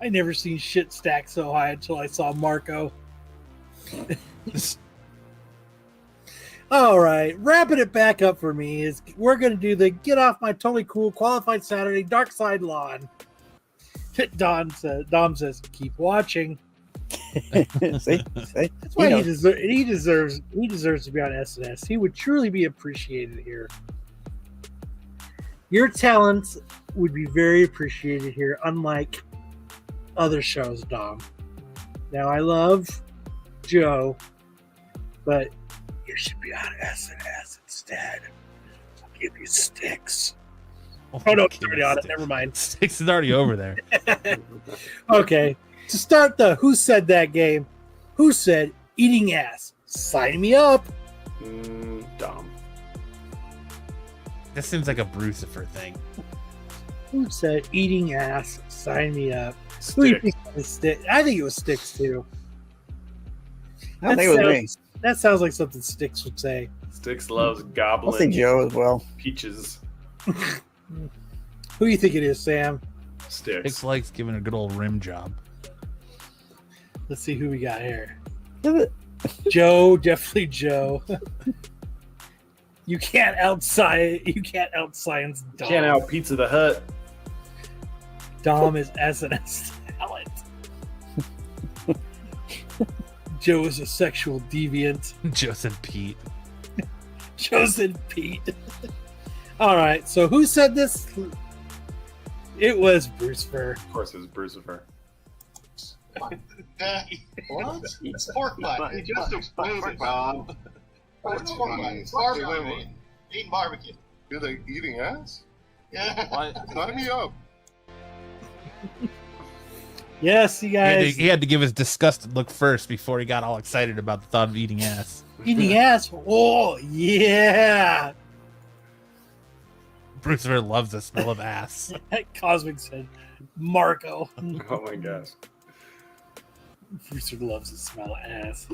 I never seen shit stacked so high until I saw Marco. All right, wrapping it back up for me is we're going to do the get off my totally cool qualified Saturday dark side lawn. Dom says, keep watching. See? That's why he deserves to be on SNS. He would truly be appreciated here. Your talents would be very appreciated here, unlike other shows, Dom. Now, I love Joe, but you should be on SNS instead. I'll give you sticks. Oh no, it's already on it. Never mind. Sticks is already over there. Okay. To start the Who Said That game, who said eating ass? Sign me up. Dom. This seems like a Brucifer thing. Who said eating ass? Sign me up. Sticks. Who do you think was Sticks? I think it was Sticks too. I think it was me. That sounds like something Sticks would say. Sticks loves I'll goblin say Joe as well. peaches. Who do you think it is, Sam? Sticks. Sticks likes giving a good old rim job. Let's see who we got here. Is it? Joe, definitely Joe. You can't outscience Dom. Can't out Pizza the Hut. Dom is SNS talent. Joe is a sexual deviant. Joseph Pete. Chosen Pete. All right, so who said this? It was Brucifer. Of course, it was Brucifer. What? It's pork butt. He just explained it, Bob. It's pork butt. It's barbecue. Eating barbecue. You're like eating ass? Yeah. Sign me up. Yes, you guys. He had to give his disgusted look first before he got all excited about the thought of eating ass. Eating ass. Oh, yeah. Brucifer loves the smell of ass. Cosmic said, Marco. Oh my gosh. Brucer loves the smell of ass.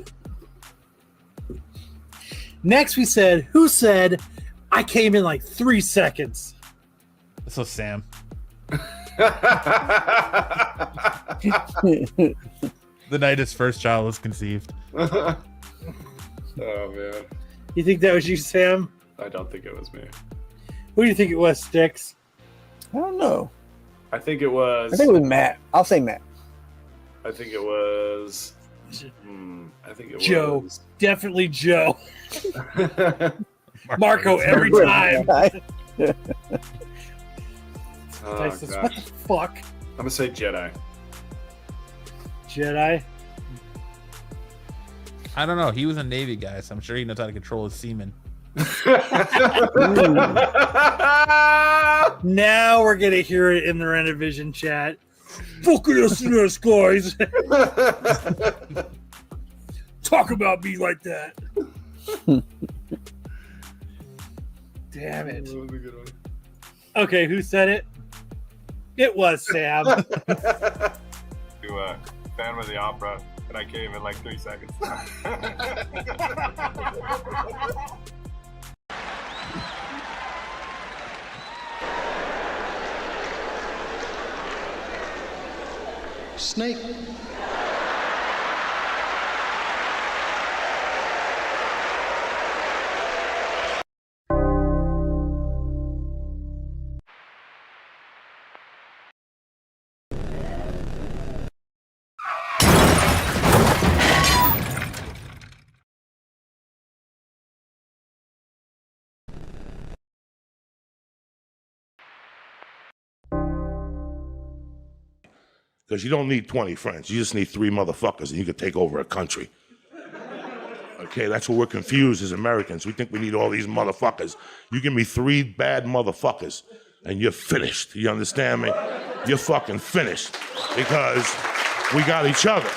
Next, we said, who said, I came in like 3 seconds? This was Sam. The night his first child was conceived. Oh man. You think that was you, Sam? I don't think it was me. Who do you think it was, Sticks? I don't know. I think it was. I think it was Matt. I'll say Matt. I think it was. I think it Joe. was Definitely Joe. Marco every time. Oh, Dice says, gosh. what the fuck? I'm gonna say Jedi. Jedi? I don't know. He was a Navy guy, so I'm sure he knows how to control his semen. Now we're gonna hear it in the Renovision chat. Fucking SNS, guys. Talk about me like that. Damn it. That was a good one. Okay, who said it? It was Sam. To Phantom of the Opera, and I came in like 3 seconds. Snake. Because you don't need 20 friends. You just need 3 motherfuckers and you can take over a country. Okay, that's what we're confused as Americans. We think we need all these motherfuckers. You give me 3 bad motherfuckers and you're finished. You understand me? You're fucking finished because we got each other.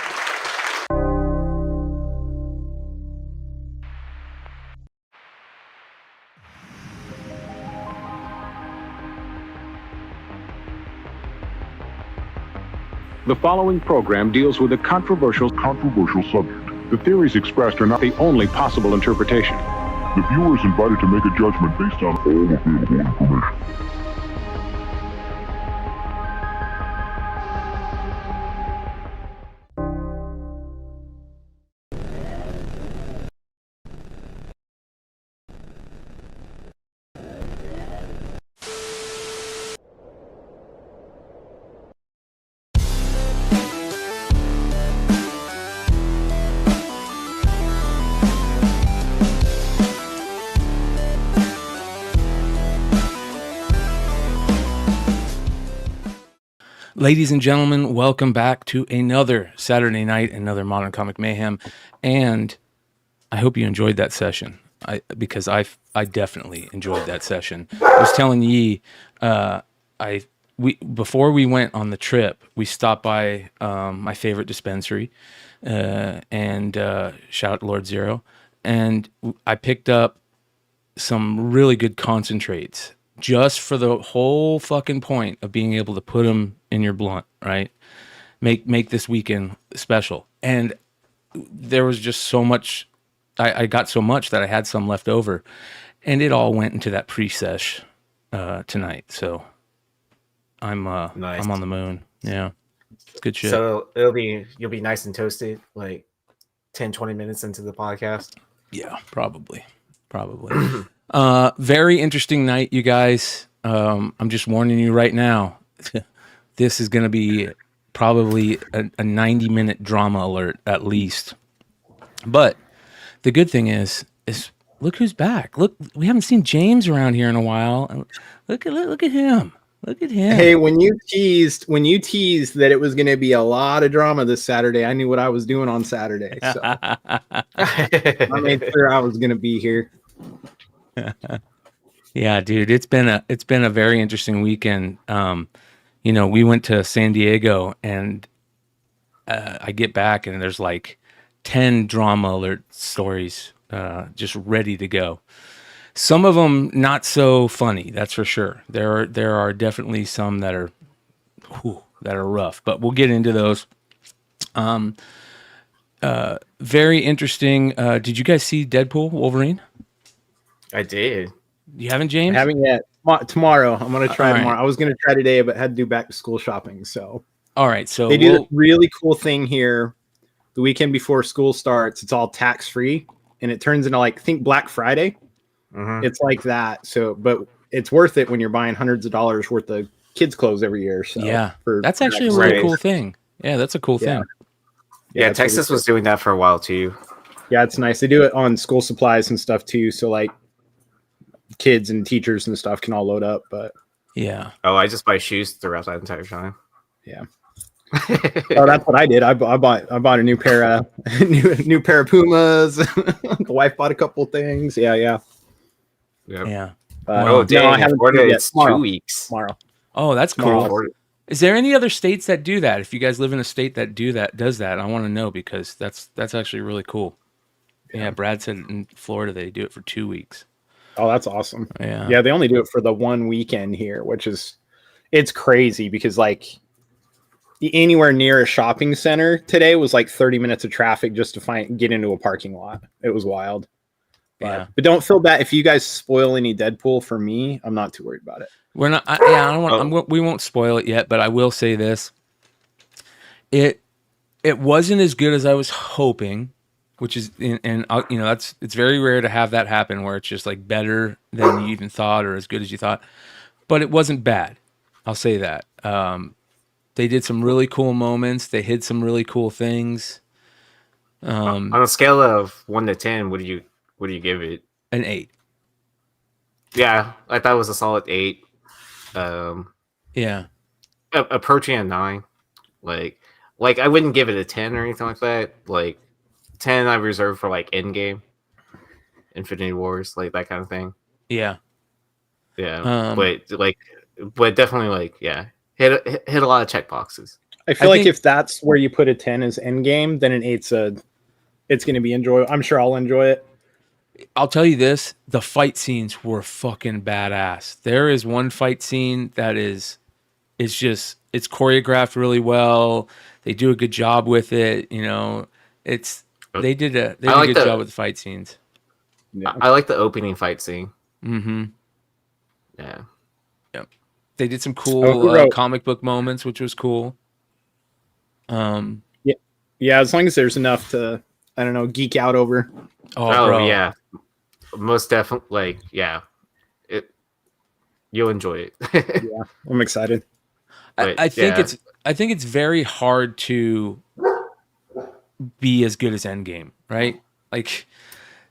The following program deals with a controversial subject. The theories expressed are not the only possible interpretation. The viewer is invited to make a judgment based on all available information. Ladies and gentlemen, welcome back to another Saturday night, another Modern Comic Mayhem, and I hope you enjoyed that session. Because I definitely enjoyed that session. I was telling Yi, before we went on the trip, we stopped by my favorite dispensary, and shout out to Lord Zero, and I picked up some really good concentrates just for the whole fucking point of being able to put them in your blunt, right? Make this weekend special. And there was just so much. I got so much that I had some left over, and it all went into that pre-sesh tonight. So I'm nice. I'm on the moon. Yeah, it's good shit. So you'll be nice and toasted like 10, 20 minutes into the podcast. Yeah, probably. Very interesting night, you guys. I'm just warning you right now. This is going to be probably a 90-minute drama alert at least. But the good thing is look who's back. Look, we haven't seen James around here in a while. Look at him. Look at him. Hey, when you teased that it was going to be a lot of drama this Saturday, I knew what I was doing on Saturday. So I made sure I was going to be here. Yeah, dude, it's been a very interesting weekend. We went to San Diego, and I get back, and there's like 10 drama alert stories just ready to go. Some of them not so funny, that's for sure. There are definitely some that are rough, but we'll get into those. Very interesting. Did you guys see Deadpool Wolverine? I did. You haven't, James? I haven't yet. Tomorrow. I'm going to try tomorrow. Right. I was going to try today, but had to do back to school shopping. So, all right. So they do a really cool thing here. The weekend before school starts, it's all tax free, and it turns into like, think Black Friday. Mm-hmm. It's like that. So, but it's worth it when you're buying hundreds of dollars worth of kids' clothes every year. So yeah, that's actually a really cool thing. Yeah, that's a cool thing. Yeah, Texas was doing that for a while too. Yeah, it's nice. They do it on school supplies and stuff too. So like kids and teachers and stuff can all load up. But yeah. Oh, I just buy shoes throughout that entire time. Yeah. Oh, that's what I did. I bought a new pair of new pair of Pumas. The wife bought a couple things. Yeah. Yeah. Damn, I haven't Florida, it's tomorrow. 2 weeks. Tomorrow. Oh, that's cool. Florida. Is there any other states that do that? If you guys live in a state that does that, I want to know, because that's actually really cool. Yeah, Brad said in Florida they do it for 2 weeks. Oh, that's awesome. Yeah. Yeah, they only do it for the one weekend here, which is it's crazy because like anywhere near a shopping center today was like 30 minutes of traffic just to get into a parking lot. It was wild. But don't feel bad if you guys spoil any Deadpool for me. I'm not too worried about it. We're not. I don't want. We won't spoil it yet, but I will say this: it wasn't as good as I was hoping, which is, and it's very rare to have that happen where it's just like better than you even thought or as good as you thought. But it wasn't bad. I'll say that. They did some really cool moments. They hid some really cool things. On a scale of 1 to 10, what do you give it? An 8. Yeah, I thought it was a solid 8. Yeah, approaching a 9. Like I wouldn't give it a 10 or anything like that. Like 10, I reserve for like Endgame, Infinity Wars, like that kind of thing. Yeah. Um, but definitely like hit a lot of check boxes. I feel like if that's where you put a 10 as Endgame, then an 8's it's going to be enjoyable. I'm sure I'll enjoy it. I'll tell you this, the fight scenes were fucking badass. There is one fight scene that it's choreographed really well. They do a good job with it. You know, they did a good job with the fight scenes. Yeah. I like the opening fight scene. Mm-hmm. Yeah. Yep. They did some cool comic book moments, which was cool. Yeah, as long as there's enough to, I don't know, geek out over. Oh bro. Yeah. Most definitely, you'll enjoy it. Yeah, I'm excited. I think it's very hard to be as good as Endgame, right? Like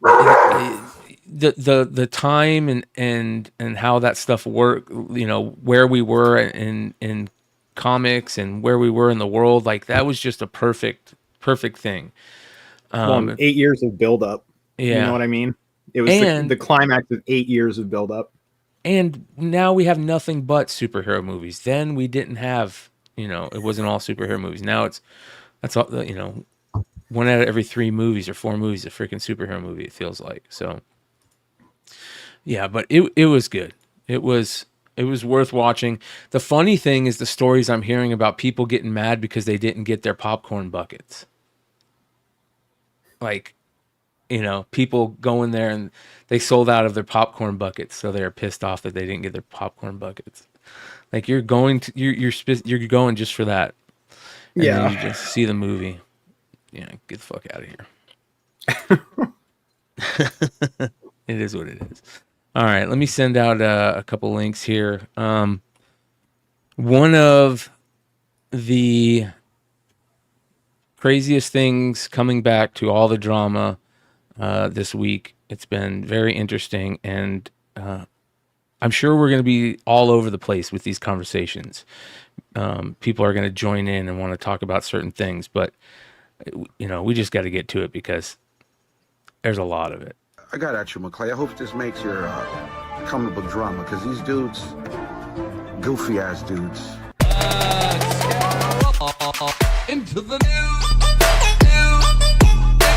the time and how that stuff worked, you know, where we were in comics and where we were in the world. Like that was just a perfect thing. 8 years of buildup. Yeah. You know what I mean? It was the climax of 8 years of buildup. And now we have nothing but superhero movies. Then we didn't have, it wasn't all superhero movies. Now that's all, 1 out of every 3 movies or 4 movies, a freaking superhero movie, it feels like. So yeah, but it was good. It was worth watching. The funny thing is the stories I'm hearing about people getting mad because they didn't get their popcorn buckets. Like, people go in there and they sold out of their popcorn buckets, so they're pissed off that they didn't get their popcorn buckets. Like you're going just for that. And then you just see the movie. Yeah, get the fuck out of here. It is what it is. All right, let me send out a couple links here. One of the craziest things coming back to all the drama this week. It's been very interesting, and I'm sure we're going to be all over the place with these conversations. People are going to join in and want to talk about certain things, but we just got to get to it because there's a lot of it. I got at you, McClay. I hope this makes your comic book drama, because these dudes, goofy ass dudes. Into the news.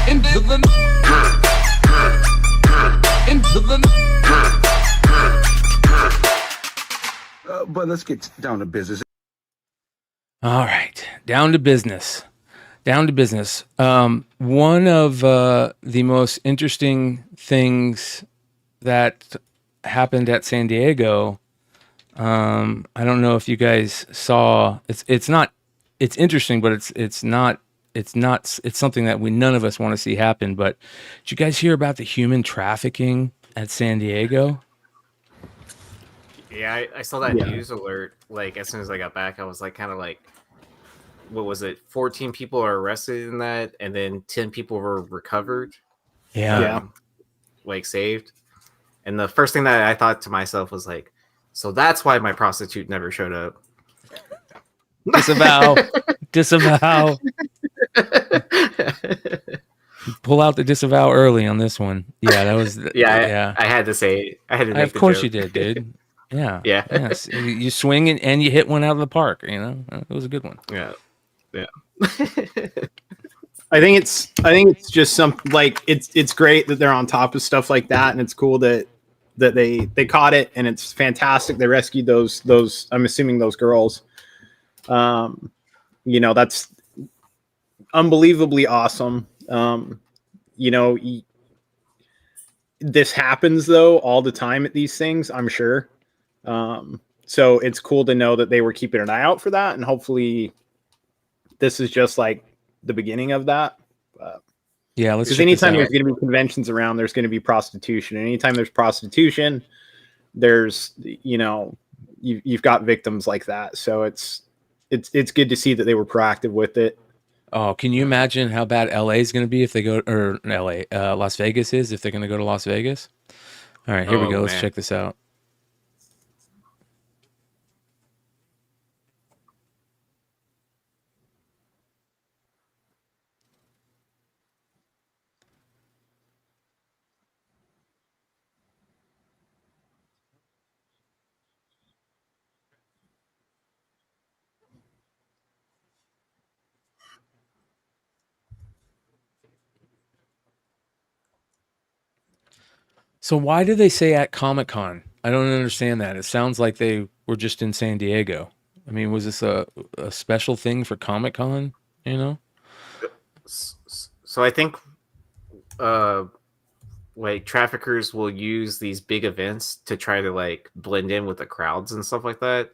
Into the into the But let's get down to business. All right, down to business. One of the most interesting things that happened at San Diego. I don't know if you guys saw. It's interesting, but it's something that none of us want to see happen. But did you guys hear about the human trafficking at San Diego? Yeah, I saw that news alert. Like as soon as I got back, I was like, kind of like, what was it? 14 people are arrested in that, and then 10 people were recovered. Yeah. Like saved. And the first thing that I thought to myself was like, so that's why my prostitute never showed up. Disavow. Pull out the disavow early on this one. Yeah, that was. I had to say. I had to. Make of course joke. you did, dude. Yeah. Yes. You swing and you hit one out of the park. It was a good one. Yeah. I think it's just something like it's great that they're on top of stuff like that, and it's cool that they caught it, and it's fantastic. They rescued those I'm assuming those girls. That's unbelievably awesome. This happens though all the time at these things, I'm sure. So it's cool to know that they were keeping an eye out for that, and hopefully this is just like the beginning of that. Yeah, let's. Because anytime there's going to be conventions around, there's going to be prostitution. And anytime there's prostitution, there's you've got victims like that. So it's good to see that they were proactive with it. Oh, can you imagine how bad LA is going to be if they go, or LA, Las Vegas is if they're going to go to Las Vegas? All right, here we go. Let's check this out. So why do they say at Comic-Con? I don't understand that. It sounds like they were just in San Diego. I mean, was this a special thing for Comic-Con, So I think like traffickers will use these big events to try to like blend in with the crowds and stuff like that.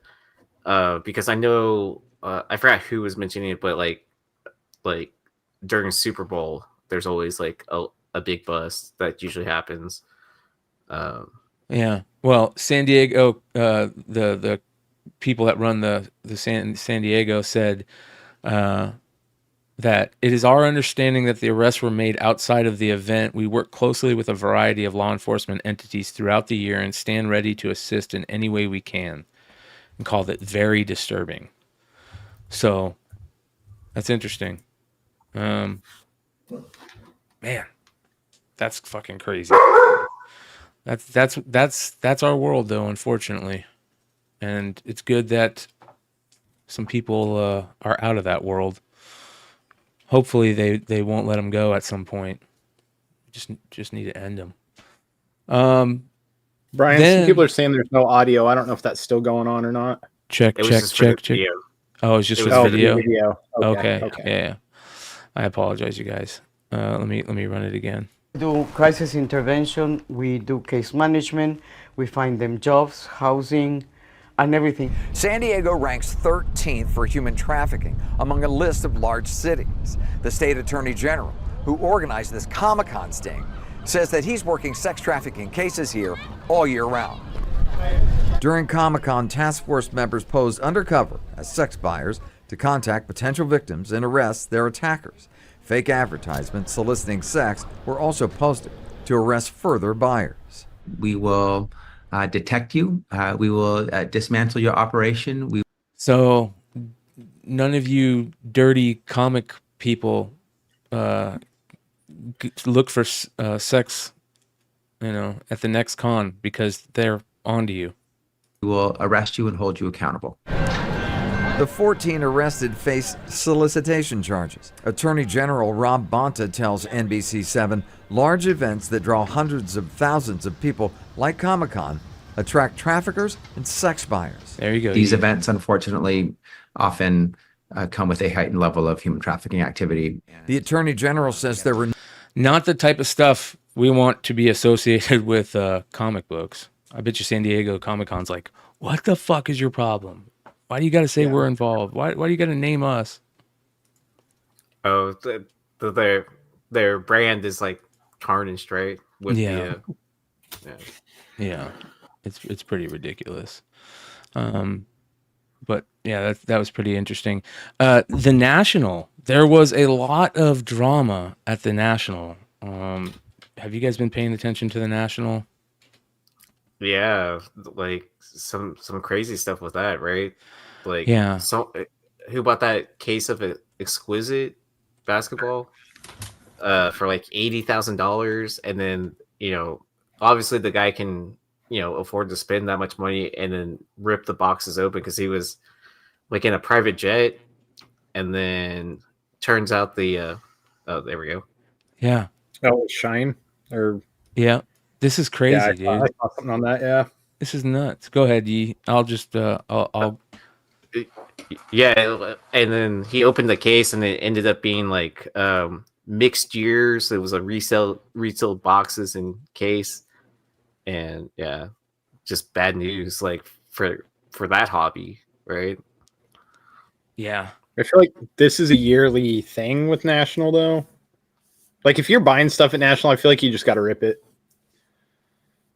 Because I know I forgot who was mentioning it, but like during Super Bowl, there's always like a big bust that usually happens. Yeah. Well, San Diego, the people that run the San Diego said that it is our understanding that the arrests were made outside of the event. We work closely with a variety of law enforcement entities throughout the year and stand ready to assist in any way we can, and called it very disturbing. So that's interesting. Man, that's fucking crazy. That's our world, though, unfortunately, and it's good that some people are out of that world. Hopefully, they won't let them go at some point. Just need to end them. Brian, some people are saying there's no audio. I don't know if that's still going on or not. Check. Oh, it's just for the video. Okay. Yeah. I apologize, you guys. Let me run it again. We do crisis intervention. We do case management. We find them jobs, housing, and everything. San Diego ranks 13th for human trafficking among a list of large cities. The state attorney general, who organized this Comic-Con sting, says that he's working sex trafficking cases here all year round. During Comic-Con, task force members posed undercover as sex buyers to contact potential victims and arrest their attackers. Fake advertisements soliciting sex were also posted to arrest further buyers. We will detect you. We will dismantle your operation. So none of you dirty comic people look for sex, at the next con, because they're onto you. We will arrest you and hold you accountable. The 14 arrested face solicitation charges. Attorney General Rob Bonta tells NBC7 large events that draw hundreds of thousands of people, like Comic-Con, attract traffickers and sex buyers. There you go. These events, unfortunately, often come with a heightened level of human trafficking activity. The Attorney General says there were not the type of stuff we want to be associated with comic books. I bet you San Diego Comic-Con's like, what the fuck is your problem? Why do you got to say we're involved? Why do you got to name us? Oh, their brand is like tarnished, right? With yeah. It's pretty ridiculous. But yeah, that was pretty interesting. The National, there was a lot of drama at the National. Have you guys been paying attention to the National? Yeah, like some crazy stuff with that, right? Like, yeah. So who bought that case of exquisite basketball for like $80,000, and then obviously the guy can afford to spend that much money and then rip the boxes open because he was like in a private jet, and then turns out the oh, there we go. Yeah. Oh, Shine or yeah. This is crazy, dude. I saw something on that. Yeah. This is nuts. Go ahead, Yi. I'll just I'll. Yeah, and then he opened the case, and it ended up being like mixed years. It was a resale boxes and case, and yeah, just bad news like for that hobby, right? Yeah, I feel like this is a yearly thing with National, though. Like if you're buying stuff at National, I feel like you just got to rip it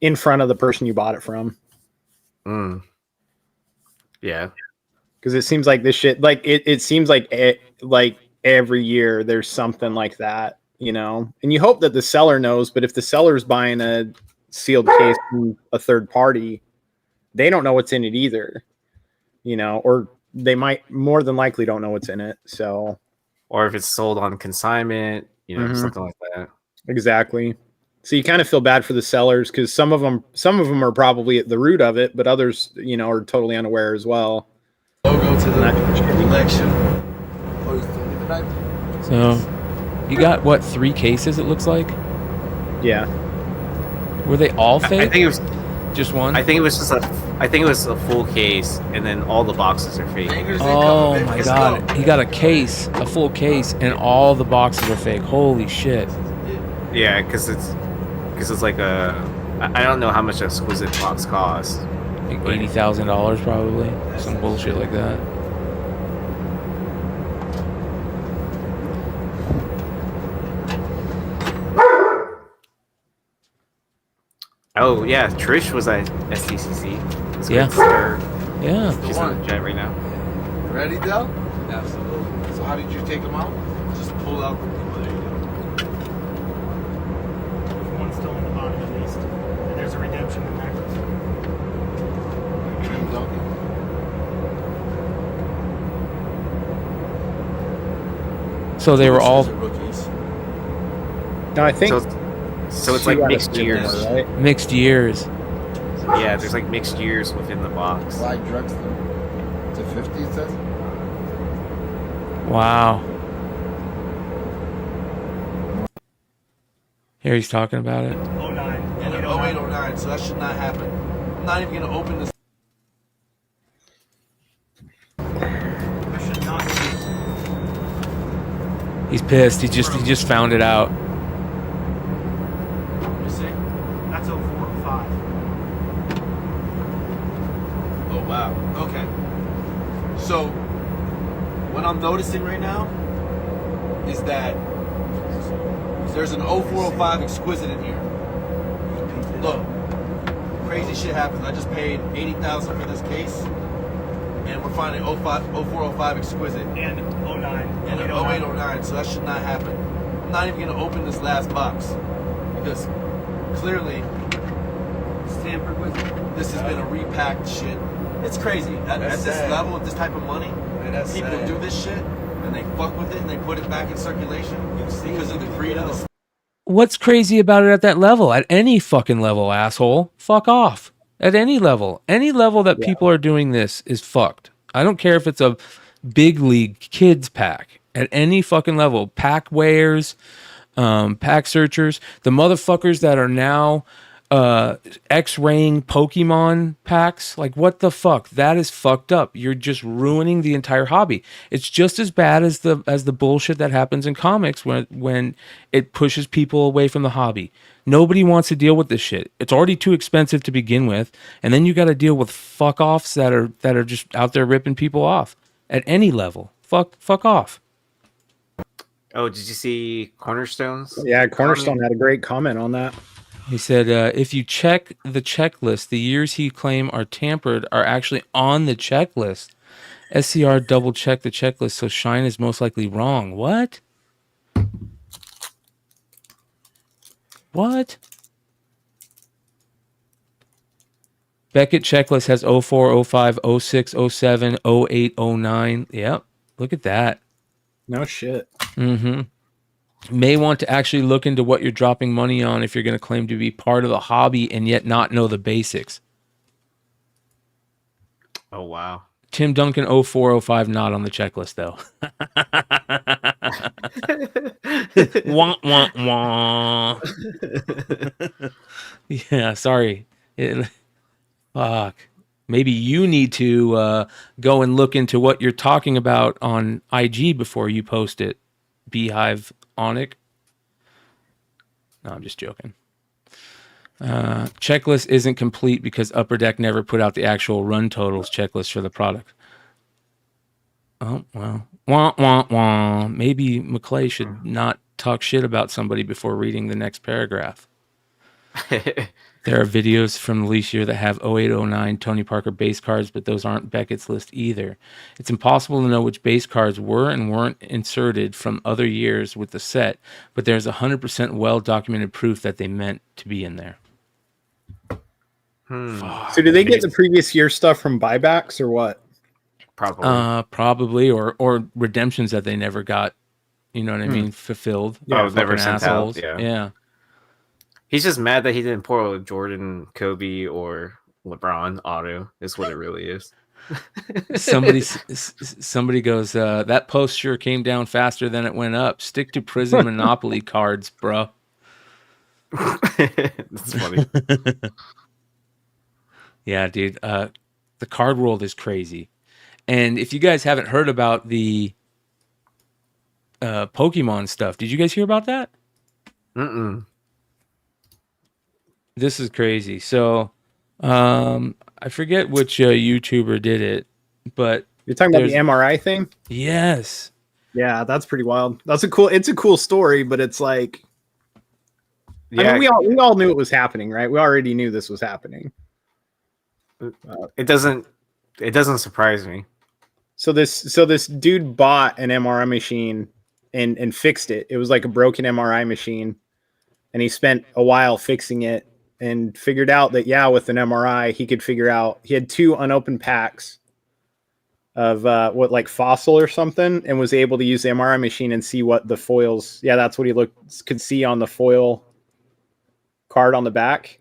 in front of the person you bought it from. Yeah. Because it seems like this shit, like it seems like like every year there's something like that, and you hope that the seller knows. But if the seller's buying a sealed case from a third party, they don't know what's in it either, or they might more than likely don't know what's in it. So, or if it's sold on consignment, something like that. Exactly. So you kind of feel bad for the sellers because some of them are probably at the root of it, but others, are totally unaware as well. Logo to the collection. So you got what, 3 cases? It looks like. Yeah. Were they all fake? I think it was just one. I think it was a full case, and then all the boxes are fake. Oh my god! He got a full case, and all the boxes are fake. Holy shit! Yeah, because it's like I don't know how much an exquisite box costs. Like $80,000 probably, some bullshit like that. Oh yeah, Trish was at SDCC. Yeah. Yeah. She's on the jet right now. Ready, Del? Absolutely. So how did you take them out? Just pull out. There you go. There's one still in the bottom at least. And there's a redemption in there. So they were all. Rookies. No, I think. So it's like mixed years. Right? Mixed years. Yeah, there's like mixed years within the box. Why drugs to 50, it says? Wow. Here he's talking about it. 09. And 0809, so that should not happen. I'm not even going to open this. He's pissed. He just found it out. You see? That's 0405. Oh, wow. Okay. So, what I'm noticing right now is that there's an 0405 exquisite in here. Look, crazy shit happens. I just paid $80,000 for this case, and we're finding 0405 exquisite and 09 and 0809. So that should not happen. I'm not even gonna open this last box because clearly it's tampered with. This has been a repacked shit. It's crazy. At this level, with this type of money, people do this shit and they fuck with it and they put it back in circulation because of the greed of the. What's crazy about it at that level? At any fucking level, asshole. Fuck off. At any level. Any level that people are doing this is fucked. I don't care if it's a big league kids pack. At any fucking level. Pack weighers, pack searchers, the motherfuckers that are now X-raying Pokemon packs. Like, what the fuck? That is fucked up. You're just ruining the entire hobby. It's just as bad as the bullshit that happens in comics when it pushes people away from the hobby. Nobody wants to deal with this shit. It's already too expensive to begin with, and then you got to deal with fuck offs that are just out there ripping people off at any level. Fuck off. Oh, did you see Cornerstones? Yeah, Cornerstone had a great comment on that. He said, if you check the checklist, the years he claim are tampered are actually on the checklist. SCR double check the checklist, so Shine is most likely wrong. What? What? Beckett checklist has 04, 05, 06, 07, 08, 09. Yep. Look at that. No shit. Mm-hmm. May want to actually look into what you're dropping money on if you're going to claim to be part of the hobby and yet not know the basics. Oh, wow. Tim Duncan 0405 not on the checklist though. Wah, wah, wah. Yeah, sorry. Fuck. Maybe you need to go and look into what you're talking about on IG before you post it. Beehive Onic. No, I'm just joking. Checklist isn't complete because Upper Deck never put out the actual run totals checklist for the product. Oh, well. Wah, wah, wah. Maybe McClay should not talk shit about somebody before reading the next paragraph. There are videos from the lease year that have 0809 Tony Parker base cards, but those aren't Beckett's list either. It's impossible to know which base cards were and weren't inserted from other years with the set, but there's 100% well-documented proof that they meant to be in there. So do they get the previous year stuff from buybacks or what? Probably, or redemptions that they never got, you know what I mean, fulfilled. Yeah, never sent assholes. out. Yeah. He's just mad that he didn't pour a Jordan, Kobe, or LeBron auto. Is what it really is. Somebody goes, that post sure came down faster than it went up. Stick to prison Monopoly cards, bro. That's funny. Yeah, dude. The card world is crazy. And if you guys haven't heard about the Pokemon stuff, did you guys hear about that? Mm-mm. This is crazy. So, I forget which YouTuber did it, but you're talking about the MRI thing. Yes. Yeah, that's pretty wild. It's a cool story, but it's like, I mean, we all knew it was happening, right? We already knew this was happening. It doesn't surprise me. So this dude bought an MRI machine and fixed it. It was like a broken MRI machine, and he spent a while fixing it and figured out that with an MRI he could figure out he had 2 unopened packs of what, like Fossil or something, and was able to use the MRI machine and see what the foils. Yeah, that's what he could see on the foil card on the back.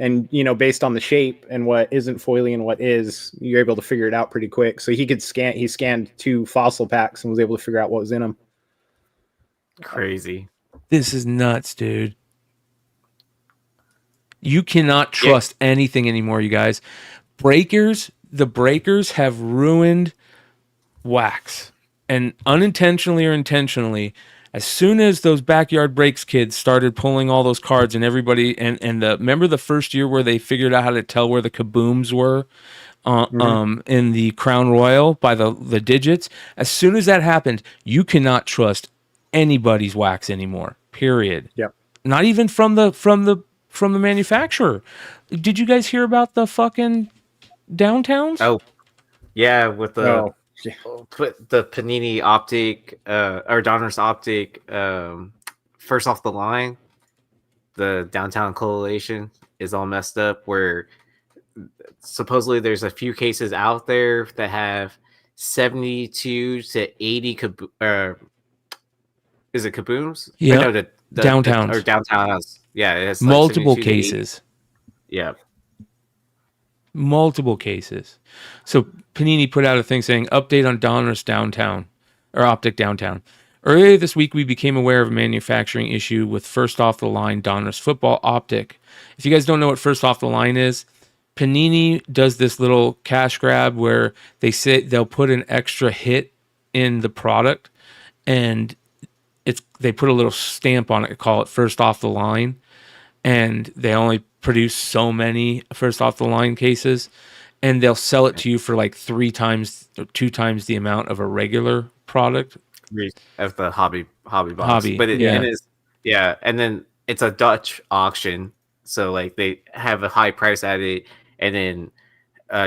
And based on the shape and what isn't foily and what is, you're able to figure it out pretty quick. So he scanned 2 Fossil packs and was able to figure out what was in them. Crazy. This is nuts, dude. You cannot trust anything anymore, you guys. The breakers have ruined wax. And unintentionally or intentionally, as soon as those backyard breaks kids started pulling all those cards, and everybody remember the first year where they figured out how to tell where the kabooms were in the Crown Royal by the digits. As soon as that happened, you cannot trust anybody's wax anymore. Period. Yep. Not even from the manufacturer. Did you guys hear about the fucking downtowns? Oh, yeah, with the put the Panini Optic or Donruss Optic first off the line, the downtown collation is all messed up, where supposedly there's a few cases out there that have 72 to 80 is it kabooms? Yeah, no, downtowns. Or downtowns. Yeah, it has like multiple 72 to 80. cases. Yeah. Multiple cases. So Panini put out a thing saying update on Donruss downtown or Optic downtown. Earlier this week, we became aware of a manufacturing issue with first off the line Donruss football Optic. If you guys don't know what first off the line is, Panini does this little cash grab where they say they'll put an extra hit in the product, and they put a little stamp on it, call it first off the line, and they only produce so many first off the line cases, and they'll sell it to you for like 3 times or 2 times the amount of a regular product of the hobby box. But it is, and then it's a Dutch auction, so like they have a high price at it, and then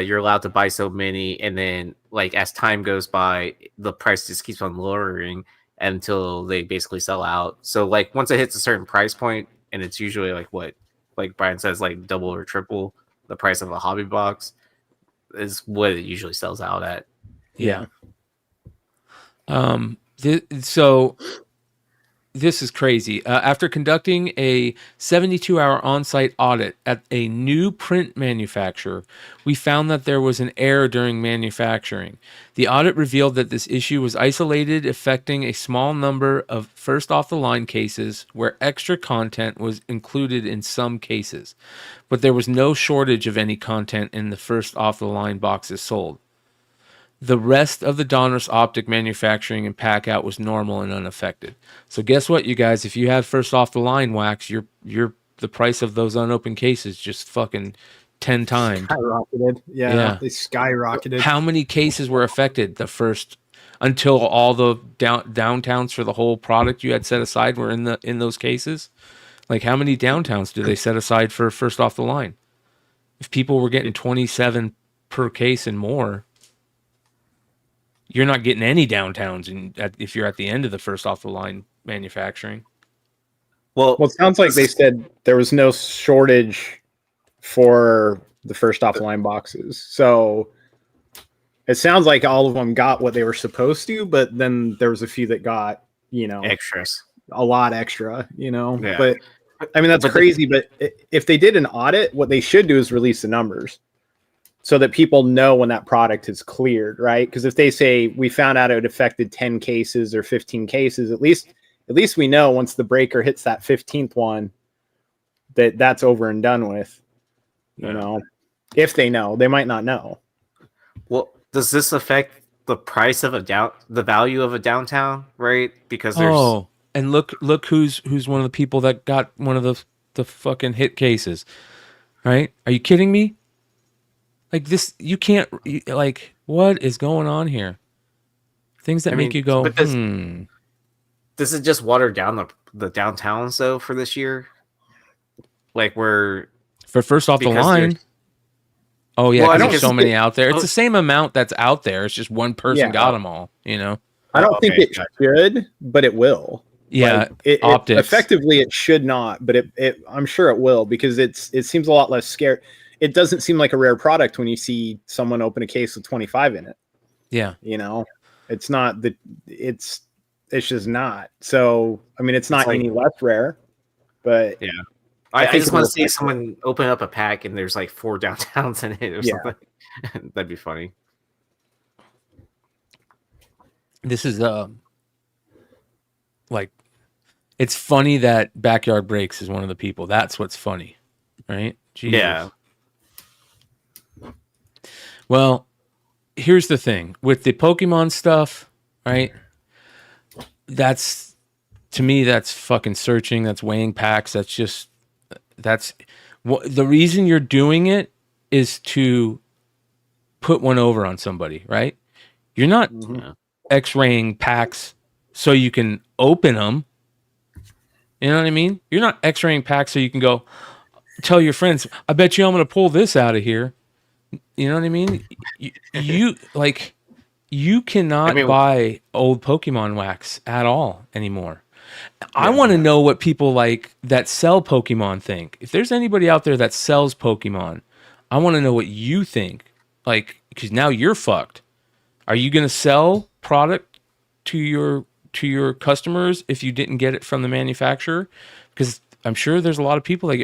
you're allowed to buy so many, and then like as time goes by, the price just keeps on lowering until they basically sell out. So like once it hits a certain price point, and it's usually like what, like Brian says, like double or triple the price of a hobby box, is what it usually sells out at. Yeah. So this is crazy. After conducting a 72-hour on-site audit at a new print manufacturer, we found that there was an error during manufacturing. The audit revealed that this issue was isolated, affecting a small number of first-off-the-line cases where extra content was included in some cases, but there was no shortage of any content in the first-off-the-line boxes sold. The rest of the Donruss Optic manufacturing and pack out was normal and unaffected. So guess what, you guys? If you have first off the line wax, the price of those unopened cases just fucking 10 times. Skyrocketed. Yeah, they skyrocketed. How many cases were affected until all the downtowns for the whole product you had set aside were in those cases? Like how many downtowns did they set aside for first off the line? If people were getting 27 per case and more, you're not getting any downtowns if you're at the end of the first off the line manufacturing. Well, it sounds like they said there was no shortage for the first off the line boxes. So it sounds like all of them got what they were supposed to, but then there was a few that got, extras, a lot extra, Yeah. But I mean, that's crazy. But if they did an audit, what they should do is release the numbers, so that people know when that product is cleared, right? Because if they say we found out it affected 10 cases or 15 cases, at least we know once the breaker hits that 15th one that's over and done with. If they know, they might not know. Well, does this affect the price of the value of a downtown, right? Because there's and look who's one of the people that got one of the fucking hit cases, right? Are you kidding me? Like this, you can't, like, what is going on here? Things that make you go, This is just watered down the downtowns, though, for this year. Like, for first off the line. Oh, yeah, there's so many out there. It's the same amount that's out there. It's just one person got them all, I don't think it should, but it will. Yeah, optics. Effectively, it should not, but I'm sure it will, because it seems a lot less scary. it doesn't seem like a rare product when you see someone open a case with 25 in it. Yeah. You know, it's not that it's just not. So, I mean, it's not like, any less rare, but yeah. I just want to see someone open up a pack and there's like 4 downtowns in it or something. That'd be funny. This is like, it's funny that Backyard Breaks is one of the people. That's what's funny, right? Jesus. Yeah. Well, here's the thing with the Pokemon stuff, right? That's, to me, that's fucking searching. That's weighing packs. That's the reason you're doing it is to put one over on somebody, right? You're not X-raying packs so you can open them. You know what I mean? You're not X-raying packs so you can go tell your friends, I bet you I'm going to pull this out of here. You know what I mean? You cannot buy old Pokemon wax at all anymore. I want to know what people like that sell Pokemon think. If there's anybody out there that sells Pokemon, I want to know what you think. Like, because now you're fucked. Are you going to sell product to your customers if you didn't get it from the manufacturer? Because I'm sure there's a lot of people that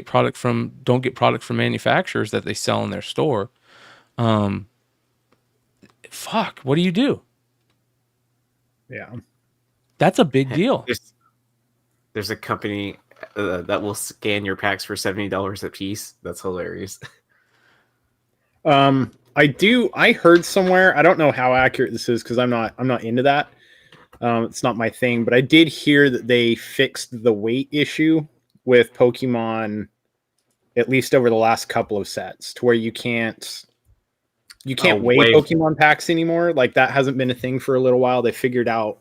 don't get product from manufacturers that they sell in their store. Fuck, what do you do? Yeah. That's a big deal. There's a company that will scan your packs for $70 a piece. That's hilarious. I heard somewhere, I don't know how accurate this is because I'm not into that. It's not my thing, but I did hear that they fixed the weight issue with Pokemon, at least over the last couple of sets, to where you can't weigh Pokemon packs anymore. Like, that hasn't been a thing for a little while. They figured out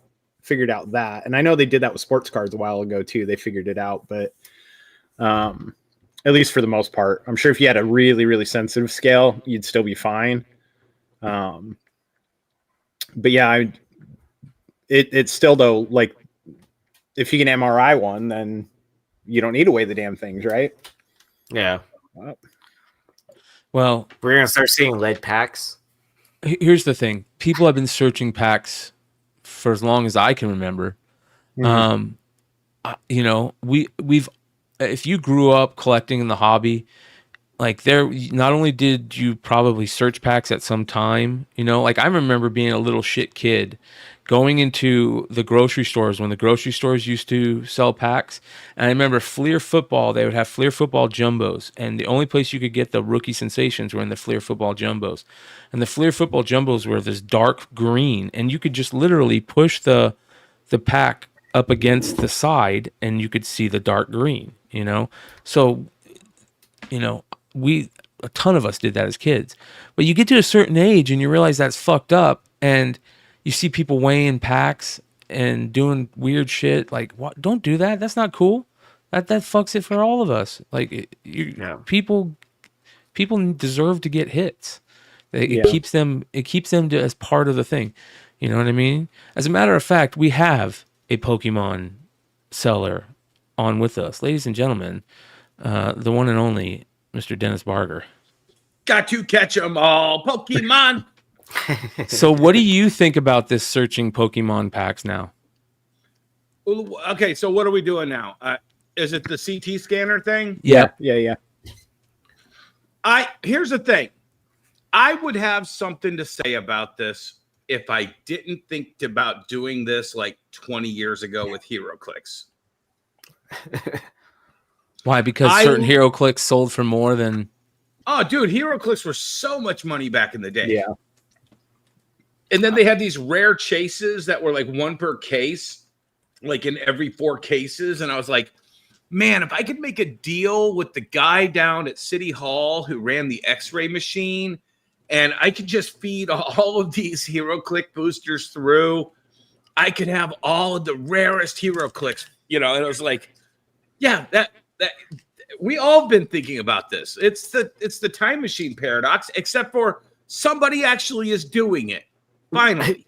that, and I know they did that with sports cards a while ago too. They figured it out, but at least for the most part, I'm sure if you had a really, really sensitive scale, you'd still be fine. But yeah, it's still though, like, if you can MRI one, then you don't need to weigh the damn things, right? Yeah. Well, we're gonna start seeing lead packs. Here's the thing: people have been searching packs for as long as I can remember. You know, we've if you grew up collecting in the hobby, like, there, not only did you probably search packs at some time, you know, like, I remember being a little shit kid going into the grocery stores when the grocery stores used to sell packs. And I remember Fleer football, they would have Fleer football jumbos. And the only place you could get the rookie sensations were in the Fleer football jumbos. And the Fleer football jumbos were this dark green. And you could just literally push the pack up against the side and you could see the dark green, you know? So, you know, a ton of us did that as kids. But you get to a certain age and you realize that's fucked up. And you see people weighing packs and doing weird shit. Like, what? Don't do that. That's not cool. That fucks it for all of us. Like, people deserve to get hits. It keeps them as part of the thing. You know what I mean? As a matter of fact, we have a Pokemon seller on with us, ladies and gentlemen, the one and only Mr. Dennis Barger. Got to catch 'em all, Pokemon. So what do you think about this searching Pokemon packs now? Okay, so what are we doing now? Is it the CT scanner thing? Yeah. Here's the thing. I would have something to say about this if I didn't think about doing this like 20 years ago with HeroClix. Why? Because certain HeroClix sold for more than... Oh, dude, HeroClix were so much money back in the day. Yeah. And then they had these rare chases that were like one per case, like in every 4 cases. And I was like, man, if I could make a deal with the guy down at City Hall who ran the X-ray machine, and I could just feed all of these HeroClix boosters through, I could have all of the rarest HeroClix, you know. And I was like, yeah, that we all been thinking about this. It's the time machine paradox, except for somebody actually is doing it. Finally.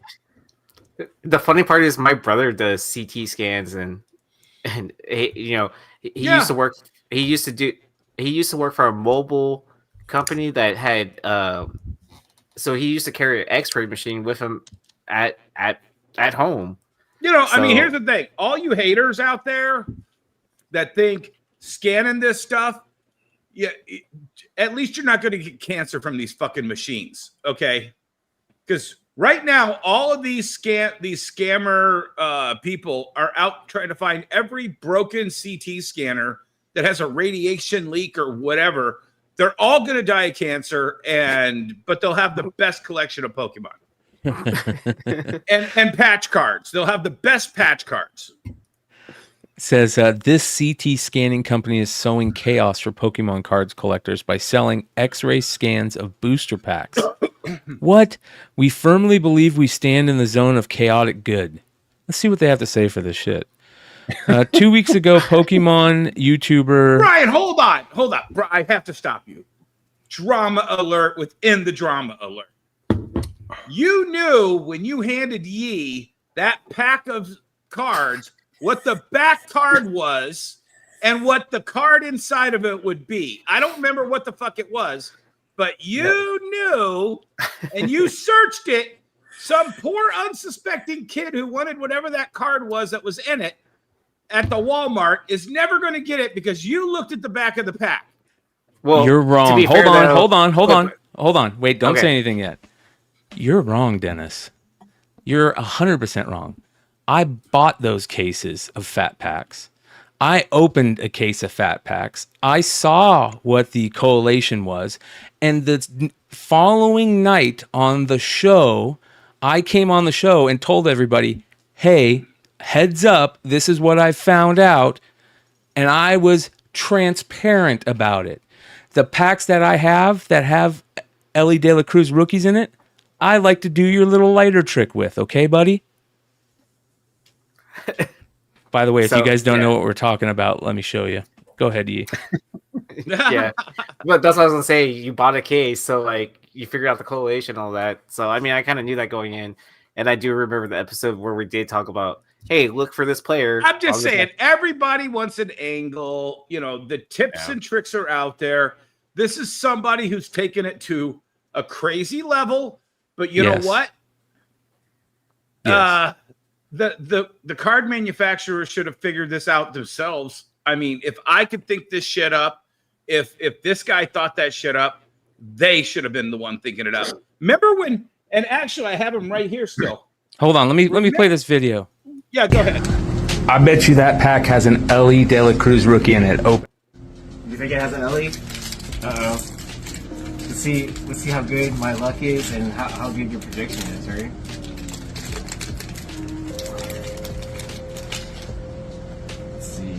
The funny part is my brother does CT scans and he used to work. He used to work for a mobile company that had so he used to carry an X-ray machine with him at home. You know, I mean, So- here's the thing. All you haters out there that think scanning this stuff, yeah, at least you're not going to get cancer from these fucking machines, okay? Because right now, all of these scammer people are out trying to find every broken CT scanner that has a radiation leak or whatever. They're all going to die of cancer, but they'll have the best collection of Pokemon. and patch cards. They'll have the best patch cards. Says this CT scanning company is sowing chaos for Pokemon cards collectors by selling X-ray scans of booster packs. What? We firmly believe we stand in the zone of chaotic good. Let's see what they have to say for this shit. 2 weeks ago, Pokemon YouTuber Brian, hold on. I have to stop you. Drama alert within the drama alert. You knew when you handed Yi that pack of cards what the back card was and what the card inside of it would be. I don't remember what the fuck it was, but you knew and you searched it. Some poor unsuspecting kid who wanted whatever that card was that was in it at the Walmart is never going to get it because you looked at the back of the pack. Well, you're wrong. to be fair, though- Hold on. Wait, don't Okay. say anything yet. You're wrong, Dennis. You're 100% wrong. I bought those cases of fat packs. I opened a case of fat packs. I saw what the collation was. And the following night on the show, I came on the show and told everybody, hey, heads up, this is what I found out. And I was transparent about it. The packs that I have that have Ellie De La Cruz rookies in it, I like to do your little lighter trick with, okay, buddy? By the way, if you guys don't know what we're talking about, let me show you. Go ahead, Yi. Yeah, but that's what I was gonna say. You bought a case, so like you figured out the collation and all that. So I mean, I kind of knew that going in, and I do remember the episode where we did talk about, hey, look for this player. I'm just saying, everybody wants an angle. You know, the tips and tricks are out there. This is somebody who's taken it to a crazy level, but you know what? Yes. The card manufacturers should have figured this out themselves. I mean, if I could think this shit up, if this guy thought that shit up, they should have been the one thinking it up. Remember when? And actually, I have him right here still. Hold on, let me play this video. Yeah, go ahead. I bet you that pack has an Ellie De La Cruz rookie in it. Open. You think it has an Ellie? Uh-oh. Let's see how good my luck is and how good your prediction is, right? Let's see.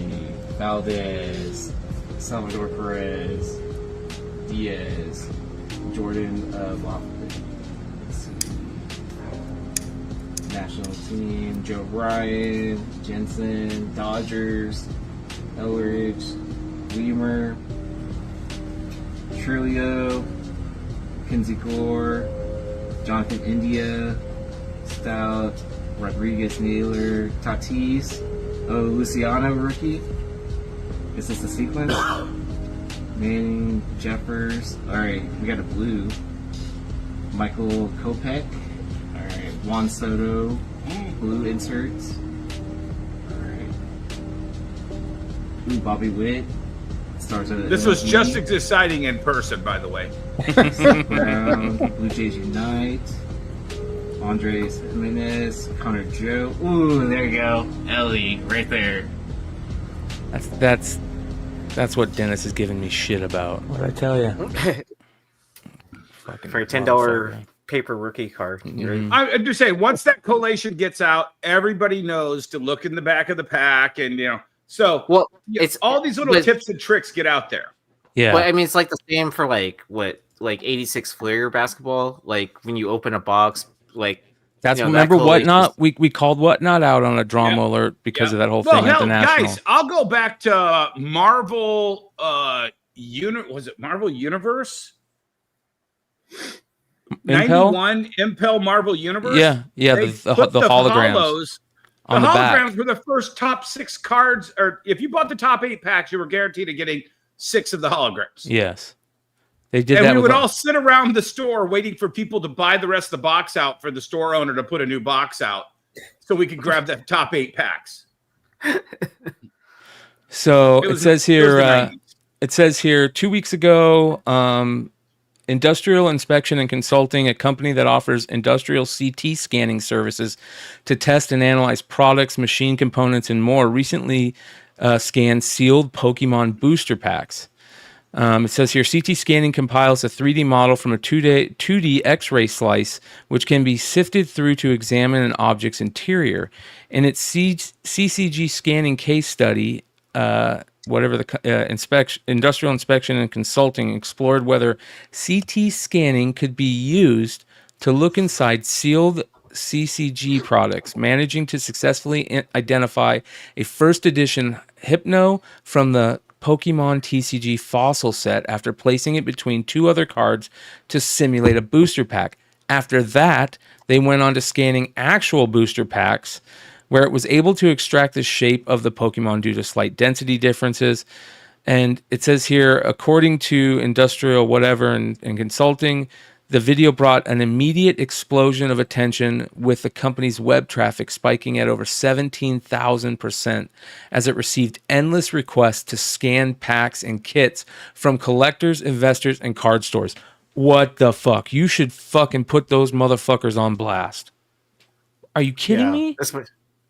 Valdez, Salvador Perez, Diaz, Jordan Loftus. Let's see. National team, Joe Bryan, Jensen, Dodgers, Elridge, Weimer, Trilio, Kinsey Gore, Jonathan India, Stout, Rodriguez Naylor, Tatis, Luciano rookie. Is this the sequence? Manning, Jeffers. Alright, we got a blue. Michael Kopech. Alright, Juan Soto, blue inserts. Alright. Ooh, Bobby Witt. Stars of This was just as exciting in person, by the way. Brown, Blue Jays Unite, Andres Jimenez, Connor Joe. Ooh, there you go. Ellie, right there. That's what Dennis is giving me shit about. What'd I tell you? For a $10 paper rookie card. I'm just saying, once that collation gets out, everybody knows to look in the back of the pack, and so it's all these little tips and tricks get out there. Yeah, but I mean, it's like the same for like 86 Flair basketball. Like when you open a box, like that's remember Whatnot. We called Whatnot out on a drama alert because of that whole thing at the National. Guys, I'll go back to Marvel. Was it Marvel Universe? Impel? 91 Impel Marvel Universe. Yeah, the holograms. The holograms were the first top 6 cards, or if you bought the top 8 packs, you were guaranteed to getting 6 of the holograms. Yes. They did and that we would with all sit around the store waiting for people to buy the rest of the box out for the store owner to put a new box out so we could grab the top 8 packs. So it says here, the 90s. it says here 2 weeks ago, Industrial Inspection and Consulting, a company that offers industrial CT scanning services to test and analyze products, machine components, and more, recently scanned sealed Pokemon booster packs. It says here, CT scanning compiles a 3D model from a 2D X-ray slice, which can be sifted through to examine an object's interior. In its CCG scanning case study, whatever the Industrial Inspection and Consulting explored whether CT scanning could be used to look inside sealed CCG products, managing to successfully identify a first edition Hypno from the Pokemon TCG fossil set after placing it between 2 other cards to simulate a booster pack. After that, they went on to scanning actual booster packs, where it was able to extract the shape of the Pokemon due to slight density differences. And it says here, according to Industrial whatever and Consulting, the video brought an immediate explosion of attention, with the company's web traffic spiking at over 17,000% as it received endless requests to scan packs and kits from collectors, investors, and card stores. What the fuck? You should fucking put those motherfuckers on blast. Are you kidding me?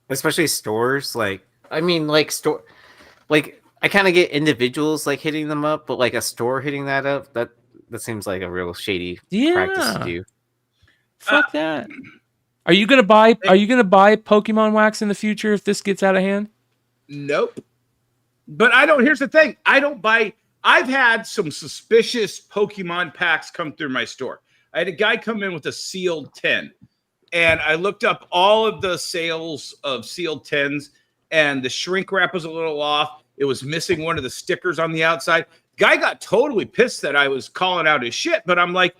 Especially stores. Like, I mean, like I kind of get individuals like hitting them up, but like a store hitting that up, that seems like a real shady practice to do. Fuck that. Are you gonna buy Pokemon wax in the future if this gets out of hand? Nope. But I don't. Here's the thing. I don't buy. I've had some suspicious Pokemon packs come through my store. I had a guy come in with a sealed 10, and I looked up all of the sales of sealed 10s, and the shrink wrap was a little off. It was missing one of the stickers on the outside. Guy got totally pissed that I was calling out his shit, but I'm like,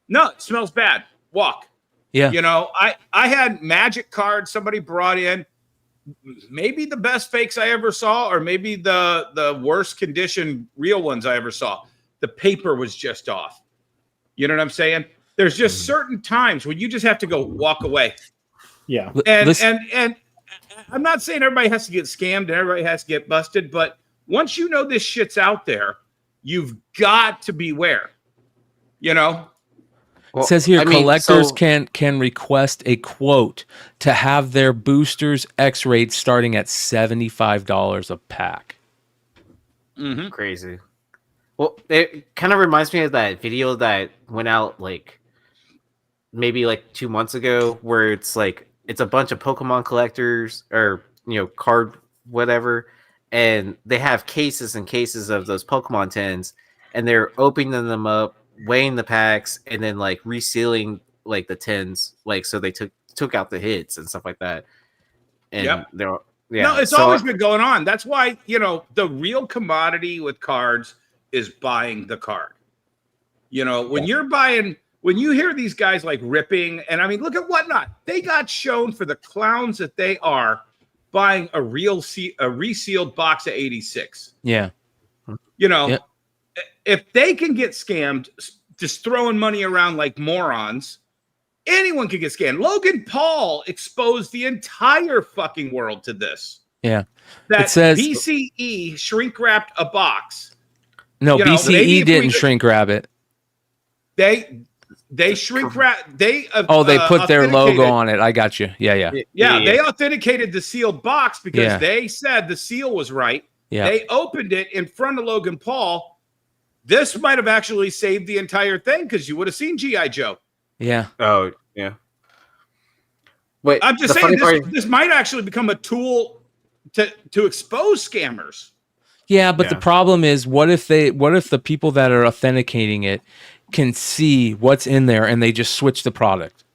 no, it smells bad. Walk. Yeah. You know, I had Magic cards somebody brought in, maybe the best fakes I ever saw, or maybe the worst condition real ones I ever saw. The paper was just off. You know what I'm saying? There's just certain times when you just have to go walk away. Yeah. And I'm not saying everybody has to get scammed and everybody has to get busted, but once you know this shit's out there, you've got to beware. You know? It says here, collectors can request a quote to have their boosters X-rayed starting at $75 a pack. Mm-hmm. Crazy. Well, it kind of reminds me of that video that went out like maybe like 2 months ago, where it's like it's a bunch of Pokemon collectors or card whatever, and they have cases and cases of those Pokemon 10s, and they're opening them up, weighing the packs, and then like resealing like the 10s, like so they took out the hits and stuff like that. And no, it's always been going on. That's why the real commodity with cards is buying the card. When you're buying, when you hear these guys like ripping, and I mean, look at Whatnot. They got shown for the clowns that they are, buying a resealed box of 86. Yeah. If they can get scammed just throwing money around like morons, anyone can get scammed. Logan Paul exposed the entire fucking world to this. Yeah. That it says BCE shrink wrapped a box. No, BCE didn't shrink wrap it. They shrink wrap. They put their logo on it. I got you. Yeah. They authenticated the sealed box because they said the seal was right. Yeah. They opened it in front of Logan Paul. This might have actually saved the entire thing because you would have seen G.I. Joe. Yeah. Oh, yeah. Wait, I'm just saying this might actually become a tool to expose scammers. Yeah, but the problem is, what if the people that are authenticating it can see what's in there and they just switch the product?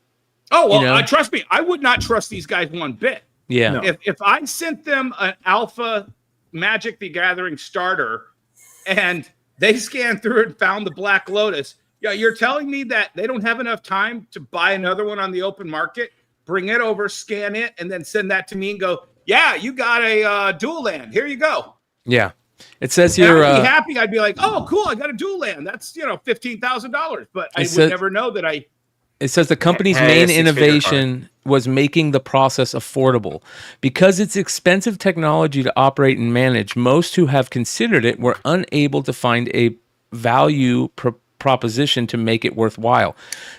Oh, well, trust me, I would not trust these guys one bit. Yeah. No. If I sent them an alpha Magic the Gathering starter and they scanned through it and found the Black Lotus, you're telling me that they don't have enough time to buy another one on the open market, bring it over, scan it, and then send that to me and go, yeah, you got a dual land. Here you go. Yeah. It says And here. I'd be happy. I'd be like, oh, cool. I got a dual land. That's, $15,000. But I would never know that I. It says the company's main innovation was making the process affordable. Because it's expensive technology to operate and manage, most who have considered it were unable to find a value proposition to make it worthwhile.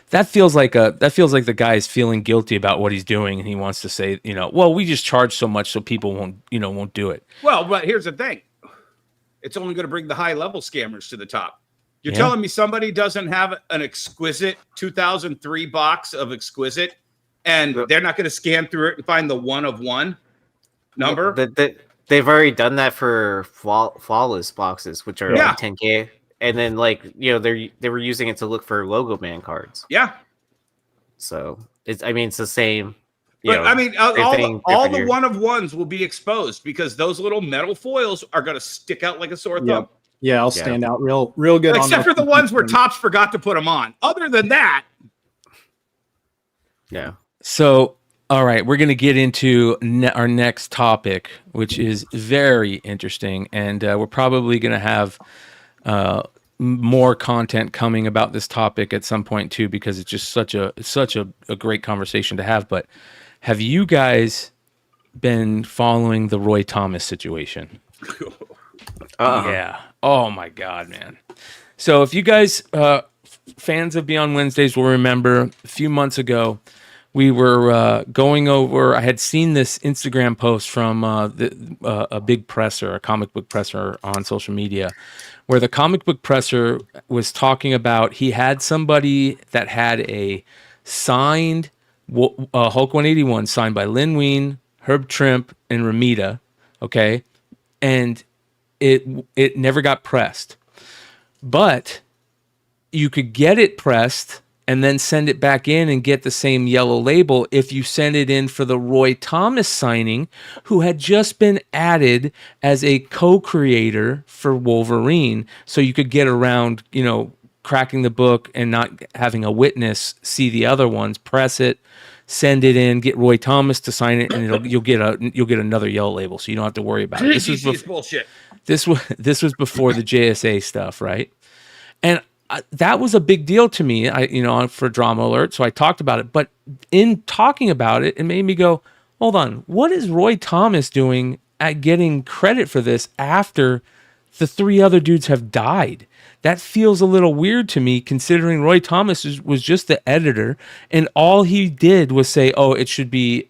That feels like the guy is feeling guilty about what he's doing, and he wants to say, well, we just charge so much so people won't do it. Well, but here's the thing. It's only going to bring the high-level scammers to the top. You're telling me somebody doesn't have an exquisite 2003 box of exquisite, and they're not going to scan through it and find the one of one number? They've already done that for flawless boxes, which are like 10K, and then they were using it to look for Logo Man cards. Yeah. So it's the same. But all the one of ones will be exposed because those little metal foils are going to stick out like a sore thumb. Yeah, I'll stand out real good. Except for the ones where Topps forgot to put them on. Other than that, yeah. So, all right, we're going to get into our next topic, which is very interesting, and we're probably going to have more content coming about this topic at some point too, because it's just such a great conversation to have. But have you guys been following the Roy Thomas situation? Yeah. Oh my God, man. So if you guys, fans of Beyond Wednesdays, will remember a few months ago, we were going over, I had seen this Instagram post from a big presser, a comic book presser on social media, where the comic book presser was talking about, he had somebody that had a signed Hulk 181 signed by Lynn Wein, Herb Trimp, and Ramita. Okay. And it never got pressed, but you could get it pressed and then send it back in and get the same yellow label if you send it in for the Roy Thomas signing, who had just been added as a co-creator for Wolverine. So you could get around, cracking the book and not having a witness see the other ones, press it, send it in, get Roy Thomas to sign it, and you'll get another yellow label, so you don't have to worry about it. This is bullshit. This was before the JSA stuff, right? And that was a big deal to me, for Drama Alert. So I talked about it, but in talking about it, it made me go, hold on, what is Roy Thomas doing at getting credit for this after the three other dudes have died? That feels a little weird to me, considering Roy Thomas was just the editor, and all he did was say, "Oh, it should be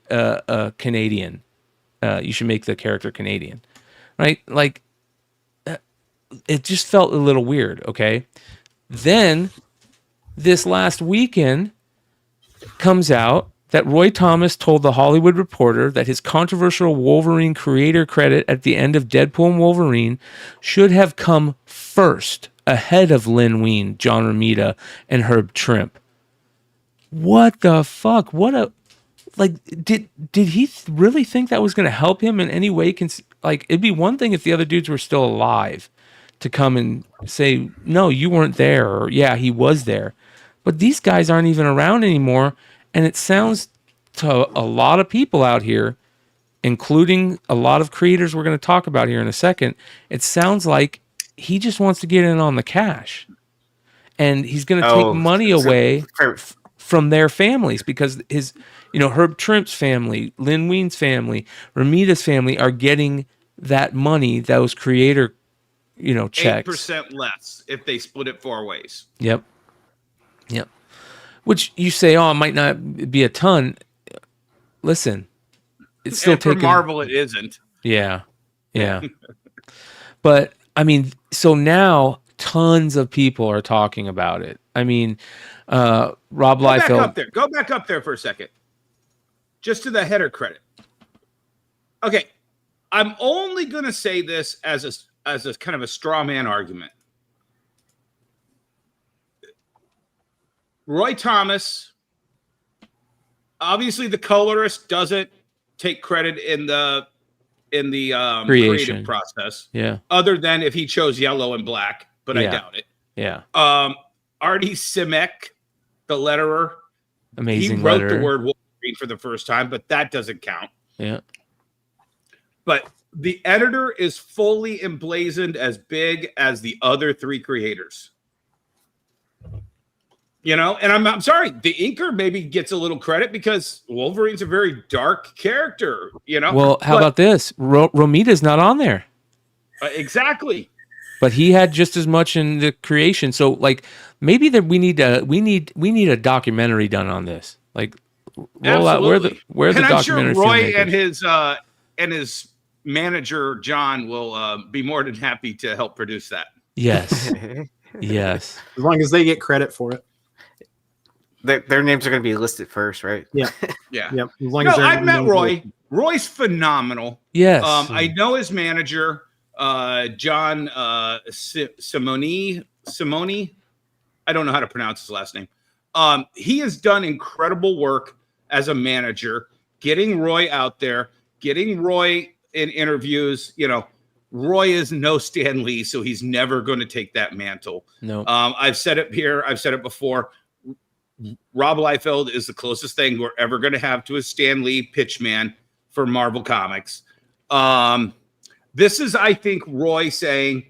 Canadian. You should make the character Canadian." Right? Like, it just felt a little weird. Okay. Then this last weekend comes out that Roy Thomas told The Hollywood Reporter that his controversial Wolverine creator credit at the end of Deadpool and Wolverine should have come first, ahead of Lynn Wein, John Romita, and Herb Trimp. What the fuck? Did he really think that was going to help him in any way? It'd be one thing if the other dudes were still alive to come and say, no, you weren't there, or yeah, he was there. But these guys aren't even around anymore, and it sounds to a lot of people out here, including a lot of creators we're going to talk about here in a second, it sounds like he just wants to get in on the cash. And he's going to take money away from their families, because his, Herb Trimp's family, Lynn Wein's family, Ramita's family are getting that money, those creator checks. 8% less if they split it 4 ways. Yep. Which you say, it might not be a ton. Listen, it's still and for Marvel, it isn't. Yeah. But I mean, so now tons of people are talking about it. I mean, Rob Liefeld. Go back up there for a second. Just to the header credit. Okay, I'm only going to say this as a kind of a straw man argument. Roy Thomas, obviously the colorist doesn't take credit in the creative process. Yeah. Other than if he chose yellow and black, but I doubt it. Yeah. Artie Simek, the letterer, amazing. He wrote the word Wolverine for the first time, but that doesn't count. Yeah. But the editor is fully emblazoned as big as the other three creators. You know, and I'm sorry, the inker maybe gets a little credit because Wolverine's a very dark character, you know. Well, how about this? Romita's not on there. Exactly. But he had just as much in the creation. So like maybe that we need a documentary done on this. Like roll out where the documentary. I'm sure Roy filmmakers. and his manager John will be more than happy to help produce that. Yes. Yes. As long as they get credit for it. Their names are going to be listed first, right? Yeah. Yeah. Yep. As long No, as they're I've met named Roy. listed. Roy's phenomenal. Yes. I know his manager, John Simone. I don't know how to pronounce his last name. He has done incredible work as a manager, getting Roy out there, getting Roy in interviews. You know, Roy is no Stan Lee, so he's never going to take that mantle. No. I've said it here. I've said it before. Rob Liefeld is the closest thing we're ever going to have to a Stan Lee pitchman for Marvel Comics. This is, I think, Roy saying,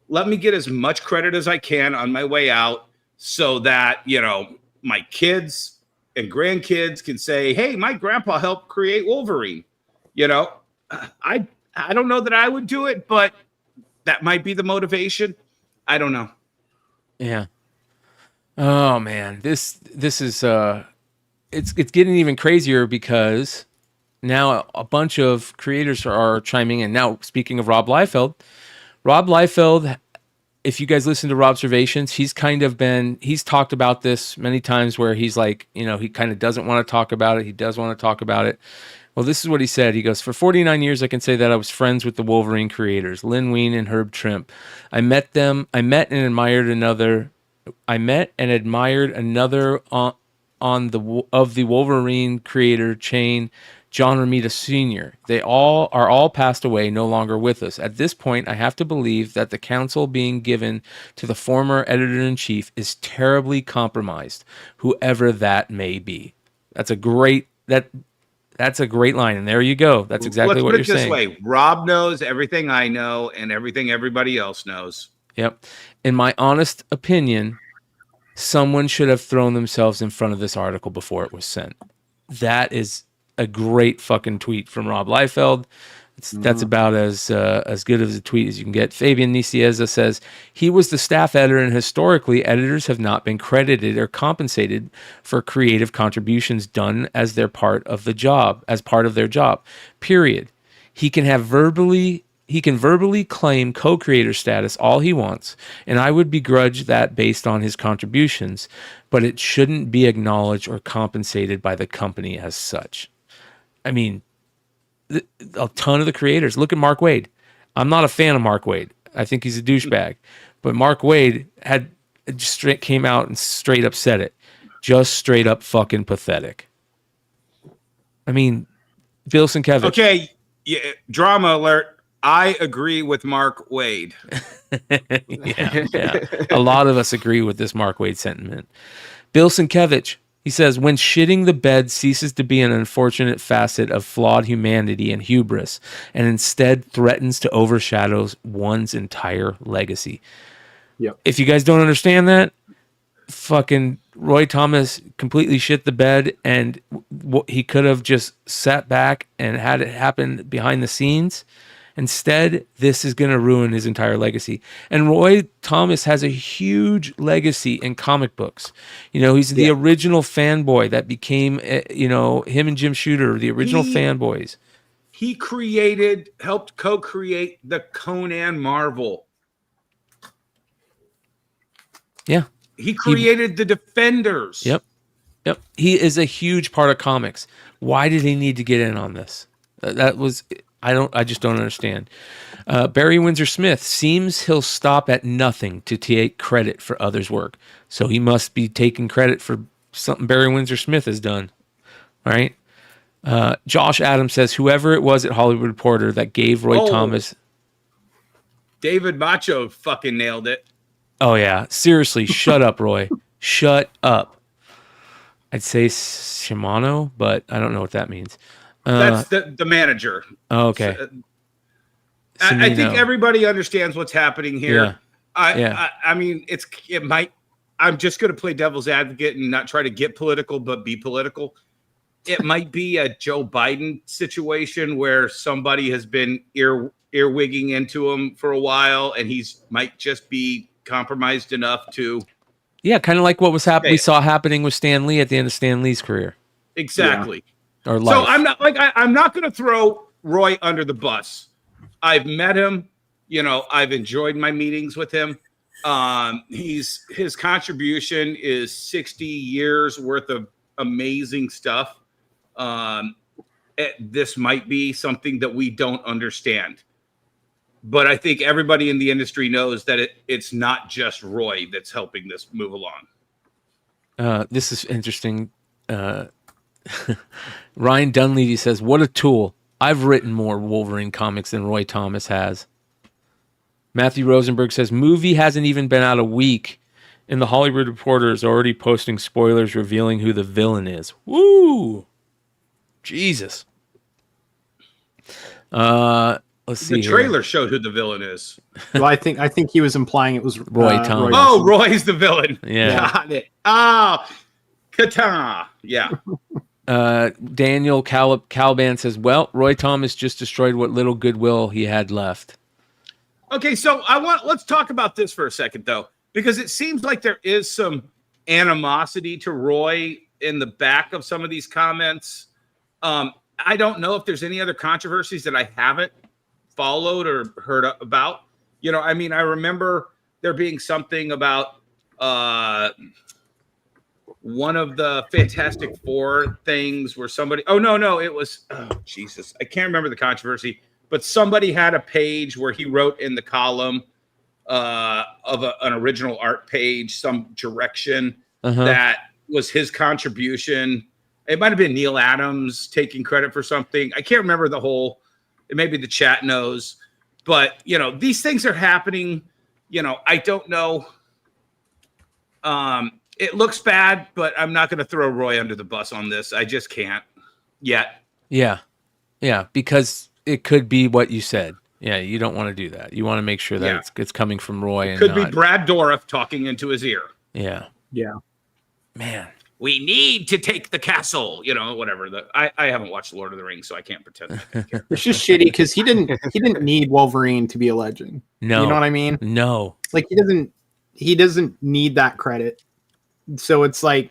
let me get as much credit as I can on my way out so that, you know, my kids and grandkids can say, hey, my grandpa helped create Wolverine. You know, I don't know that I would do it, but that might be the motivation. I don't know. Yeah. Oh man, this is it's getting even crazier because now a bunch of creators are chiming in. Now, speaking of Rob Liefeld, if you guys listen to Rob's observations, he's talked about this many times where he's like, you know, he kind of doesn't want to talk about it. He does want to talk about it. Well, this is what he said. He goes, for 49 years, I can say that I was friends with the Wolverine creators, Lin Wein and Herb Trimp. I met and admired another of the Wolverine creator chain, John Romita Sr. They are all passed away, no longer with us. At this point, I have to believe that the counsel being given to the former editor-in-chief is terribly compromised, whoever that may be. That's a great line, and there you go. That's exactly what you're saying. Let's put it this way. Rob knows everything I know and everything everybody else knows. Yep. In my honest opinion, someone should have thrown themselves in front of this article before it was sent. That is a great fucking tweet from Rob Liefeld. That's about as good of a tweet as you can get. Fabian Nicieza says, he was the staff editor, and historically, editors have not been credited or compensated for creative contributions done as their part of their job. Period. He can verbally claim co-creator status all he wants, and I would begrudge that based on his contributions, but it shouldn't be acknowledged or compensated by the company as such. I mean, a ton of the creators. Look at Mark Waid. I'm not a fan of Mark Waid. I think he's a douchebag. But Mark Waid came out and straight up said it. Just straight up fucking pathetic. I mean, Bill Sienkiewicz. Okay, yeah, drama alert. I agree with Mark Waid. yeah. A lot of us agree with this Mark Waid sentiment. Bill Sienkiewicz, he says, when shitting the bed ceases to be an unfortunate facet of flawed humanity and hubris, and instead threatens to overshadow one's entire legacy. Yep. If you guys don't understand that, fucking Roy Thomas completely shit the bed, and he could have just sat back and had it happen behind the scenes. Instead, this is going to ruin his entire legacy. And Roy Thomas has a huge legacy in comic books. You know, he's the original fanboy that became, him and Jim Shooter, the original fanboys. He helped co-create the Conan Marvel. Yeah. He created the Defenders. Yep. He is a huge part of comics. Why did he need to get in on this? I just don't understand. Barry Windsor Smith seems he'll stop at nothing to take credit for others' work. So he must be taking credit for something Barry Windsor Smith has done. All right. Josh Adams says, whoever it was at Hollywood Reporter that gave Roy Thomas. David Macho fucking nailed it. Oh, yeah. Seriously, shut up, Roy. Shut up. I'd say Shimano, but I don't know what that means. That's the manager. Okay. I think everybody understands what's happening here. Yeah. I mean, it might. I'm just going to play devil's advocate and not try to get political, but be political. It might be a Joe Biden situation where somebody has been earwigging into him for a while, and he's might just be compromised enough to. Yeah, kind of like what was we saw happening with Stan Lee at the end of Stan Lee's career. Exactly. Or life. So I'm not going to throw Roy under the bus. I've met him. You know, I've enjoyed my meetings with him. His contribution is 60 years worth of amazing stuff. This might be something that we don't understand, but I think everybody in the industry knows that it's not just Roy that's helping this move along. This is interesting. Ryan Dunleavy says, "What a tool! I've written more Wolverine comics than Roy Thomas has." Matthew Rosenberg says, "Movie hasn't even been out a week, and the Hollywood Reporter is already posting spoilers revealing who the villain is." Woo! Jesus. Let's see. The trailer showed who the villain is. Well, I think he was implying it was Roy Thomas. Oh, Roy's the villain. Yeah. Got it. Oh, Katana. Yeah. Daniel Calban says, "Well, Roy Thomas just destroyed what little goodwill he had left." Okay, so let's talk about this for a second, though, because it seems like there is some animosity to Roy in the back of some of these comments. I don't know if there's any other controversies that I haven't followed or heard about. You know, I mean, I remember there being something about one of the Fantastic Four things where somebody, it was, Jesus, I can't remember the controversy, but somebody had a page where he wrote in the column of an original art page, some direction that was his contribution. It might have been Neil Adams taking credit for something. I can't remember the whole, maybe the chat knows, but you know, these things are happening. You know, I don't know. It looks bad, but I'm not going to throw Roy under the bus on this. I just can't yet. Yeah. Yeah. Because it could be what you said. Yeah. You don't want to do that. You want to make sure that it's coming from Roy. It could be Brad Dourif talking into his ear. Yeah. Yeah. Man. We need to take the castle, you know, whatever. I haven't watched Lord of the Rings, so I can't pretend. It's just shitty because he didn't need Wolverine to be a legend. No. You know what I mean? No. Like he doesn't need that credit. So it's like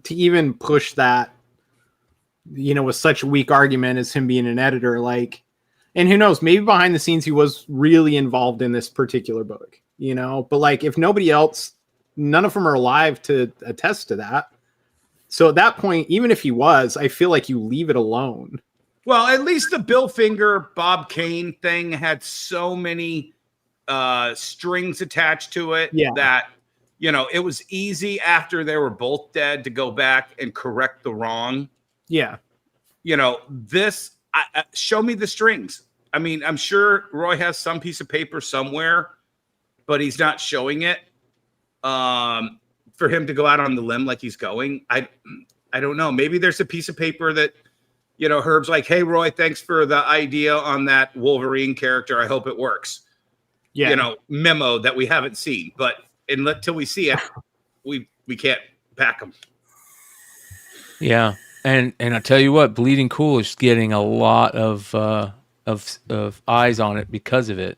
to even push that, you know, with such a weak argument as him being an editor, like, and who knows, maybe behind the scenes he was really involved in this particular book, you know, but like if nobody else, none of them are alive to attest to that. So at that point, even if he was, I feel like you leave it alone. Well, at least the Bill Finger, Bob Kane thing had so many strings attached to it that, you know, it was easy after they were both dead to go back and correct the wrong. Yeah. You know, show me the strings. I mean, I'm sure Roy has some piece of paper somewhere, but he's not showing it. For him to go out on the limb like he's going, I don't know. Maybe there's a piece of paper that, you know, Herb's like, "Hey, Roy, thanks for the idea on that Wolverine character. I hope it works." Yeah. You know, memo that we haven't seen, but until we see it, we can't back them. Yeah, and I tell you what, Bleeding Cool is getting a lot of eyes on it because of it.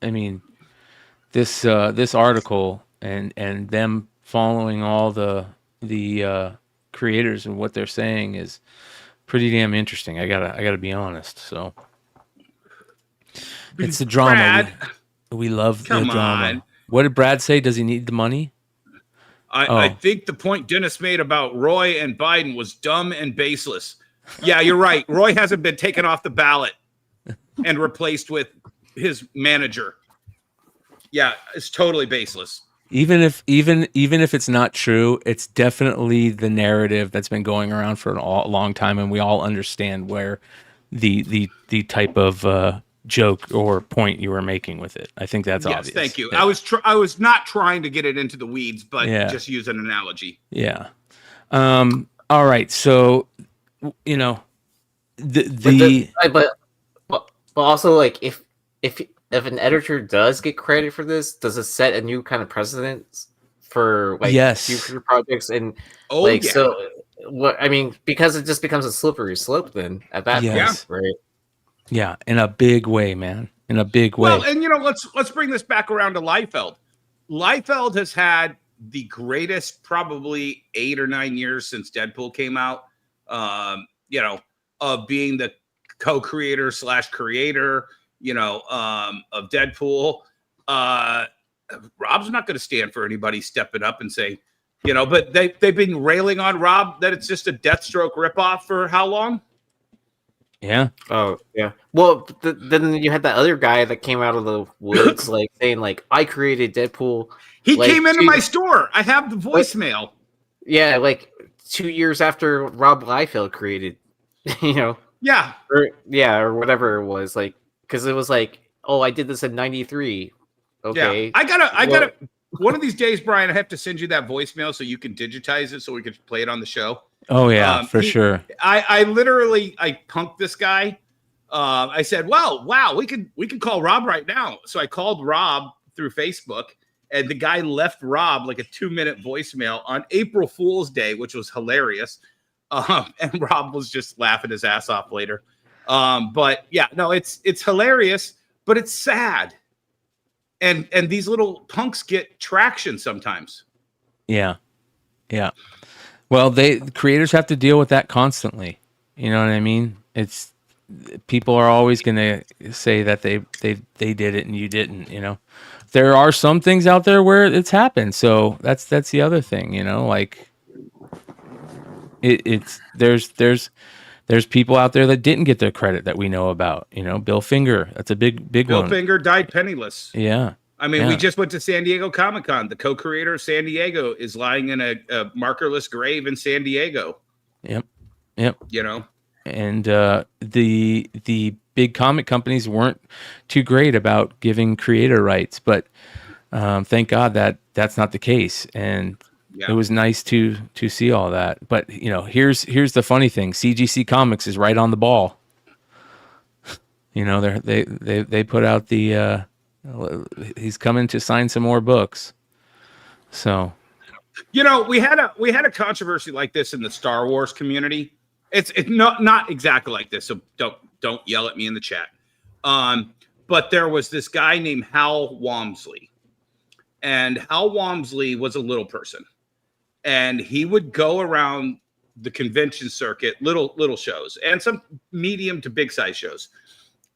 I mean, this article and them following all the creators and what they're saying is pretty damn interesting. I gotta be honest. So it's the drama. Brad, we love the come drama. on. What did Brad say? Does he need the money? I think the point Dennis made about Roy and Biden was dumb and baseless. Yeah, you're right. Roy hasn't been taken off the ballot and replaced with his manager. Yeah, it's totally baseless. Even if it's not true, it's definitely the narrative that's been going around for a long time, and we all understand where the type of joke or point you were making with it. I think that's obvious. Yes, thank you. Yeah. I was not trying to get it into the weeds, but Yeah. just use an analogy. Yeah. All right. So, you know, but also like if if an editor does get credit for this, does it set a new kind of precedent for like Yes. future projects? And yeah. so what I mean, because it just becomes a slippery slope then at that Yes. point, right? Yeah, in a big way, man. In a big way. Well, and let's bring this back around to Liefeld. Liefeld has had the greatest probably 8 or 9 years since Deadpool came out. Of being the co-creator / creator, of Deadpool. Rob's not going to stand for anybody stepping up and say, but they've been railing on Rob that it's just a Deathstroke ripoff for how long? Yeah. Oh, yeah. Well, then you had that other guy that came out of the woods, like saying, like, I created Deadpool. He like, came into my store. I have the voicemail. Yeah, like 2 years after Rob Liefeld created, Yeah. or whatever it was, like, because it was like, oh, I did this in '93. Okay. Yeah. I gotta. One of these days, Brian, I have to send you that voicemail so you can digitize it so we can play it on the show. Oh yeah, for sure. I literally punked this guy. I said, "Wow, we can call Rob right now." So I called Rob through Facebook, and the guy left Rob like a 2-minute voicemail on April Fool's Day, which was hilarious. And Rob was just laughing his ass off later. But yeah, no, it's hilarious, but it's sad. And these little punks get traction sometimes. Yeah. Yeah. Well, the creators have to deal with that constantly. You know what I mean? It's people are always going to say that they did it and you didn't, There are some things out there where it's happened. So that's the other thing, like there's people out there that didn't get their credit that we know about, Bill Finger. That's a big one. Bill Finger died penniless. Yeah. I mean, we just went to San Diego Comic-Con. The co-creator of San Diego is lying in a markerless grave in San Diego. Yep. And the big comic companies weren't too great about giving creator rights, but thank God that that's not the case. And it was nice to see all that. But here's the funny thing: CGC Comics is right on the ball. They put out the. He's coming to sign some more books. So, we had a controversy like this in the Star Wars community. It's not exactly like this, so don't yell at me in the chat. But there was this guy named Hal Walmsley, and Hal Walmsley was a little person, and he would go around the convention circuit, little shows, and some medium to big size shows.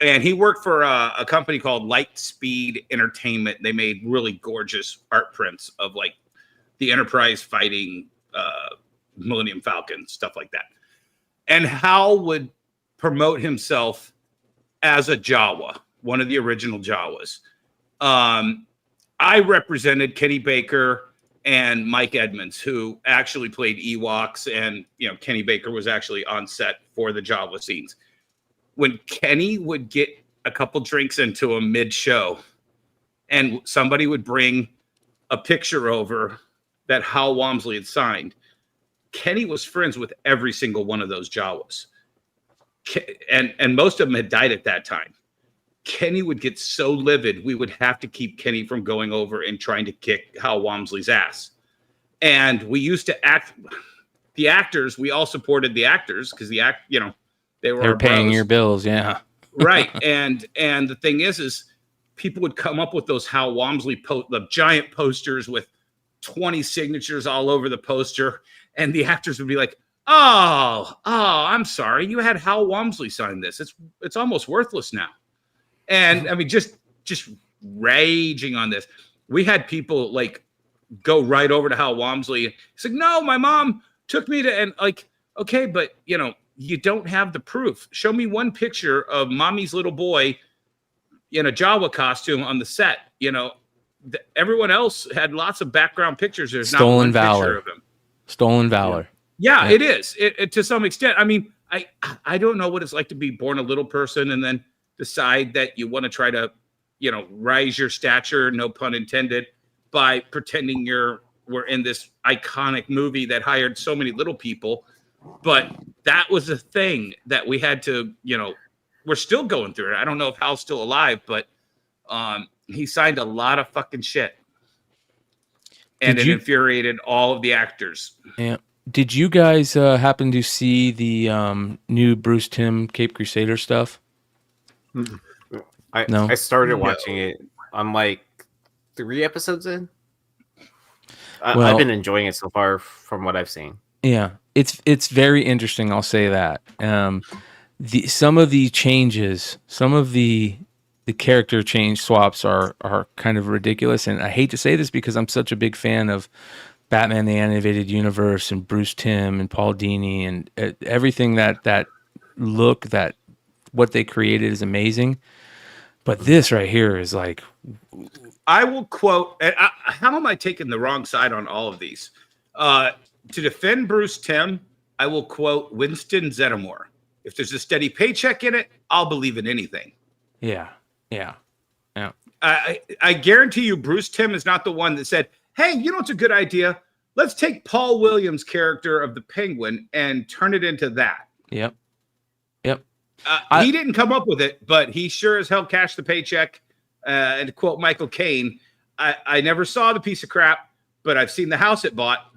And he worked for a company called Lightspeed Entertainment. They made really gorgeous art prints of like the Enterprise fighting Millennium Falcon, stuff like that. And Hal would promote himself as a Jawa, one of the original Jawas. I represented Kenny Baker and Mike Edmonds, who actually played Ewoks. And, Kenny Baker was actually on set for the Jawa scenes. When Kenny would get a couple drinks into him mid-show and somebody would bring a picture over that Hal Walmsley had signed, Kenny was friends with every single one of those Jawas. And most of them had died at that time. Kenny would get so livid, we would have to keep Kenny from going over and trying to kick Hal Walmsley's ass. And we used to the actors, we all supported the actors because they were paying your bills, yeah. Right. And the thing is people would come up with those Hal Walmsley the giant posters with 20 signatures all over the poster, and the actors would be like, "Oh, I'm sorry, you had Hal Walmsley sign this. It's almost worthless now." And I mean, just raging on this. We had people like go right over to Hal Walmsley. He's like, "No, my mom took me to," and like, okay, but you don't have the proof. Show me one picture of mommy's little boy in a Jawa costume on the set. Everyone else had lots of background pictures. There's Stolen not one valor. picture of him. Stolen valor. Yeah, it is. It to some extent. I mean, I don't know what it's like to be born a little person and then decide that you want to try to, rise your stature, no pun intended, by pretending we're in this iconic movie that hired so many little people. But that was a thing that we had to, we're still going through it. I don't know if Hal's still alive, but He signed a lot of fucking shit, and it infuriated all of the actors. Yeah. Did you guys happen to see the new Bruce Timm Cape Crusader stuff? I started watching it. I'm like 3 episodes in. I've been enjoying it so far from what I've seen. Yeah, it's very interesting. I'll say that. Some of the changes, some of the character change swaps are kind of ridiculous, and I hate to say this because I'm such a big fan of Batman the Animated Universe and Bruce Timm and Paul Dini and everything that what they created is amazing. But this right here is like, I will quote, and how am I taking the wrong side on all of these? To defend Bruce Timm, I will quote Winston Zeddemore. If there's a steady paycheck in it, I'll believe in anything. Yeah. I guarantee you Bruce Timm is not the one that said, hey, you know what's a good idea? Let's take Paul Williams' character of the Penguin and turn it into that. Yep. He didn't come up with it, but he sure as hell cashed the paycheck. And to quote Michael Caine, I never saw the piece of crap, but I've seen the house it bought.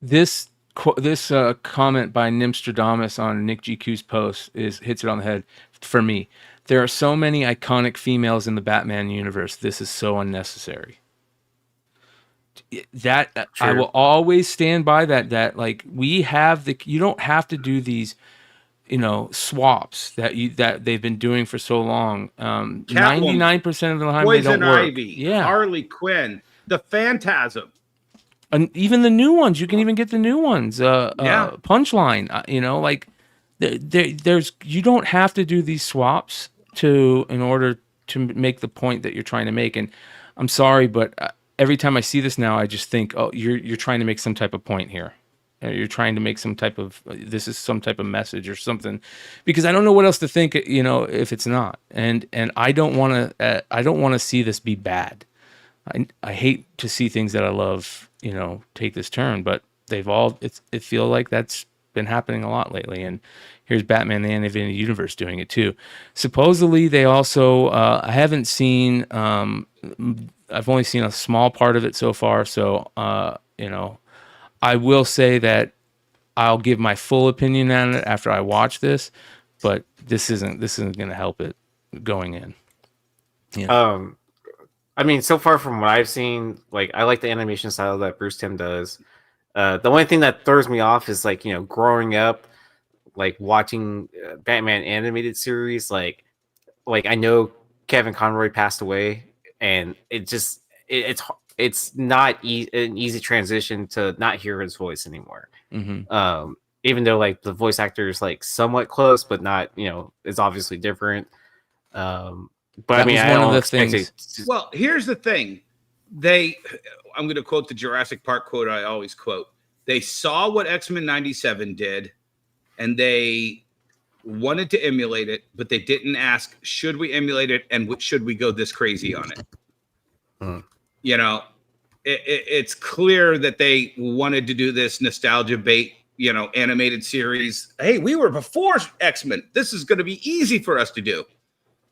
This comment by Nimstradamus on Nick GQ's post hits it on the head for me. There are so many iconic females in the Batman universe. This is so unnecessary. That I will always stand by that like we have you don't have to do these swaps that they've been doing for so long. 99% of the time they don't work. Ivy, yeah, Harley Quinn, the Phantasm, and even the new ones. You can even get the new ones. Punchline. Like there's you don't have to do these swaps in order to make the point that you're trying to make. And I'm sorry, but every time I see this now, I just think, oh, you're trying to make some type of point here. You're trying to make some type of this is some type of message or something, because I don't know what else to think. If it's not, and I don't want to see this be bad. I hate to see things that I love, take this turn, but it feel like that's been happening a lot lately. And here's Batman the Animated Universe doing it too. Supposedly they also I haven't seen I've only seen a small part of it so far, so I will say that I'll give my full opinion on it after I watch this, but this isn't going to help it going in. Yeah. I mean, so far from what I've seen, like I like the animation style that Bruce Timm does. The only thing that throws me off is like growing up, like watching Batman animated series, like I know Kevin Conroy passed away, and it's not an easy transition to not hear his voice anymore. Mm-hmm. Even though like the voice actor is like somewhat close, but not, it's obviously different. But I mean, I don't expect it. Well, here's the thing. I'm going to quote the Jurassic Park quote I always quote. They saw what X-Men 97 did, and they wanted to emulate it, but they didn't ask, should we emulate it, and should we go this crazy on it? It's clear that they wanted to do this nostalgia bait, animated series. Hey, we were before X-Men. This is going to be easy for us to do.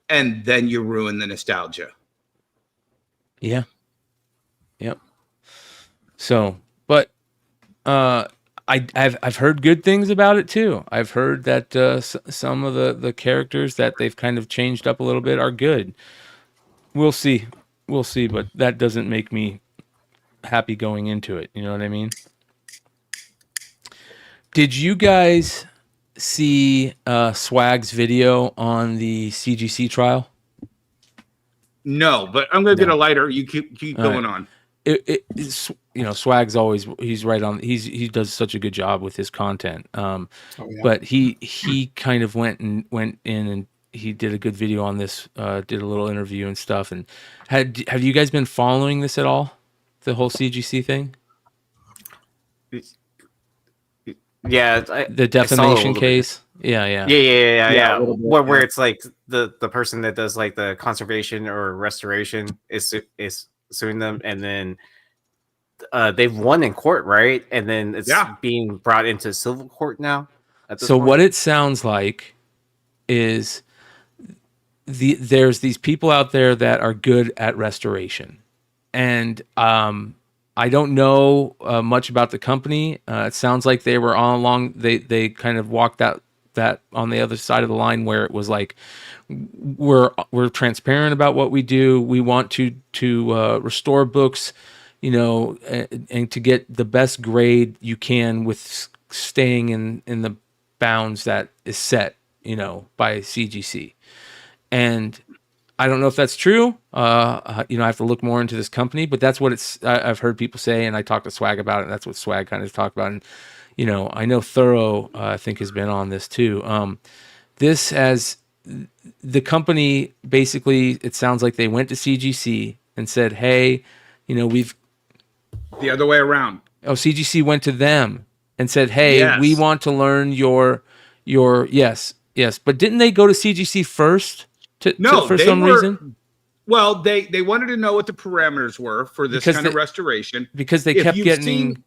And then you ruin the nostalgia. Yeah. Yep. So, but I've heard good things about it too. I've heard that some of the characters that they've kind of changed up a little bit are good. We'll see, but that doesn't make me happy going into it. You know what I mean? Did you guys see Swag's video on the CGC trial? No, but I'm going to get a lighter. You keep going on. Swag's he's right on. He does such a good job with his content. But he kind of went in and he did a good video on this. Did a little interview and stuff. And have you guys been following this at all? The whole CGC thing? Yeah, the defamation case. Yeah. Where it's like the person that does like the conservation or restoration is suing them, and then they've won in court, right? And then it's being brought into civil court now. So what it sounds like is there's these people out there that are good at restoration, and I don't know much about the company. It sounds like they were all along. They kind of walked that on the other side of the line, where it was like, we're transparent about what we do. We want to restore books, and to get the best grade you can with staying in the bounds that is set, by CGC. And I don't know if that's true. I have to look more into this company, but that's what I've heard people say, and I talked to Swag about it, and that's what Swag kind of talked about. And, I know Thorough, I think, has been on this too. This has, the company, basically, it sounds like they went to CGC and said, hey, we've... The other way around. Oh, CGC went to them and said, hey, Yes. we want to learn your, yes. But didn't they go to CGC first? For some reason? Well, they wanted to know what the parameters were for this kind of restoration. Because they kept getting...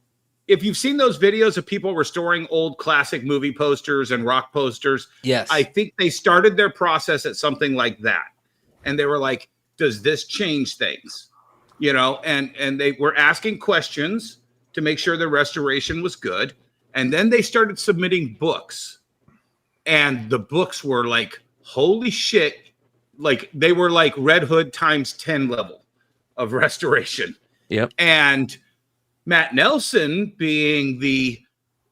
If you've seen those videos of people restoring old classic movie posters and rock posters, yes, I think they started their process at something like that. And they were like, does this change things? And they were asking questions to make sure the restoration was good. And then they started submitting books. And the books were like, holy shit. Like, they were like Red Hood times 10 level of restoration. Yep. And Matt Nelson, being the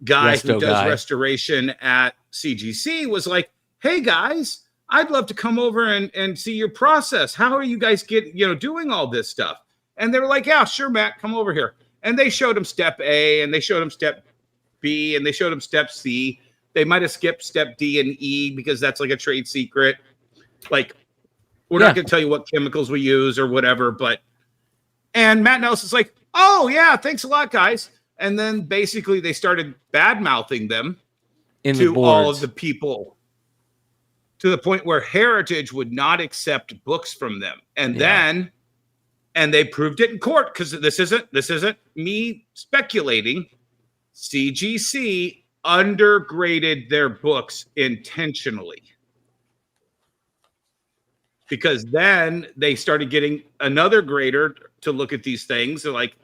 guy who does restoration at CGC, was like, hey guys, I'd love to come over and see your process. How are you guys doing all this stuff? And they were like, yeah, sure, Matt, come over here. And they showed him step A, and they showed him step B, and they showed him step C. They might have skipped step D and E because that's like a trade secret. Like, we're not going to tell you what chemicals we use or whatever, and Matt Nelson's like, oh yeah, thanks a lot, guys. And then basically they started bad-mouthing them to all of the people, to the point where Heritage would not accept books from them. And then they proved it in court, because this isn't me speculating. CGC undergraded their books intentionally. Because then they started getting another grader to look at these things. They're like,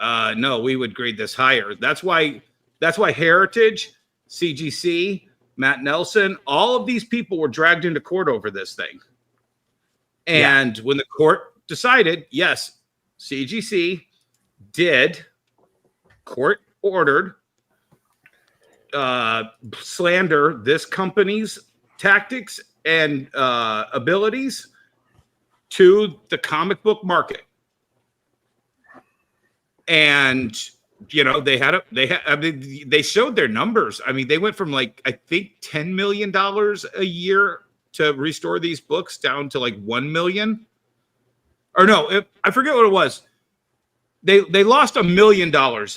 no, we would grade this higher. That's why Heritage, CGC, Matt Nelson, all of these people were dragged into court over this thing. And when the court decided, yes, CGC did, court ordered, slander this company's tactics and abilities to the comic book market. And they showed their numbers. I mean, they went from like, I think $10 million a year to restore these books down to like 1 million. Or no, I forget what it was. They lost $1 million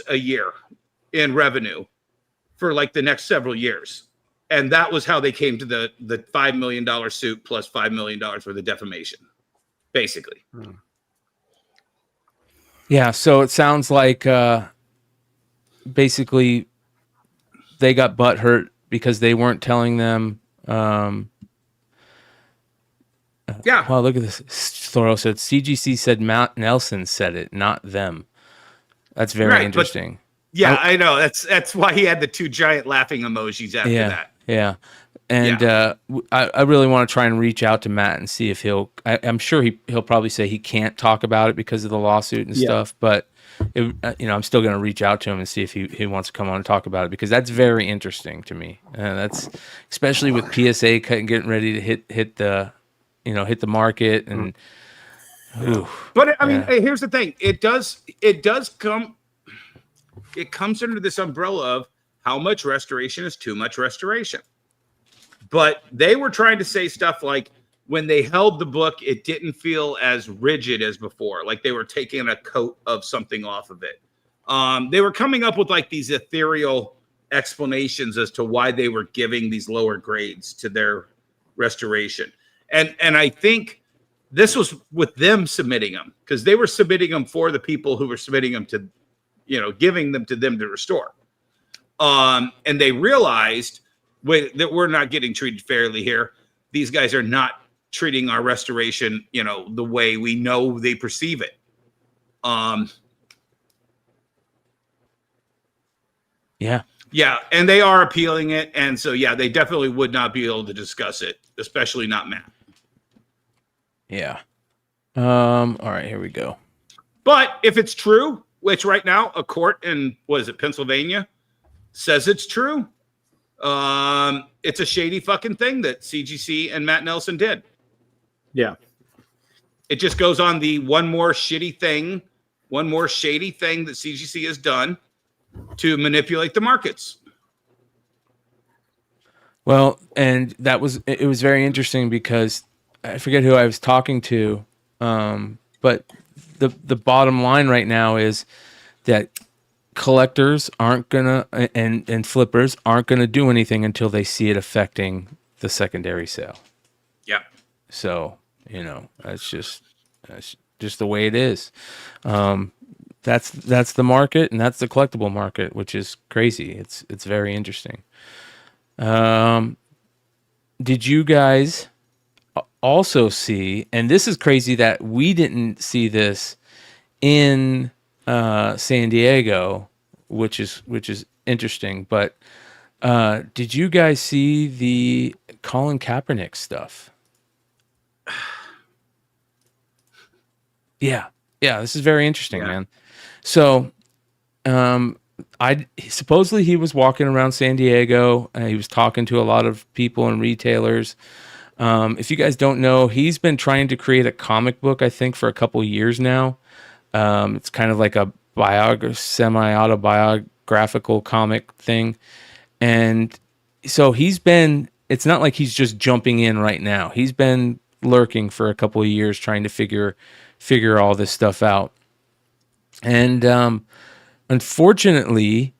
a year in revenue for like the next several years. And that was how they came to the $5 million suit plus $5 million for the defamation, basically. Yeah, so it sounds like basically they got butthurt because they weren't telling them. Wow, look at this. Thorough said CGC said Matt Nelson said it, not them. That's very interesting. Yeah, I know. That's why he had the two giant laughing emojis after that. Yeah. And I really want to try and reach out to Matt and see if I'm sure he'll probably say he can't talk about it because of the lawsuit and stuff. But I'm still going to reach out to him and see if he wants to come on and talk about it, because that's very interesting to me. That's especially with PSA getting ready to hit the market and. But I mean, here's the thing: it comes under this umbrella of how much restoration is too much restoration. But they were trying to say stuff like, when they held the book, it didn't feel as rigid as before, like they were taking a coat of something off of it. They were coming up with like these ethereal explanations as to why they were giving these lower grades to their restoration. And I think this was with them submitting them, because they were submitting them for the people who were submitting them to, giving them to them to restore. And they realized that we're not getting treated fairly here. These guys are not treating our restoration, the way we know they perceive it. Yeah, and they are appealing it, and so they definitely would not be able to discuss it, especially not Matt. Yeah. All right, here we go. But if it's true, which right now a court in Pennsylvania says it's true, it's a shady fucking thing that CGC and Matt Nelson did. Yeah. It just goes on the one more shady thing that CGC has done to manipulate the markets. Well, and it was very interesting because I forget who I was talking to, but the bottom line right now is that collectors aren't gonna and flippers aren't gonna do anything until they see it affecting the secondary sale. Yeah. So that's just the way it is. That's the market, and that's the collectible market, which is crazy. It's very interesting. Did you guys also see, and this is crazy that we didn't see this in San Diego, which is interesting, but did you guys see the Colin Kaepernick stuff? Yeah, this is very interesting, man. So, supposedly he was walking around San Diego. He was talking to a lot of people and retailers. If you guys don't know, he's been trying to create a comic book, I think, for a couple years now. It's kind of like a semi-autobiographical comic thing. And so it's not like he's just jumping in right now. He's been lurking for a couple of years trying to figure all this stuff out. And unfortunately,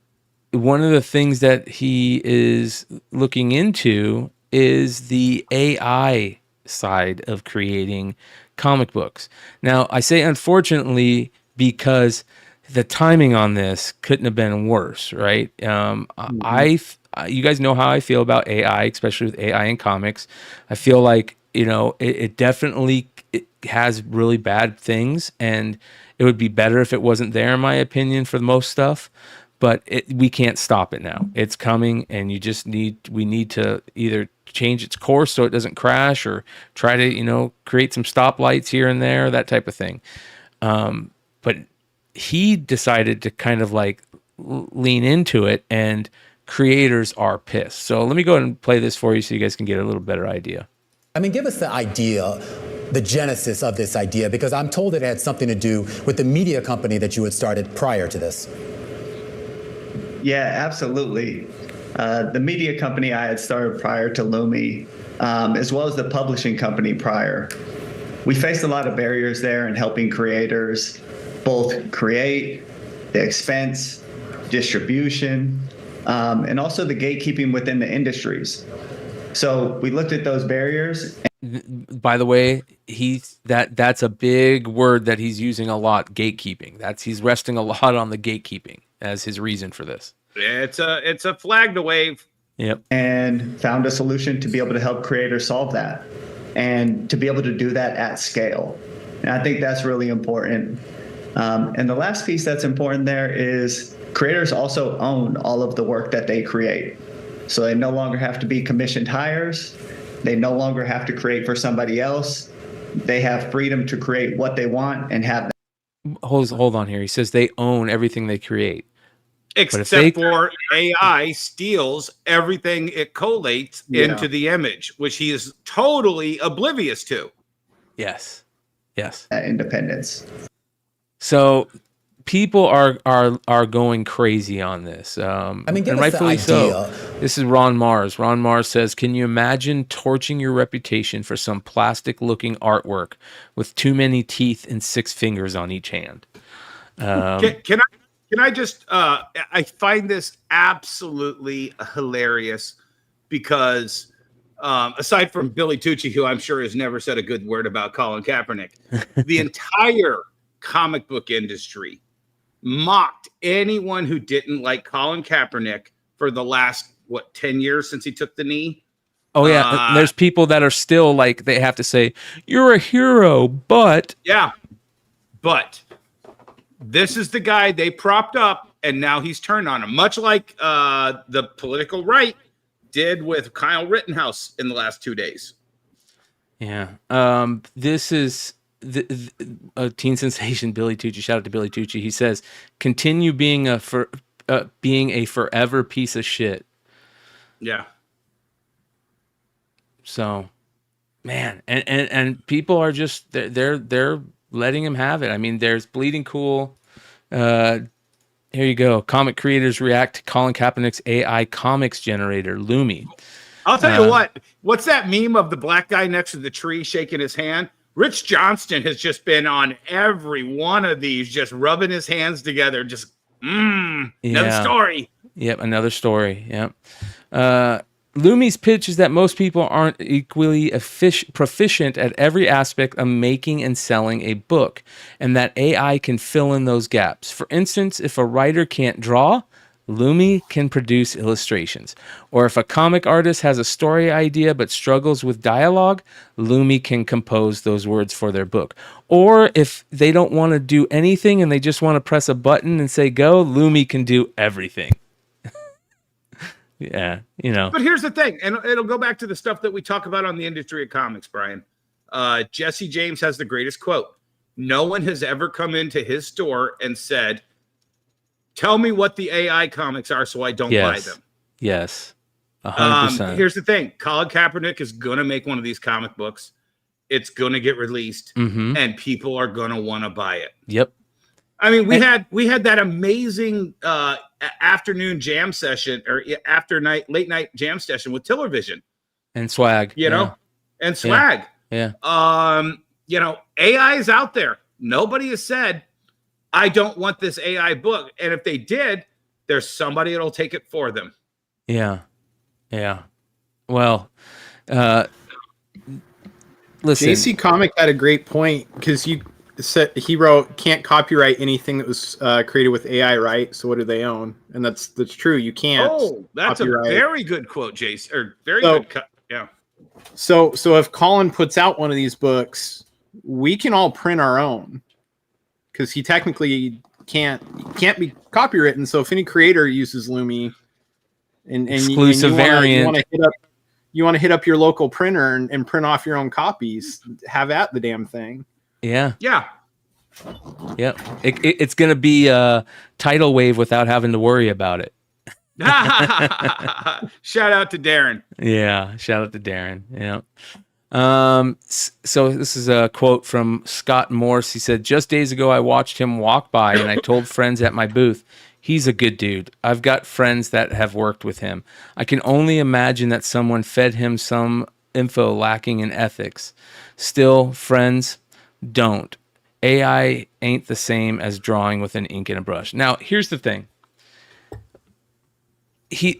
one of the things that he is looking into is the AI side of creating comic books. Now, I say unfortunately because the timing on this couldn't have been worse, right? You guys know how I feel about AI, especially with AI in comics. I feel like, it definitely has really bad things, and it would be better if it wasn't there, in my opinion, for most stuff. But we can't stop it now. It's coming, and we need to either change its course so it doesn't crash, or try to, create some stoplights here and there, that type of thing. But he decided to kind of like lean into it, and creators are pissed. So let me go ahead and play this for you so you guys can get a little better idea. I mean, give us the idea, the genesis of this idea, because I'm told it had something to do with the media company that you had started prior to this. Yeah, absolutely. The media company I had started prior to Lumi, as well as the publishing company prior. We faced a lot of barriers there in helping creators both create, the expense, distribution, and also the gatekeeping within the industries. So we looked at those barriers. By the way, that's a big word that he's using a lot, gatekeeping. He's resting a lot on the gatekeeping as his reason for this. It's a flag to wave. Yep. And found a solution to be able to help creators solve that, and to be able to do that at scale. And I think that's really important. And the last piece that's important there is creators also own all of the work that they create. So they no longer have to be commissioned hires. They no longer have to create for somebody else. They have freedom to create what they want and have. Hold on here. He says they own everything they create. Except for AI steals everything it collates into the image, which he is totally oblivious to. Yes. Independence. So people are going crazy on this. And rightfully so. This is Ron Mars. Ron Mars says, "Can you imagine torching your reputation for some plastic-looking artwork with too many teeth and 6 fingers on each hand?" Can I just? I find this absolutely hilarious because aside from Billy Tucci, who I'm sure has never said a good word about Colin Kaepernick, the entire comic book industry mocked anyone who didn't like Colin Kaepernick for the last 10 years since he took the knee. Oh yeah, there's people that are still like they have to say you're a hero, but yeah, but this is the guy they propped up, and now he's turned on him, much like the political right did with Kyle Rittenhouse in the last 2 days. Yeah. This is a teen sensation, Billy Tucci. Shout out to Billy Tucci. He says, "Continue being a forever piece of shit." Yeah. So, man, and people are just they're letting him have it. I mean, there's Bleeding Cool. Here you go. Comic creators react to Colin Kaepernick's AI comics generator, Lumi. I'll tell you what. What's that meme of the black guy next to the tree shaking his hand? Rich Johnston has just been on every one of these, just rubbing his hands together. Just, another story. Yep, another story. Yep. Lumi's pitch is that most people aren't equally proficient at every aspect of making and selling a book, and that AI can fill in those gaps. For instance, if a writer can't draw, Lumi can produce illustrations. Or if a comic artist has a story idea but struggles with dialogue, Lumi can compose those words for their book. Or if they don't want to do anything and they just want to press a button and say go, Lumi can do everything. Yeah, you know. But here's the thing, and it'll go back to the stuff that we talk about on the industry of comics, Brian. Jesse James has the greatest quote. No one has ever come into his store and said, "Tell me what the AI comics are so I don't buy them." Yes, 100%. Here's the thing. Colin Kaepernick is going to make one of these comic books. It's going to get released, and people are going to want to buy it. Yep. I mean, we had that amazing afternoon jam session or late night jam session with Tillervision and Swag, you know, and Swag. Yeah. You know, AI is out there. Nobody has said, "I don't want this AI book." And if they did, there's somebody that'll take it for them. Yeah. Yeah. Well, listen. JC Comic had a great point because he wrote, can't copyright anything that was created with AI, right? So what do they own? And that's true. You can't. Oh, that's copyright. a very good quote, Jace. Or very good cut. Yeah. So if Colin puts out one of these books, we can all print our own because he technically can't be copywritten. So if any creator uses Lumi and exclusive variant, you want to hit up your local printer and print off your own copies, have at the damn thing. Yeah. Yeah. Yep. It's going to be a tidal wave without having to worry about it. Shout out to Darren. Yeah. Shout out to Darren. Yeah. So this is a quote from Scott Morse. He said, "Just days ago, I watched him walk by and I told friends at my booth, he's a good dude. I've got friends that have worked with him. I can only imagine that someone fed him some info lacking in ethics. Still, friends, don't. AI ain't the same as drawing with an ink and a brush." Now, here's the thing.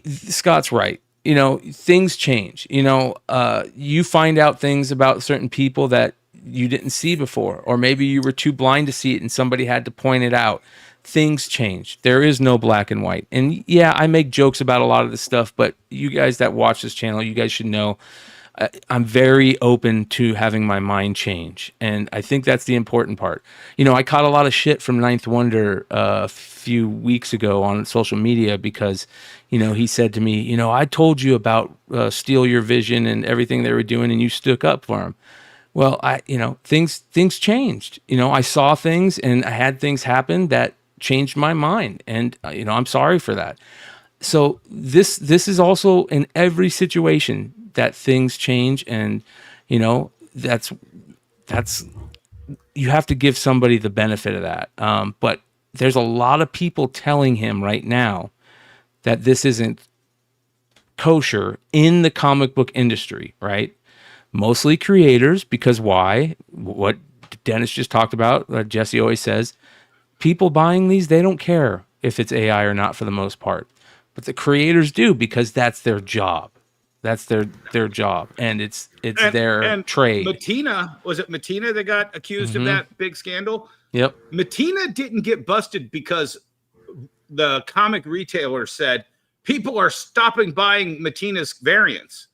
Scott's right. You know, things change. You know, you find out things about certain people that you didn't see before, or maybe you were too blind to see it and somebody had to point it out. Things change. There is no black and white. And yeah, I make jokes about a lot of this stuff, but you guys that watch this channel, you guys should know I'm very open to having my mind change. And I think that's the important part. You know, I caught a lot of shit from Ninth Wonder a few weeks ago on social media because, you know, he said to me, you know, I told you about Steal Your Vision and everything they were doing and you stuck up for him. Well, things changed. You know, I saw things and I had things happen that changed my mind. And, you know, I'm sorry for that. So this is also in every situation that things change, and you know that's you have to give somebody the benefit of that. But there's a lot of people telling him right now that this isn't kosher in the comic book industry, right? Mostly creators, because why? What Dennis just talked about, Jesse always says, people buying these, they don't care if it's AI or not for the most part. But the creators do, because that's their job. That's their job, and it's their trade. Was it Matina that got accused of that big scandal? Yep. Matina didn't get busted because the comic retailer said people are stopping buying Matina's variants.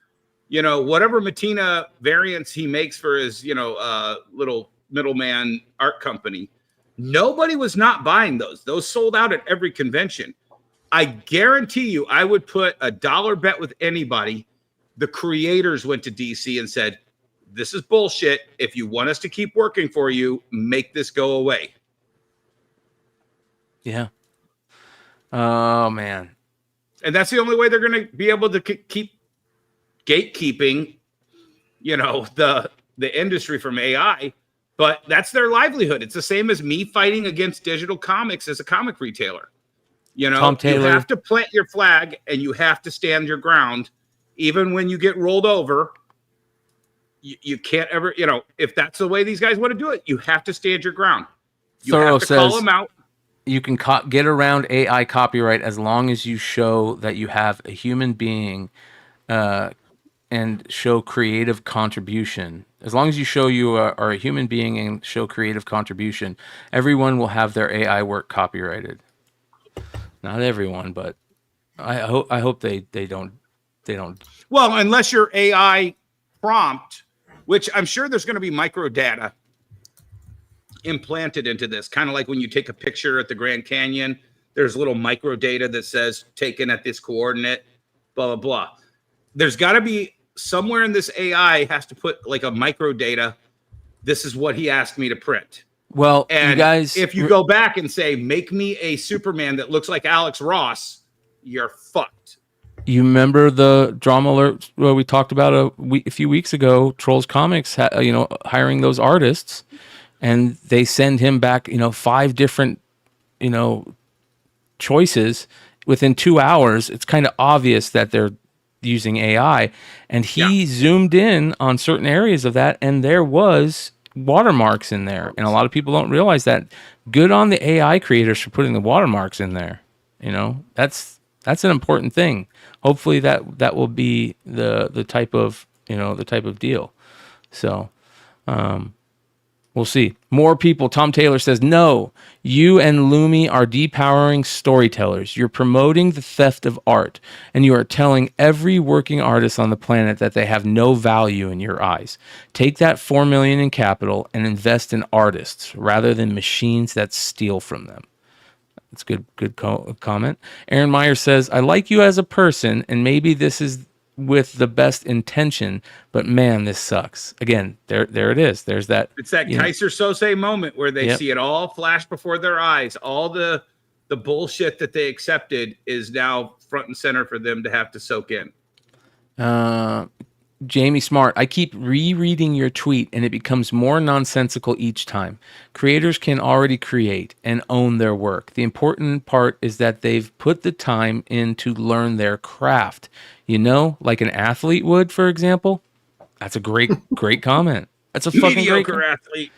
whatever Matina variants he makes for his, little middleman art company, nobody was not buying those. Those sold out at every convention. I guarantee you, I would put a dollar bet with anybody. The creators went to DC and said, this is bullshit. If you want us to keep working for you, make this go away. Yeah. Oh, man. And that's the only way they're going to be able to keep gatekeeping, the industry from AI. But that's their livelihood. It's the same as me fighting against digital comics as a comic retailer. Tom Taylor. You have to plant your flag and you have to stand your ground. Even when you get rolled over, you can't ever, if that's the way these guys want to do it, you have to stand your ground. You Thorough have to call says them out. you can get around AI copyright as long as you show that you have a human being and show creative contribution. As long as you show you are a human being and show creative contribution, everyone will have their AI work copyrighted. Not everyone, but I hope they don't. Well, unless your AI prompt, which I'm sure there's going to be micro data implanted into this, kind of like when you take a picture at the Grand Canyon, there's little micro data that says taken at this coordinate, blah, blah, blah. There's got to be somewhere in this AI has to put like a micro data. This is what he asked me to print. Well, and you guys, if you go back and say, make me a Superman that looks like Alex Ross, you're fucked. You remember the drama alert we talked about a few weeks ago? Trolls Comics, hiring those artists, and they send him back, 5 different, choices within 2 hours. It's kind of obvious that they're using AI, and he zoomed in on certain areas of that, and there was watermarks in there, and a lot of people don't realize that. Good on the AI creators for putting the watermarks in there. That's an important thing. Hopefully that will be the type of deal. So we'll see. More people. Tom Taylor says, no, you and Lumi are depowering storytellers. You're promoting the theft of art, and you are telling every working artist on the planet that they have no value in your eyes. Take that $4 million in capital and invest in artists rather than machines that steal from them. That's good comment. Aaron Meyer says, I like you as a person, and maybe this is with the best intention, but man, this sucks. Again, there it is. There's that. It's that Kaiser Sose moment where they Yep. see it all flash before their eyes. All the bullshit that they accepted is now front and center for them to have to soak in. Jamie Smart, I keep rereading your tweet and it becomes more nonsensical each time. Creators can already create and own their work. The important part is that they've put the time in to learn their craft. Like an athlete would, for example. That's a great comment. That's a fucking Mediocre great athlete.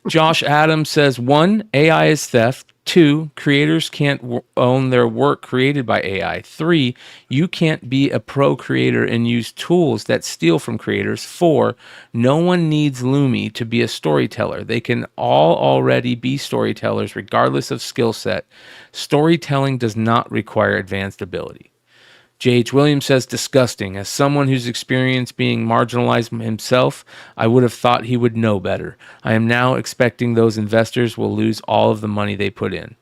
Josh Adams says, 1, AI is theft. 2, creators can't own their work created by AI. 3, you can't be a pro creator and use tools that steal from creators. 4, no one needs Lumi to be a storyteller. They can all already be storytellers regardless of skill set. Storytelling does not require advanced ability. J.H. Williams says, disgusting. As someone who's experienced being marginalized himself, I would have thought he would know better. I am now expecting those investors will lose all of the money they put in.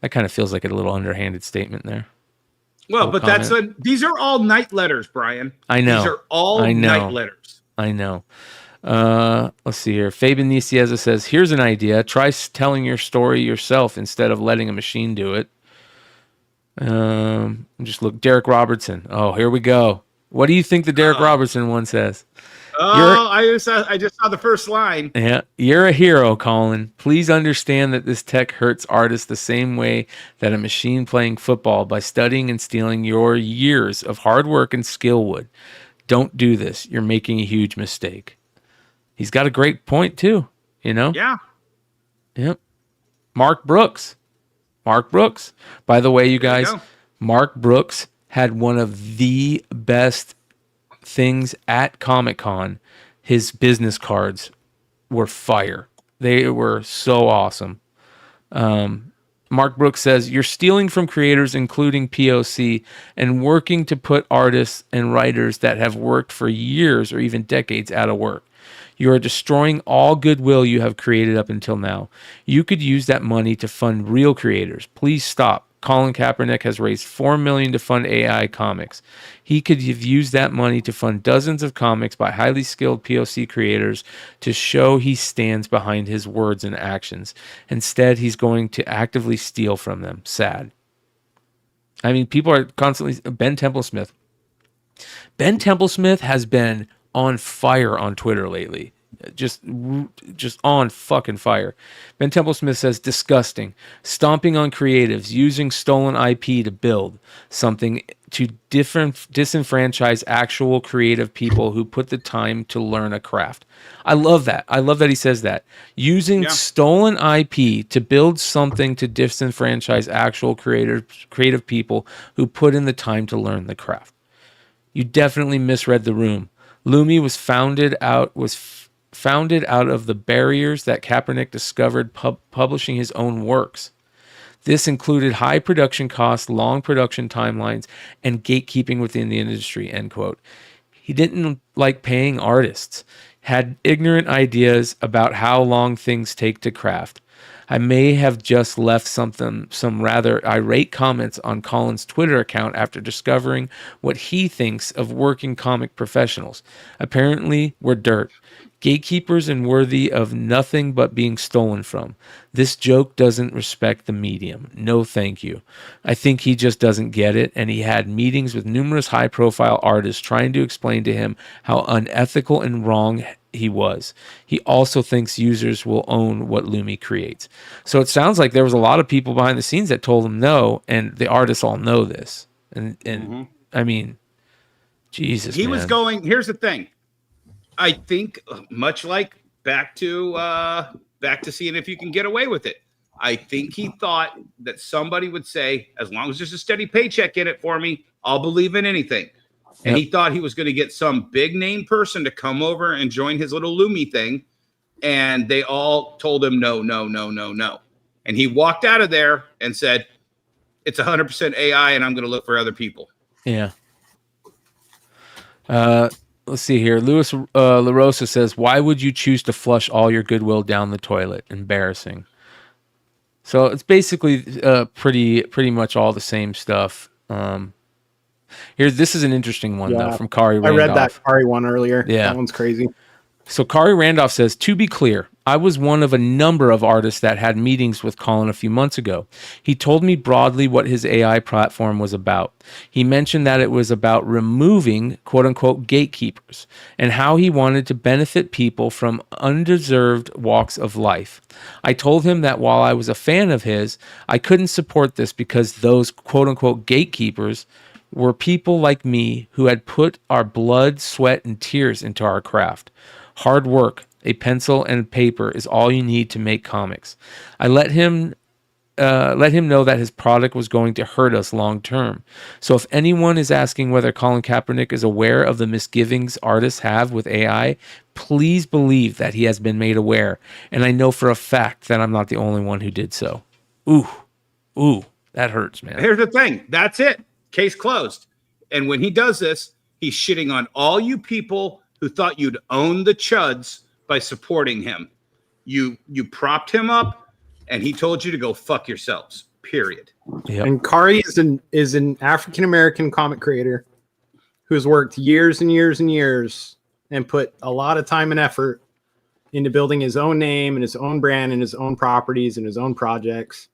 That kind of feels like a little underhanded statement there. Well, Cool but comment. these are all night letters, Brian. I know. These are all night letters. I know. Let's see here. Fabian Nicieza says, here's an idea. Try telling your story yourself instead of letting a machine do it. Just look, Derek Robertson. Oh, here we go. What do you think the Derek Robertson one says? I just saw the first line. Yeah, you're a hero, Colin. Please understand that this tech hurts artists the same way that a machine playing football by studying and stealing your years of hard work and skill would. Don't do this. You're making a huge mistake. He's got a great point too, Yeah. Yep. Mark Brooks. By the way, you guys, Mark Brooks had one of the best things at Comic-Con. His business cards were fire. They were so awesome. Mark Brooks says, you're stealing from creators, including POC, and working to put artists and writers that have worked for years or even decades out of work. You are destroying all goodwill you have created up until now. You could use that money to fund real creators. Please stop. Colin Kaepernick has raised $4 million to fund AI comics. He could have used that money to fund dozens of comics by highly skilled POC creators to show he stands behind his words and actions. Instead, he's going to actively steal from them. Sad. I mean, people are constantly... Ben Templesmith. Ben Templesmith has been on fire on Twitter lately. Just on fucking fire. Ben Templesmith says, disgusting. Stomping on creatives, using stolen IP to build something to disenfranchise actual creative people who put the time to learn a craft. I love that. I love that he says that. Using stolen IP to build something to disenfranchise actual creative people who put in the time to learn the craft. You definitely misread the room. Lumi was founded out of the barriers that Kaepernick discovered publishing his own works. This included high production costs, long production timelines, and gatekeeping within the industry, end quote. He didn't like paying artists, had ignorant ideas about how long things take to craft. I may have just left some rather irate comments on Colin's Twitter account after discovering what he thinks of working comic professionals. Apparently, we're dirt. Gatekeepers and worthy of nothing but being stolen from. This joke doesn't respect the medium. No thank you. I think he just doesn't get it, and he had meetings with numerous high-profile artists trying to explain to him how unethical and wrong he was. He also thinks users will own what Lumi creates. So it sounds like there was a lot of people behind the scenes that told him no, and the artists all know this. And I mean, Jesus, he man. was going, here's the thing. I think much like back to seeing if you can get away with it. I think he thought that somebody would say, as long as there's a steady paycheck in it for me, I'll believe in anything. And he thought he was going to get some big name person to come over and join his little Lumi thing. And they all told him, no, no, no, no, no. And he walked out of there and said, it's 100% AI and I'm going to look for other people. Yeah. Let's see here. Louis LaRosa says, why would you choose to flush all your goodwill down the toilet? Embarrassing. So it's basically pretty much all the same stuff. This is an interesting one though from Kari Randolph. I read that Kari one earlier. Yeah. That one's crazy. So Kari Randolph says, to be clear, I was one of a number of artists that had meetings with Colin a few months ago. He told me broadly what his AI platform was about. He mentioned that it was about removing quote-unquote gatekeepers and how he wanted to benefit people from undeserved walks of life. I told him that while I was a fan of his, I couldn't support this because those quote-unquote gatekeepers were people like me who had put our blood, sweat, and tears into our craft. Hard work, a pencil and paper is all you need to make comics. I let him know that his product was going to hurt us long term. So if anyone is asking whether Colin Kaepernick is aware of the misgivings artists have with AI, please believe that he has been made aware. And I know for a fact that I'm not the only one who did so. Ooh, that hurts, man. Here's the thing. That's it. Case closed. And when he does this, he's shitting on all you people who thought you'd own the chuds by supporting him. You propped him up, and he told you to go fuck yourselves. Period. Yep. And Kari is an African American comic creator who's worked years and years and years and put a lot of time and effort into building his own name and his own brand and his own properties and his own projects.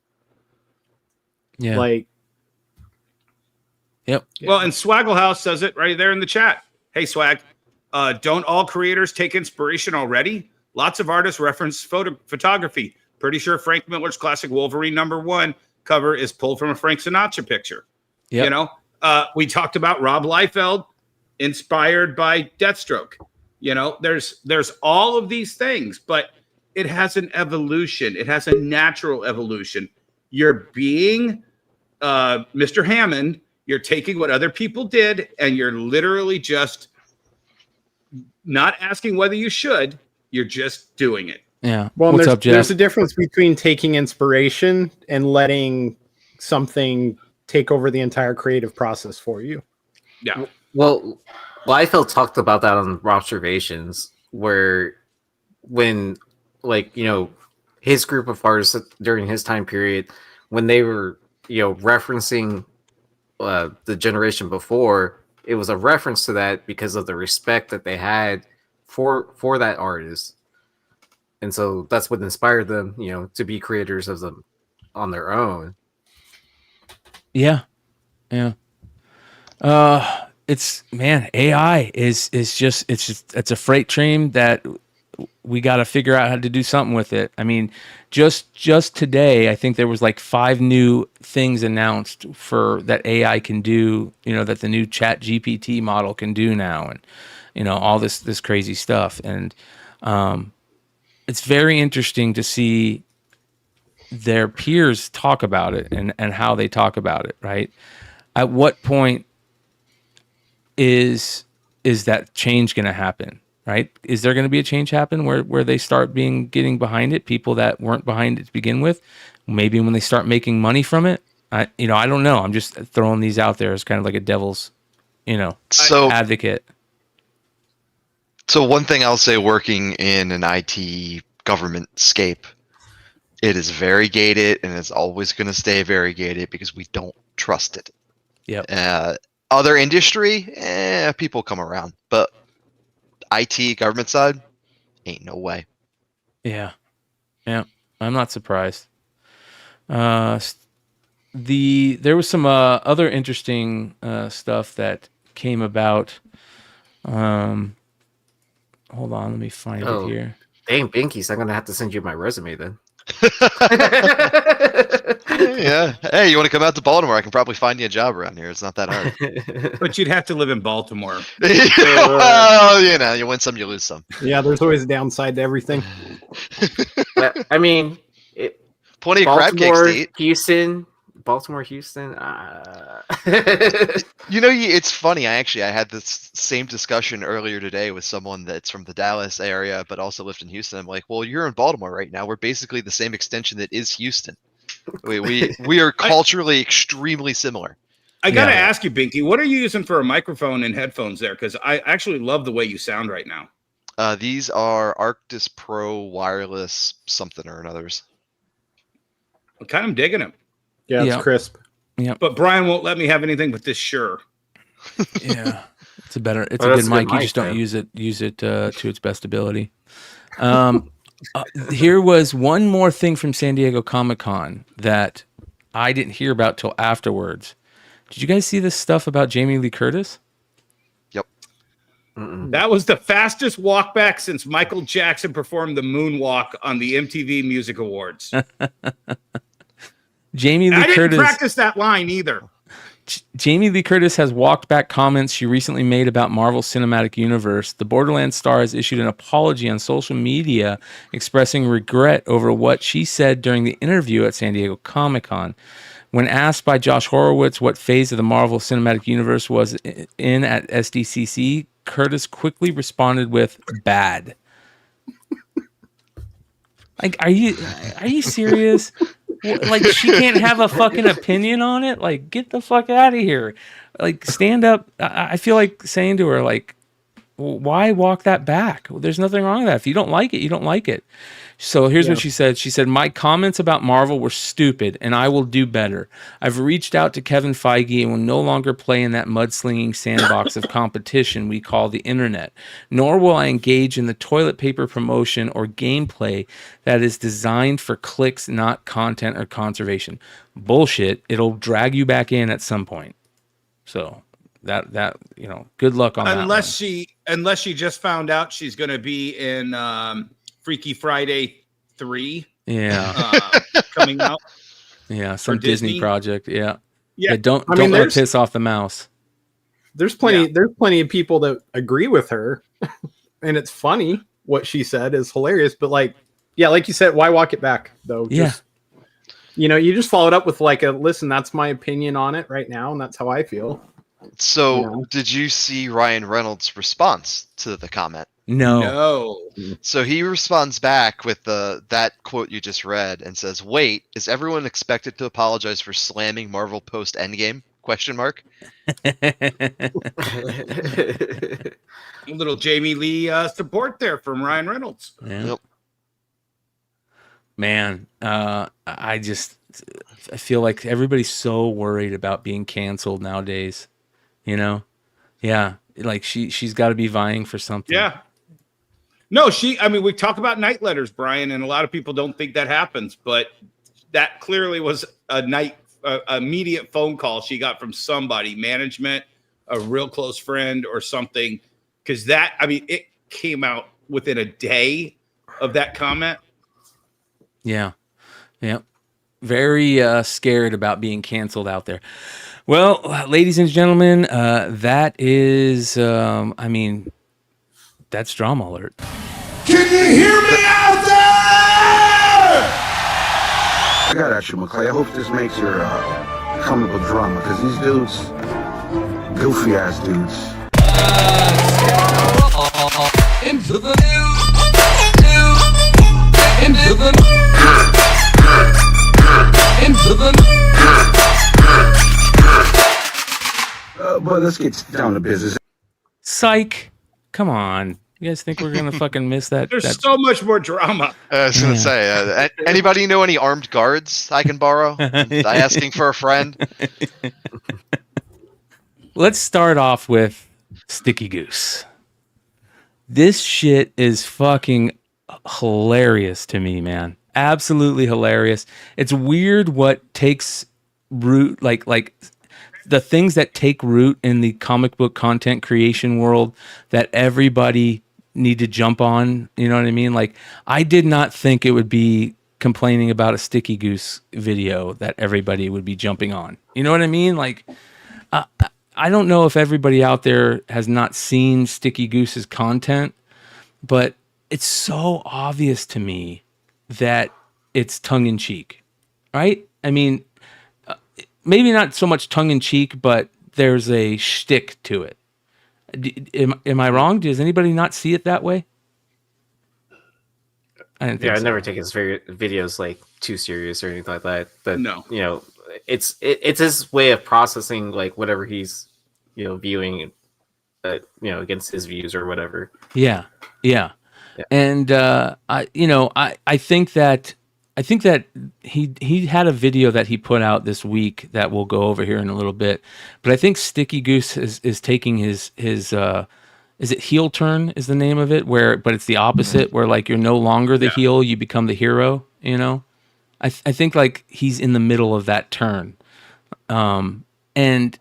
Yeah. Yep. Well, and Swagglehouse says it right there in the chat. Hey, Swag. Don't all creators take inspiration already? Lots of artists reference photography. Pretty sure Frank Miller's classic Wolverine #1 cover is pulled from a Frank Sinatra picture. Yep. You know, we talked about Rob Liefeld inspired by Deathstroke. You know, there's all of these things, but it has an evolution. It has a natural evolution. You're being Mr. Hammond. You're taking what other people did, and you're literally just not asking whether you should. You're just doing it. Yeah. Well, What's there's, up, Jeff? there's a difference between taking inspiration and letting something take over the entire creative process for you. Yeah. Well, Liefeld talked about that on Observations, where when, like, you know, his group of artists during his time period, when they were, you know, referencing the generation before, it was a reference to that because of the respect that they had for that artist. And so that's what inspired them, you know, to be creators of them on their own. Yeah. Yeah. It's, man, AI is just it's a freight train that we got to figure out how to do something with it. I mean, just today, I think there was like 5 new things announced for that AI can do, you know, that the new Chat GPT model can do now, and, you know, all this crazy stuff. And it's very interesting to see their peers talk about it and how they talk about it, right? At what point is that change going to happen, right? Is there going to be a change happen where they start getting behind it, people that weren't behind it to begin with? Maybe when they start making money from it? I don't know. I'm just throwing these out there as kind of like a devil's, advocate. So one thing I'll say, working in an IT government scape, it is variegated, and it's always going to stay variegated because we don't trust it. Yep. Other industry, people come around, but IT government side, ain't no way. Yeah. Yeah. I'm not surprised. There was some other interesting stuff that came about. Hold on, let me find it here. Dang, Binkies, I'm gonna have to send you my resume then. Yeah. Hey, you want to come out to Baltimore? I can probably find you a job around here. It's not that hard. But you'd have to live in Baltimore. Well, you know, you win some, you lose some. Yeah, there's always a downside to everything. I mean, plenty of crab cakes to eat. Baltimore, Houston. You know, it's funny. I had this same discussion earlier today with someone that's from the Dallas area, but also lived in Houston. I'm like, well, you're in Baltimore right now. We're basically the same extension that is Houston. We are culturally extremely similar. I got to ask you, Binky, what are you using for a microphone and headphones there? Because I actually love the way you sound right now. These are Arctis Pro wireless something or another's. I'm kind of digging them. Yeah, it's crisp. Yeah. But Brian won't let me have anything but this Shure. Yeah. It's a good mic. You just don't use it to its best ability. Here was one more thing from San Diego Comic-Con that I didn't hear about till afterwards. Did you guys see this stuff about Jamie Lee Curtis? Yep. That was the fastest walk back since Michael Jackson performed the moonwalk on the MTV Music Awards. Jamie Lee I didn't Curtis practice that line either. Jamie Lee Curtis has walked back comments she recently made about Marvel Cinematic Universe. The Borderlands star has issued an apology on social media expressing regret over what she said during the interview at San Diego Comic-Con. When asked by Josh Horowitz what phase of the Marvel Cinematic Universe was in at SDCC, Curtis quickly responded with bad. Like, are you serious? Like, she can't have a fucking opinion on it? Like, get the fuck out of here. Like, stand up. I feel like saying to her, like, why walk that back? There's nothing wrong with that. If you don't like it, you don't like it. So here's what she said. She said, my comments about Marvel were stupid, and I will do better. I've reached out to Kevin Feige and will no longer play in that mudslinging sandbox of competition we call the internet, nor will I engage in the toilet paper promotion or gameplay that is designed for clicks, not content or conservation. Bullshit. It'll drag you back in at some point. So that good luck on that. Unless she just found out she's going to be in Freaky Friday 3. Yeah. Coming out. Yeah, some Disney project. Yeah. Yeah. Don't let it piss off the mouse. There's plenty of people that agree with her, and it's funny. What she said is hilarious, but like you said, why walk it back though? Just, you just followed up with like listen, that's my opinion on it right now, and that's how I feel. So, did you see Ryan Reynolds' response to the comment? No. So he responds back with that quote you just read and says, "Wait, is everyone expected to apologize for slamming Marvel post Endgame?" Question mark. A little Jamie Lee support there from Ryan Reynolds. Yeah. Yep. Man, I feel like everybody's so worried about being canceled nowadays. You know? Yeah. Like she's got to be vying for something. Yeah. No, we talk about night letters, Brian, and a lot of people don't think that happens, but that clearly was a immediate phone call she got from somebody, management, a real close friend or something. Because it came out within a day of that comment. Yeah. Yeah. Very scared about being canceled out there. Well, ladies and gentlemen, that is, that's Drama Alert. Can you hear me out there? I got at you, McClay. I hope this makes your comical drama, because these dudes, goofy ass dudes. Into the news. Into the into the But let's get down to business. Psych. Come on. You guys think we're going to fucking miss that? There's so much more drama. I was going to say, anybody know any armed guards I can borrow? Asking for a friend. Let's start off with Sticky Goose. This shit is fucking hilarious to me, man. Absolutely hilarious. It's weird what takes root, like the things that take root in the comic book content creation world that everybody need to jump on. You know what I mean? Like, I did not think it would be complaining about a Sticky Goose video that everybody would be jumping on. You know what I mean? Like, I don't know if everybody out there has not seen Sticky Goose's content, but it's so obvious to me that it's tongue-in-cheek, right? I mean, maybe not so much tongue-in-cheek, but there's a shtick to it. Am I wrong? Does anybody not see it that way? I didn't think I so. never take his videos like too serious or anything like that. But no, it's his way of processing like whatever he's viewing, against his views or whatever. Yeah. And I think that he had a video that he put out this week that we'll go over here in a little bit. But I think Sticky Goose is taking his is it heel turn is the name of it, but it's the opposite, where like you're no longer the heel, you become the hero, I think like he's in the middle of that turn. And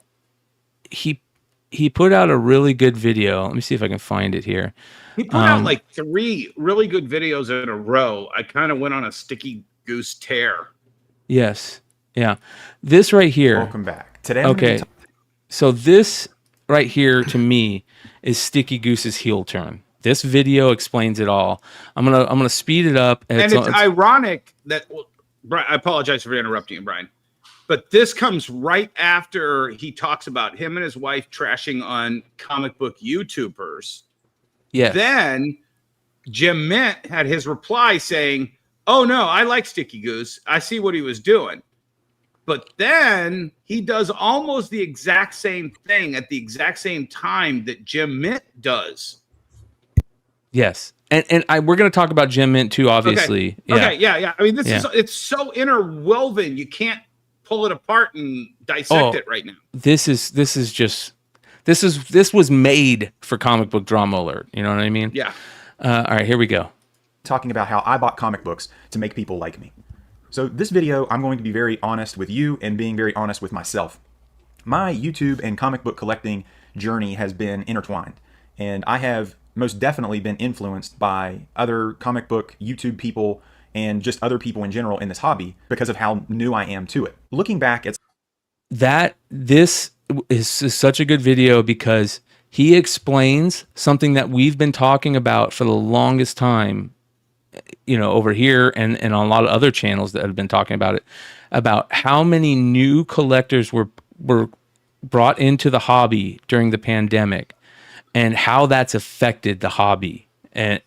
he put out a really good video. Let me see if I can find it here. He put out like 3 really good videos in a row. I kind of went on a Sticky Goose tear. Yes. Yeah. This right here. Welcome back. Today. Okay. So this right here to me is Sticky Goose's heel turn. This video explains it all. I'm gonna speed it up. And it's ironic that Brian, I apologize for interrupting you, Brian. But this comes right after he talks about him and his wife trashing on comic book YouTubers. Yeah. Then Jim Mint had his reply saying, "Oh no, I like Sticky Goose. I see what he was doing." But then he does almost the exact same thing at the exact same time that Jim Mint does. Yes. And we're going to talk about Jim Mint too, obviously. Okay. Yeah. I mean, it's so interwoven. You can't pull it apart and dissect it right now. This was made for Comic Book Drama Alert. You know what I mean? Yeah. All right, here we go. Talking about how I bought comic books to make people like me. So this video, I'm going to be very honest with you and being very honest with myself. My YouTube and comic book collecting journey has been intertwined, and I have most definitely been influenced by other comic book YouTube people and just other people in general in this hobby because of how new I am to it. Looking back at this is such a good video because he explains something that we've been talking about for the longest time, over here and on a lot of other channels that have been talking about it, about how many new collectors were brought into the hobby during the pandemic and how that's affected the hobby and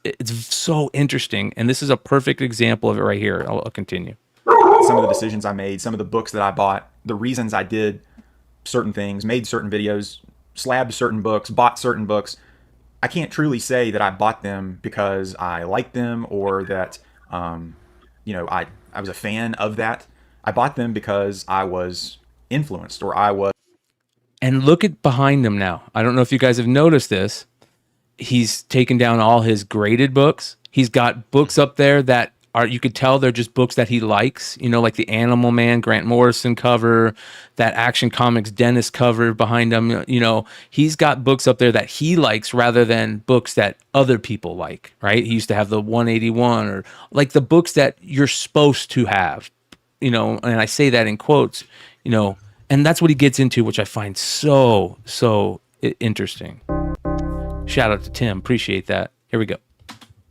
it's so interesting. And this is a perfect example of it right here. I'll continue. Some of the decisions I made, some of the books that I bought, the reasons I did certain things, made certain videos, slabbed certain books, bought certain books. I can't truly say that I bought them because I liked them or that, you know, I was a fan of that. I bought them because I was influenced or I was. And look at behind him now. I don't know if you guys have noticed this. He's taken down all his graded books. He's got books up there that are, you could tell they're just books that he likes, you know, like the Animal Man Grant Morrison cover, that Action Comics Dennis cover behind him. You know, he's got books up there that he likes rather than books that other people like, right? He used to have the 181 or like the books that you're supposed to have, you know, and I say that in quotes, you know, and that's what he gets into, which I find so interesting. Shout out to Tim. Appreciate that. Here we go.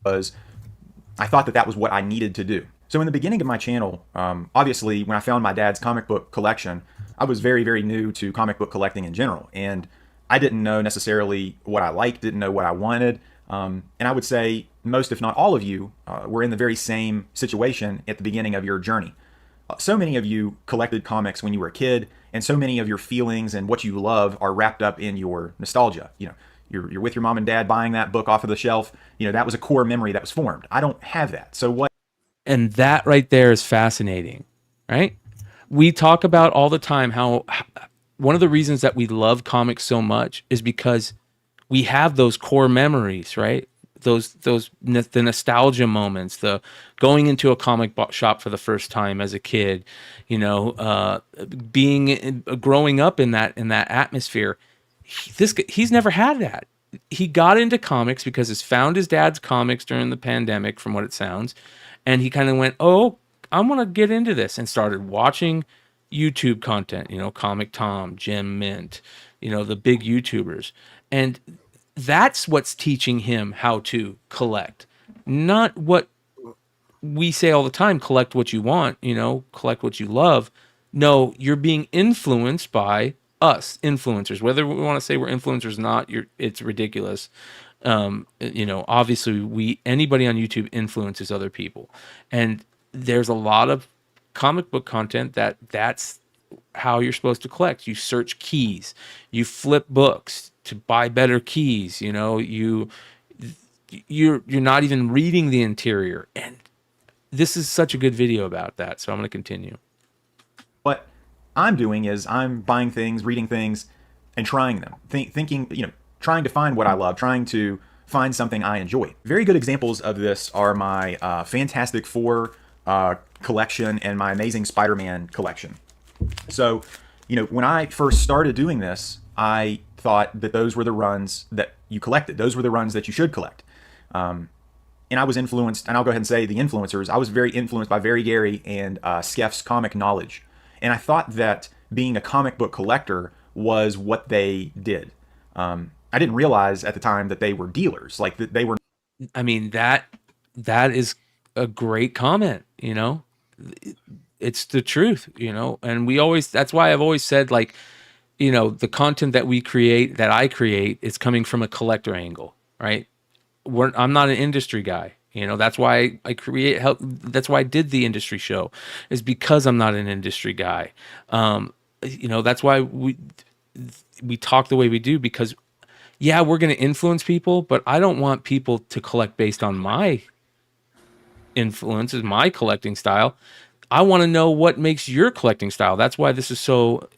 I thought that was what I needed to do. So in the beginning of my channel, obviously when I found my dad's comic book collection, I was very, very new to comic book collecting in general. And I didn't know necessarily what I liked, didn't know what I wanted. And I would say most, if not all of you, were in the very same situation at the beginning of your journey. So many of you collected comics when you were a kid, and so many of your feelings and what you love are wrapped up in your nostalgia. You know, you're with your mom and dad buying that book off of the shelf. You know, that was a core memory that was formed. I don't have that. So what? And that right there is fascinating, right? We talk about all the time how one of the reasons that we love comics so much is because we have those core memories, right? The nostalgia moments, the going into a comic shop for the first time as a kid, you know, growing up in that atmosphere. He's never had that. He got into comics because he found his dad's comics during the pandemic, from what it sounds, and he kind of went, "Oh, I'm gonna get into this," and started watching YouTube content. You know, Comic Tom, Jim Mint, you know, the big YouTubers, and that's what's teaching him how to collect, not what we say all the time: collect what you want, you know, collect what you love. No, you're being influenced by us influencers, whether we want to say we're influencers or not. It's ridiculous. You know, obviously anybody on YouTube influences other people, and there's a lot of comic book content that's how you're supposed to collect. You search keys, you flip books to buy better keys. You know, you're not even reading the interior, and this is such a good video about that. So I'm going to continue. What I'm doing is I'm buying things, reading things, and trying them. Thinking, you know, trying to find what I love, trying to find something I enjoy. Very good examples of this are my Fantastic Four collection and my Amazing Spider-Man collection. So, you know, when I first started doing this, I thought that those were the runs that you collected. Those were the runs that you should collect. And I was influenced, and I'll go ahead and say the influencers. I was very influenced by Very Gary and Skeff's comic knowledge. And I thought that being a comic book collector was what they did. I didn't realize at the time that they were dealers. Like that they were. I mean, that is a great comment, you know. It's the truth, you know. And that's why I've always said, like, you know, the content that I create is coming from a collector angle, right? I'm not an industry guy. You know, that's why that's why I did the industry show, is because I'm not an industry guy. You know, that's why we talk the way we do, because yeah, we're going to influence people, but I don't want people to collect based on my influences, my collecting style. I want to know what makes your collecting style. That's why this is so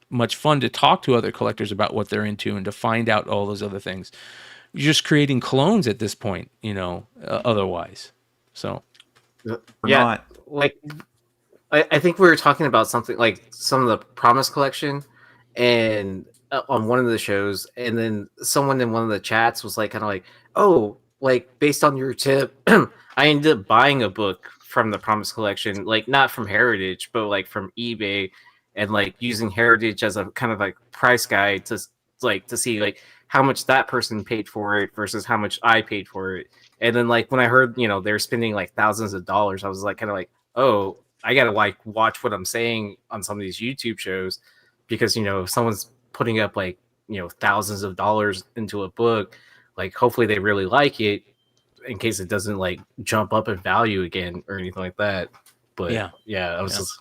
much fun to talk to other collectors about what they're into and to find out all those other things. You're just creating clones at this point, you know, otherwise. So, yeah, like I think we were talking about something like some of the Promise collection and on one of the shows, and then someone in one of the chats was like, kind of like, oh, like based on your tip, I ended up buying a book from the Promise collection, like not from Heritage, but like from eBay, and like using Heritage as a kind of like price guide to see like how much that person paid for it versus how much I paid for it. And then like when I heard, you know, they're spending like thousands of dollars, I was like kind of like, oh, I gotta like watch what I'm saying on some of these YouTube shows, because, you know, if someone's putting up like, you know, thousands of dollars into a book, like hopefully they really like it in case it doesn't like jump up in value again or anything like that. But I was just,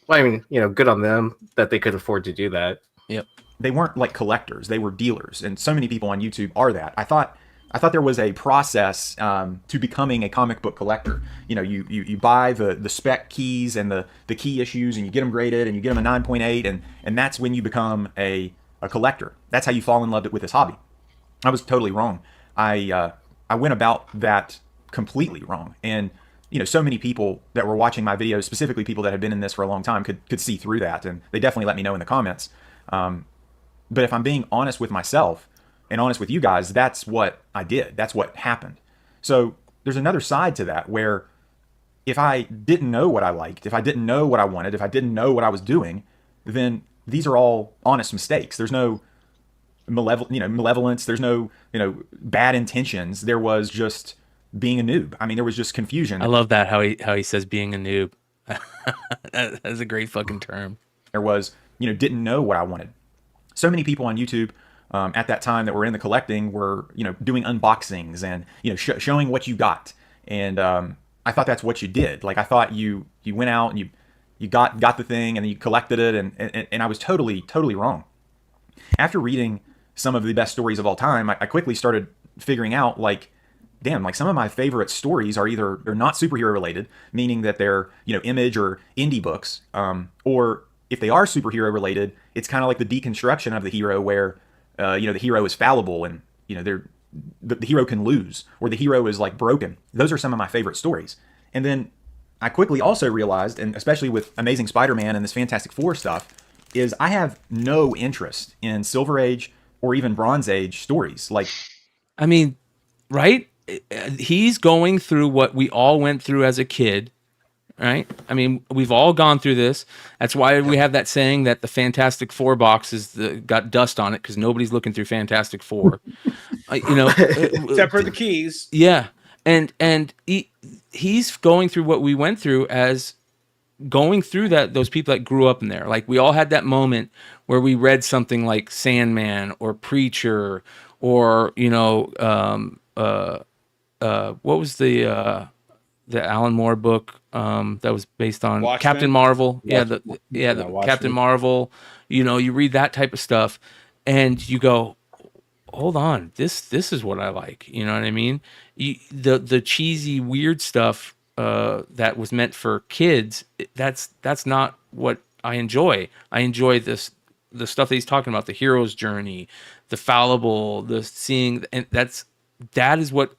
well, I mean, good on them that they could afford to do that. Yep. They weren't like collectors; they were dealers, and so many people on YouTube are that. I thought there was a process to becoming a comic book collector. You buy the spec keys and the key issues, and you get them graded, and you get them a 9.8, and that's when you become a collector. That's how you fall in love with this hobby. I was totally wrong. I went about that completely wrong, and so many people that were watching my videos, specifically people that had been in this for a long time, could see through that, and they definitely let me know in the comments. But if I'm being honest with myself and honest with you guys, that's what I did. That's what happened. So there's another side to that where if I didn't know what I liked, if I didn't know what I wanted, if I didn't know what I was doing, then these are all honest mistakes. There's no malevolence. There's no, bad intentions. There was just being a noob. I mean, there was just confusion. I love that how he says being a noob. That's a great fucking term. There was, didn't know what I wanted. So many people on YouTube at that time that were in the collecting were, doing unboxings and, showing what you got. And I thought that's what you did. Like, I thought you went out and you got the thing and you collected it. And I was totally wrong. After reading some of the best stories of all time, I quickly started figuring out, like, damn, like some of my favorite stories are either they're not superhero related, meaning that they're, Image or indie books, or if they are superhero related, it's kind of like the deconstruction of the hero where, the hero is fallible and, the hero can lose, or the hero is like broken. Those are some of my favorite stories. And then I quickly also realized, and especially with Amazing Spider-Man and this Fantastic Four stuff, is I have no interest in Silver Age or even Bronze Age stories. Like, I mean, right? He's going through what we all went through as a kid, right? I mean, we've all gone through this. That's why we have that saying that the Fantastic Four box got dust on it because nobody's looking through Fantastic Four. Except for the keys. Yeah, and he's going through what we went through as going through that. Those people that grew up in there, like we all had that moment where we read something like Sandman or Preacher or what was the Alan Moore book that was based on Watchmen? Captain Marvel? Watchmen. The Captain Marvel. You read that type of stuff, and you go, "Hold on, this is what I like." You know what I mean? The cheesy, weird stuff that was meant for kids. That's not what I enjoy. I enjoy the stuff that he's talking about, the hero's journey, the fallible, the seeing, and that is what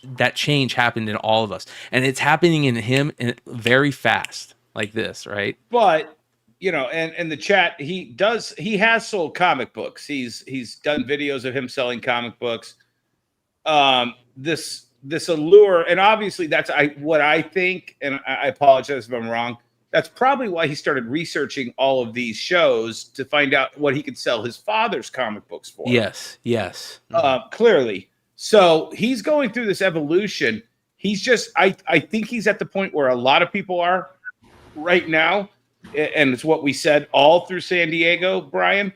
that change happened in all of us, and it's happening in him very fast, like this, right? But and the chat, he has sold comic books. He's done videos of him selling comic books. This allure, and obviously that's what I think, and I apologize if I'm wrong. That's probably why he started researching all of these shows to find out what he could sell his father's comic books for. Yes. Clearly. So he's going through this evolution. He's just, I think he's at the point where a lot of people are right now. And it's what we said all through San Diego, Brian.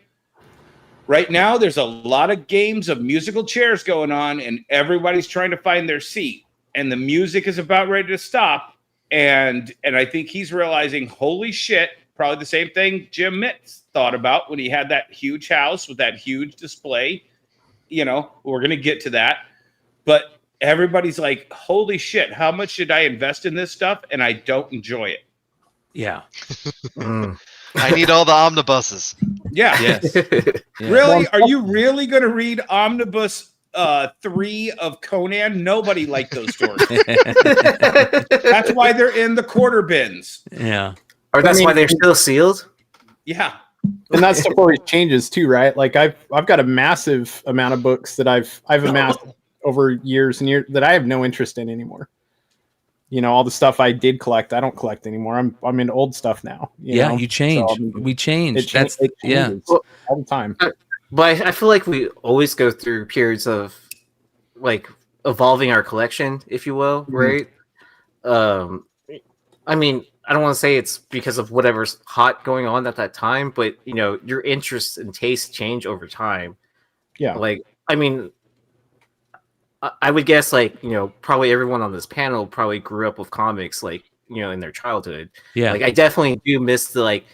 Right now, there's a lot of games of musical chairs going on, and everybody's trying to find their seat. And the music is about ready to stop. And I think he's realizing, holy shit, probably the same thing Jim Mitz thought about when he had that huge house with that huge display. We're going to get to that. But everybody's like, holy shit, how much should I invest in this stuff? And I don't enjoy it. Yeah. I need all the omnibuses. Yeah. Yes. Really? Are you really going to read Omnibus 3 of Conan? Nobody liked those stories. That's why they're in the quarter bins. Yeah. Or that's why they're still sealed? Yeah. And that stuff always changes too, right? Like I've got a massive amount of books that I've amassed over years and years that I have no interest in anymore. All the stuff I did collect, I don't collect anymore. I'm into old stuff now. You change. So, we change. It changes all the time. But I feel like we always go through periods of like evolving our collection, if you will, right? I mean, I don't want to say it's because of whatever's hot going on at that time, but your interests and tastes change over time. Yeah. Like, I mean, I would guess, like, probably everyone on this panel probably grew up with comics, like, in their childhood. Yeah. Like, I definitely do miss the, like,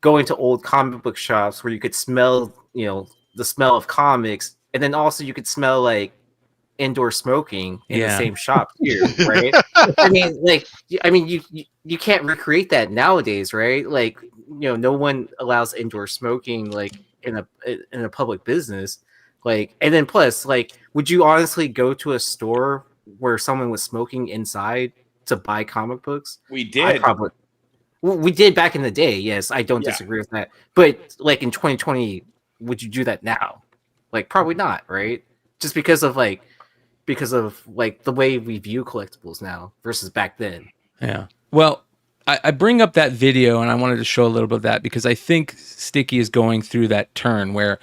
going to old comic book shops where you could smell, the smell of comics, and then also you could smell, like, indoor smoking in the same shop too, right? I mean, like, you can't recreate that nowadays, right? Like, no one allows indoor smoking, like, in a public business. Like, and then plus, like, would you honestly go to a store where someone was smoking inside to buy comic books? We did. We did back in the day. Yes, I don't disagree with that. But like in 2020, would you do that now? Like, probably not, right? Just because of the way we view collectibles now versus back then. Yeah. Well, I bring up that video, and I wanted to show a little bit of that because I think Sticky is going through that turn where,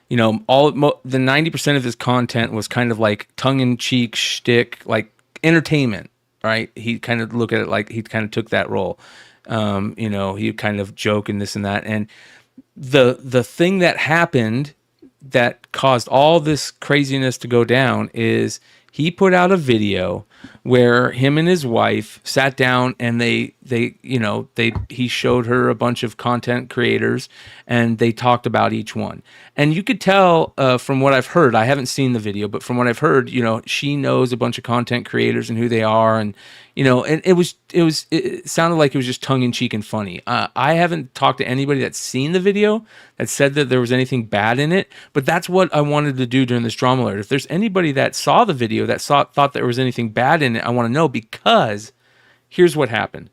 the 90% of his content was kind of like tongue-in-cheek shtick, like entertainment, right? He kind of look at it like he kind of took that role. He kind of joke and this and that. And the thing that happened that caused all this craziness to go down is he put out a video where him and his wife sat down and he showed her a bunch of content creators and they talked about each one. And you could tell from what I've heard, I haven't seen the video, but from what I've heard, she knows a bunch of content creators and who they are. And, and it sounded like it was just tongue in cheek and funny. I haven't talked to anybody that's seen the video that said that there was anything bad in it, but that's what I wanted to do during this drama alert. If there's anybody that saw the video that thought there was anything bad in it, I want to know, because here's what happened.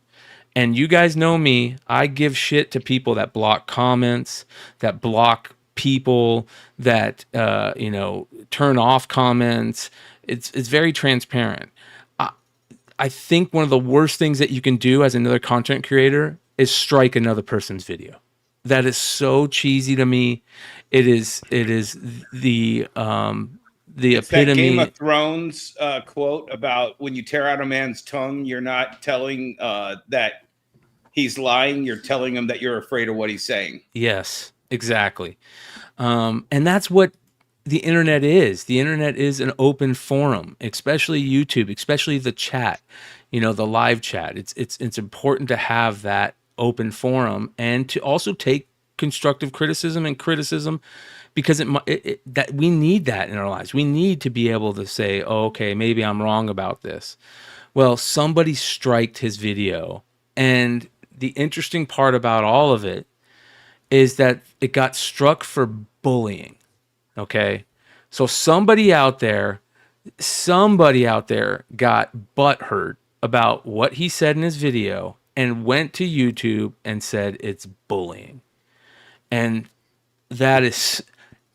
And you guys know me, I give shit to people that block comments, that block people, that turn off comments. It's very transparent. I think one of the worst things that you can do as another content creator is strike another person's video. That is so cheesy to me. It is the It's epitome. that Game of Thrones quote about when you tear out a man's tongue, you're not telling that he's lying. You're telling him that you're afraid of what he's saying. Yes, exactly. And that's what the internet is. The internet is an open forum, especially YouTube, especially the chat, the live chat. It's important to have that open forum and to also take constructive criticism because that we need that in our lives. We need to be able to say, oh, okay, maybe I'm wrong about this. Well, somebody striked his video. And the interesting part about all of it is that it got struck for bullying. Okay. So somebody out there got butthurt about what he said in his video and went to YouTube and said it's bullying. And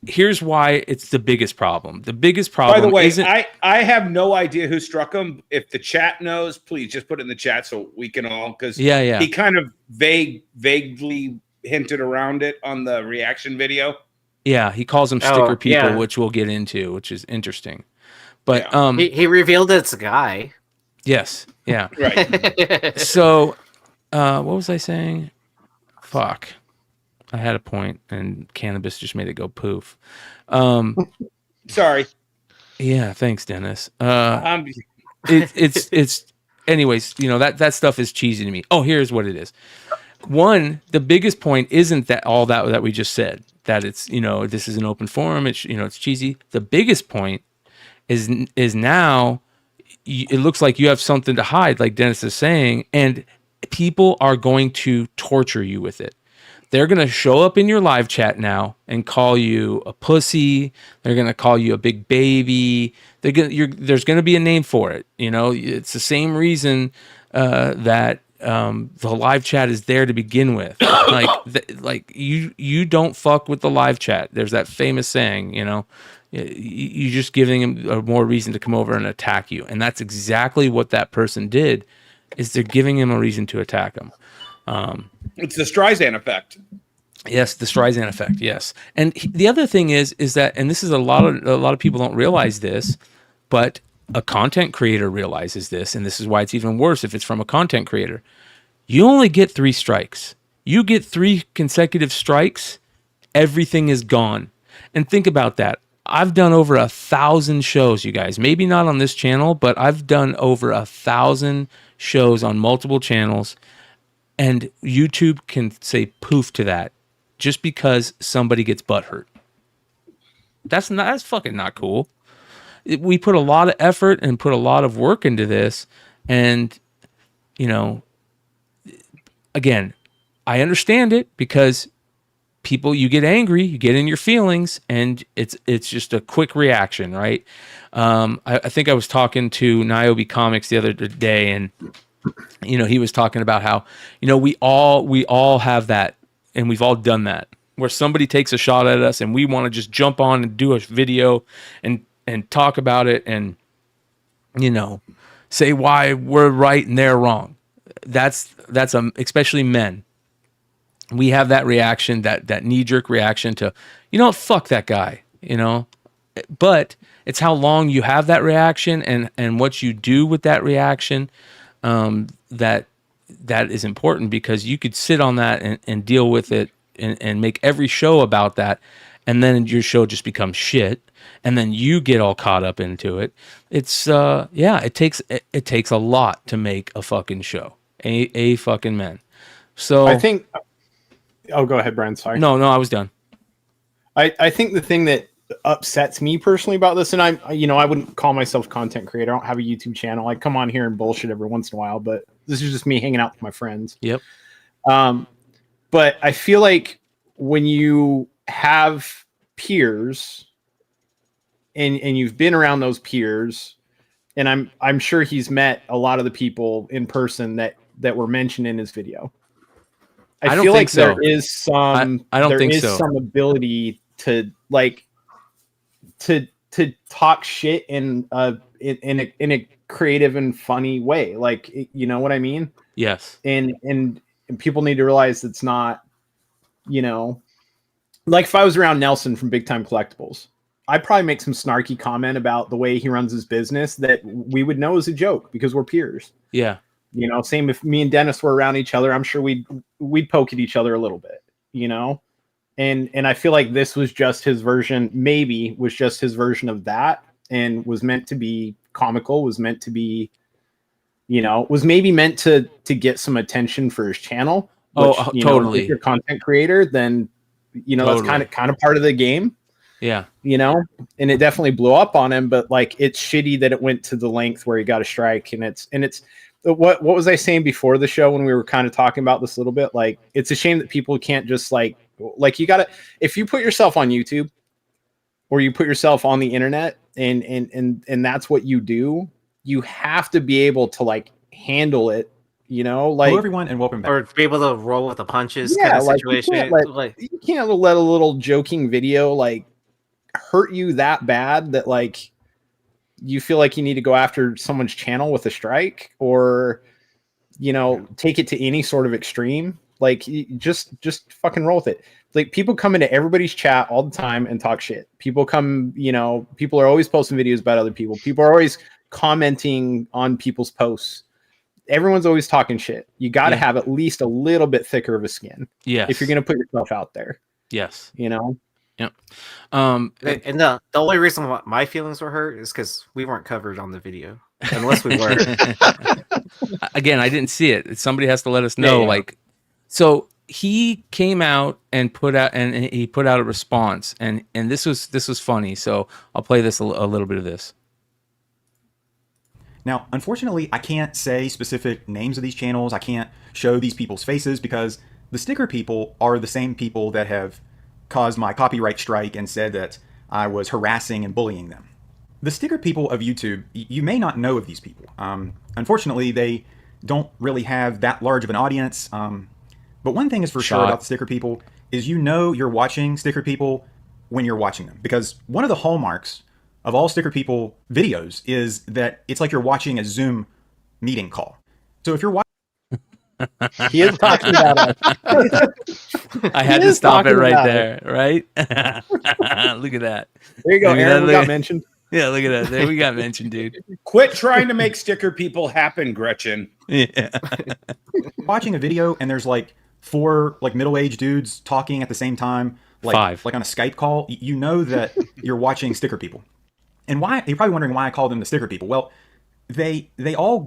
here's why it's the biggest problem. The biggest problem. By the way, isn't, I have no idea who struck him. If the chat knows, please just put it in the chat so we can all, because he kind of vaguely hinted around it on the reaction video. Yeah, he calls them sticker people, which we'll get into, which is interesting. But he revealed it's a guy. Yes. Yeah. Right. So, what was I saying? Fuck. I had a point, and cannabis just made it go poof. Sorry. Yeah. Thanks, Dennis. It's. Anyways, that stuff is cheesy to me. Oh, here's what it is. One, the biggest point isn't that all that we just said. That it's this is an open forum. It's it's cheesy. The biggest point is now it looks like you have something to hide, like Dennis is saying, and people are going to torture you with it. They're going to show up in your live chat now and call you a pussy. They're going to call you a big baby. There's going to be a name for it. It's the same reason that the live chat is there to begin with. Like you don't fuck with the live chat. There's that famous saying, you're just giving him a more reason to come over and attack you. And that's exactly what that person did, is they're giving him a reason to attack him. It's the Streisand effect. Yes, the Streisand effect. Yes. And the other thing is that, and this is a lot of people don't realize this, but a content creator realizes this, and this is why it's even worse if it's from a content creator. You only get 3 strikes. You get 3 consecutive strikes, everything is gone. And think about that. I've done over 1,000 shows, you guys. Maybe not on this channel, but I've done over 1,000 shows on multiple channels, and YouTube can say poof to that just because somebody gets butthurt. That's fucking not cool. We put a lot of effort and put a lot of work into this, and you know, again, I understand it because people, you get angry, you get in your feelings, and it's just a quick reaction, right? I think I was talking to Niobe Comics the other day, and you know, he was talking about how, you know, we all have that, and we've all done that, where somebody takes a shot at us and we want to just jump on and do a video and talk about it and, you know, say why we're right and they're wrong. That's especially men. We have that reaction, that knee-jerk reaction to, you know, fuck that guy, you know. But it's how long you have that reaction and what you do with that reaction that is important, because you could sit on that and deal with it and make every show about that, and then your show just becomes shit, and then you get all caught up into it. It's it takes a lot to make a fucking show, a fucking man. So I think. Oh, go ahead, Brian. Sorry. No, I was done. I think the thing that upsets me personally about this, and I wouldn't call myself a content creator. I don't have a YouTube channel. I come on here and bullshit every once in a while, but this is just me hanging out with my friends. Yep. But I feel like when you have peers and you've been around those peers, and I'm sure he's met a lot of the people in person that were mentioned in his video. I feel like there is some some ability to to talk shit in a creative and funny way. Like, you know what I mean? Yes. And people need to realize it's not, you know, like if I was around Nelson from Big Time Collectibles, I'd probably make some snarky comment about the way he runs his business that we would know is a joke because we're peers. Yeah. You know, same if me and Dennis were around each other, I'm sure we'd poke at each other a little bit, you know? And I feel like this was just his version, maybe was just his version of that, and was meant to be comical, was meant to be, you know, was maybe meant to get some attention for his channel. Which, totally. If you're a content creator, then, you know, Totally. that's kind of part of the game. Yeah. You know, and it definitely blew up on him, but like, it's shitty that it went to the length where he got a strike, and it's what was I saying before the show when we were kind of talking about this a little bit? Like, it's a shame that people can't just like you gotta, if you put yourself on YouTube or you put yourself on the internet and that's what you do, you have to be able to like handle it, you know, like hello everyone and welcome back. Or be able to roll with the punches yeah, kind of like, situation. You can't let a little joking video like hurt you that bad that like you feel like you need to go after someone's channel with a strike, or, you know, take it to any sort of extreme. Like, just fucking roll with it. Like, people come into everybody's chat all the time and talk shit. People come, you know, people are always posting videos about other people. People are always commenting on people's posts. Everyone's always talking shit. You got to have at least a little bit thicker of a skin. Yes. If you're going to put yourself out there. Yes. You know? Yep. And the only reason why my feelings were hurt is because we weren't covered on the video, unless we were. Again, I didn't see it. Somebody has to let us know. Yeah. Like, so he came out and put out a response, and this was funny. So I'll play this a little bit of this. Now, unfortunately, I can't say specific names of these channels. I can't show these people's faces because the sticker people are the same people that have caused my copyright strike and said that I was harassing and bullying them. The sticker people of YouTube, you may not know of these people. Unfortunately, they don't really have that large of an audience. But one thing is for sure about the sticker people is you know you're watching sticker people when you're watching them. Because one of the hallmarks of all sticker people videos is that it's like you're watching a Zoom meeting call. So if you're watching... He is talking about it. I had to stop it right there, right? Look at that. There you go, Aaron. We got mentioned. Yeah, look at that. There we got mentioned, dude. Quit trying to make sticker people happen, Gretchen. Yeah. Watching a video and there's like 4 like middle-aged dudes talking at the same time. like on a Skype call, you know that you're watching sticker people. And why? You're probably wondering why I call them the sticker people. Well, they all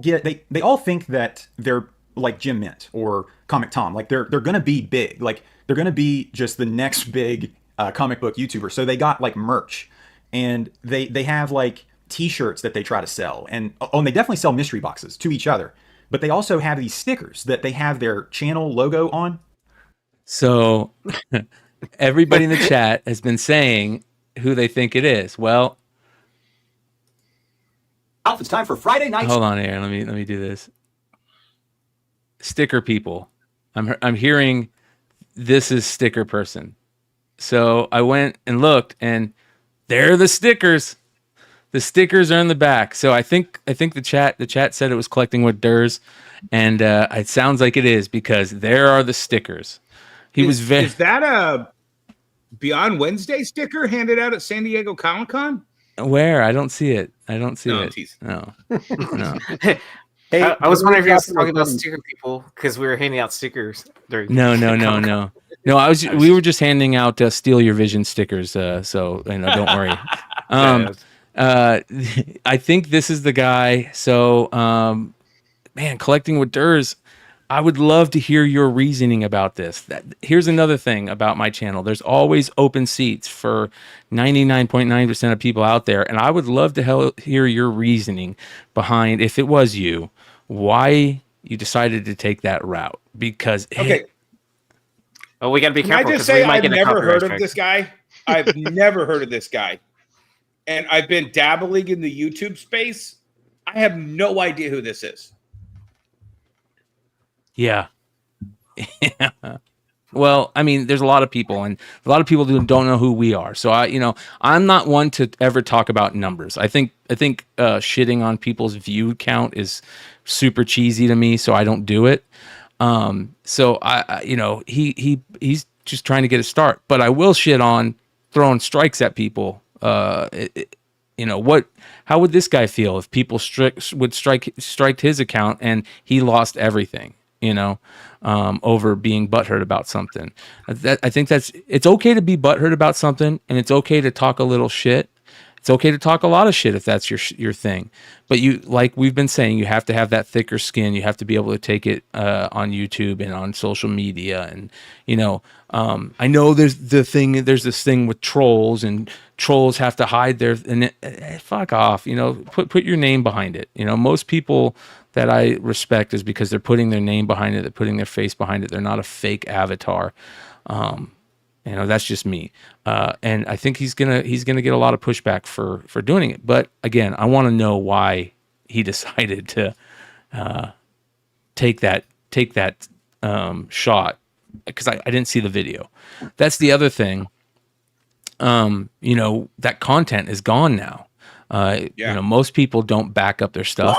think that they're like Jim Mint or Comic Tom. Like they're gonna be big. Like they're gonna be just the next big comic book YouTuber. So they got like merch, and they have like T-shirts that they try to sell, and they definitely sell mystery boxes to each other. But they also have these stickers that they have their channel logo on. So everybody in the chat has been saying who they think it is. Well, Alf, it's time for Friday night. hold on here. Let me do this. Sticker people. I'm hearing this is sticker person. So I went and looked, and they're the stickers. The stickers are in the back. So I think the chat said it was collecting with Durs, and it sounds like it is because there are the stickers. Is that a Beyond Wednesday sticker handed out at San Diego Comic-Con? Where? I don't see it. I don't see No, it. tease. No. Hey, I was wondering if you were talking about sticker people because we were handing out stickers during. No. No, we were just handing out Steal Your Vision stickers. So don't worry. I think this is the guy. So, man, collecting with Durs. I would love to hear your reasoning about this. Here's another thing about my channel. There's always open seats for 99.9% of people out there. And I would love to hear your reasoning behind, if it was you, why you decided to take that route. Because, okay. Oh, we got to be careful. Can I just say I've never heard of this guy? I've never heard of this guy. And I've been dabbling in the YouTube space. I have no idea who this is. Yeah. Well, I mean, there's a lot of people, and a lot of people don't know who we are. So I'm not one to ever talk about numbers. I think shitting on people's view count is super cheesy to me, so I don't do it. So he's just trying to get a start, but I will shit on throwing strikes at people. How would this guy feel if people would strike his account and he lost everything? Over being butthurt about something. I think it's okay to be butthurt about something, and it's okay to talk a little shit. It's okay to talk a lot of shit if that's your thing. But like we've been saying, you have to have that thicker skin. You have to be able to take it on YouTube and on social media. And I know there's this thing with trolls, and trolls have to hide fuck off. Put your name behind it. Most people that I respect is because they're putting their name behind it, they're putting their face behind it. They're not a fake avatar. That's just me. And I think he's gonna get a lot of pushback for doing it. But again, I want to know why he decided to take that shot, because I didn't see the video. That's the other thing. That content is gone now. Most people don't back up their stuff.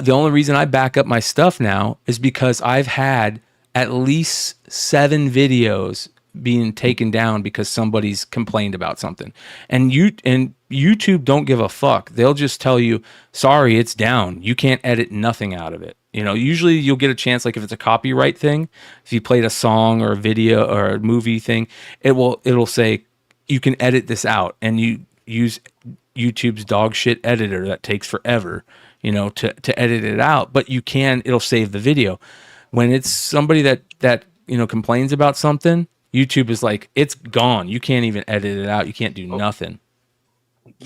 The only reason I back up my stuff now is because I've had at least 7 videos being taken down because somebody's complained about something. And YouTube don't give a fuck. They'll just tell you, sorry, it's down. You can't edit nothing out of it. Usually you'll get a chance, like if it's a copyright thing, if you played a song or a video or a movie thing, it'll say you can edit this out, and you use YouTube's dog shit editor that takes forever, to edit it out, but it'll save the video. When it's somebody that complains about something, YouTube is like, it's gone. You can't even edit it out. You can't do nothing.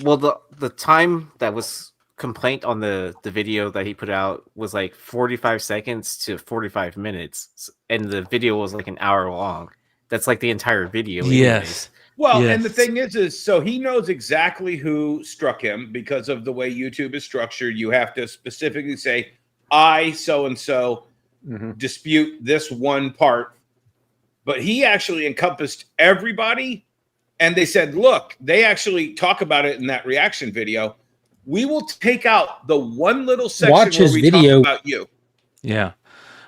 Well, the time that was complaint on the video that he put out was like 45 seconds to 45 minutes, and the video was like an hour long. That's like the entire video. Yes. Well, yes. And the thing is so he knows exactly who struck him because of the way YouTube is structured. You have to specifically say, I so-and-so dispute this one part. But he actually encompassed everybody. And they said, look, they actually talk about it in that reaction video. We will take out the one little section where we talk about you. Yeah.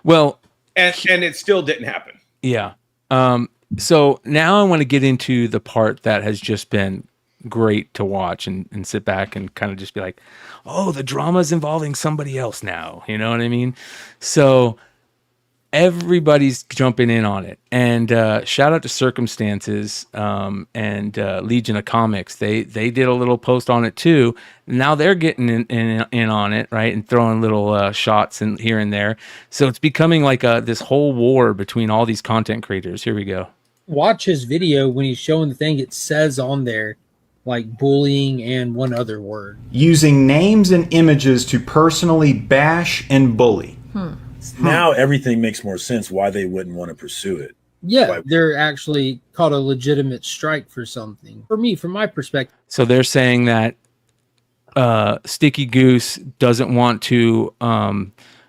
Well, and it still didn't happen. Yeah. So now I want to get into the part that has just been great to watch and sit back and kind of just be like, oh, the drama's involving somebody else now. You know what I mean? So everybody's jumping in on it. And shout out to Circumstances and Legion of Comics. They did a little post on it too. Now they're getting in on it, right, and throwing little shots in here and there. So it's becoming like this whole war between all these content creators. Here we go. Watch his video when he's showing the thing. It says on there like bullying and one other word. Using names and images to personally bash and bully. Now everything makes more sense why they wouldn't want to pursue it. Yeah, they're actually caught a legitimate strike for something. For me, from my perspective. So they're saying that Sticky Goose doesn't want to,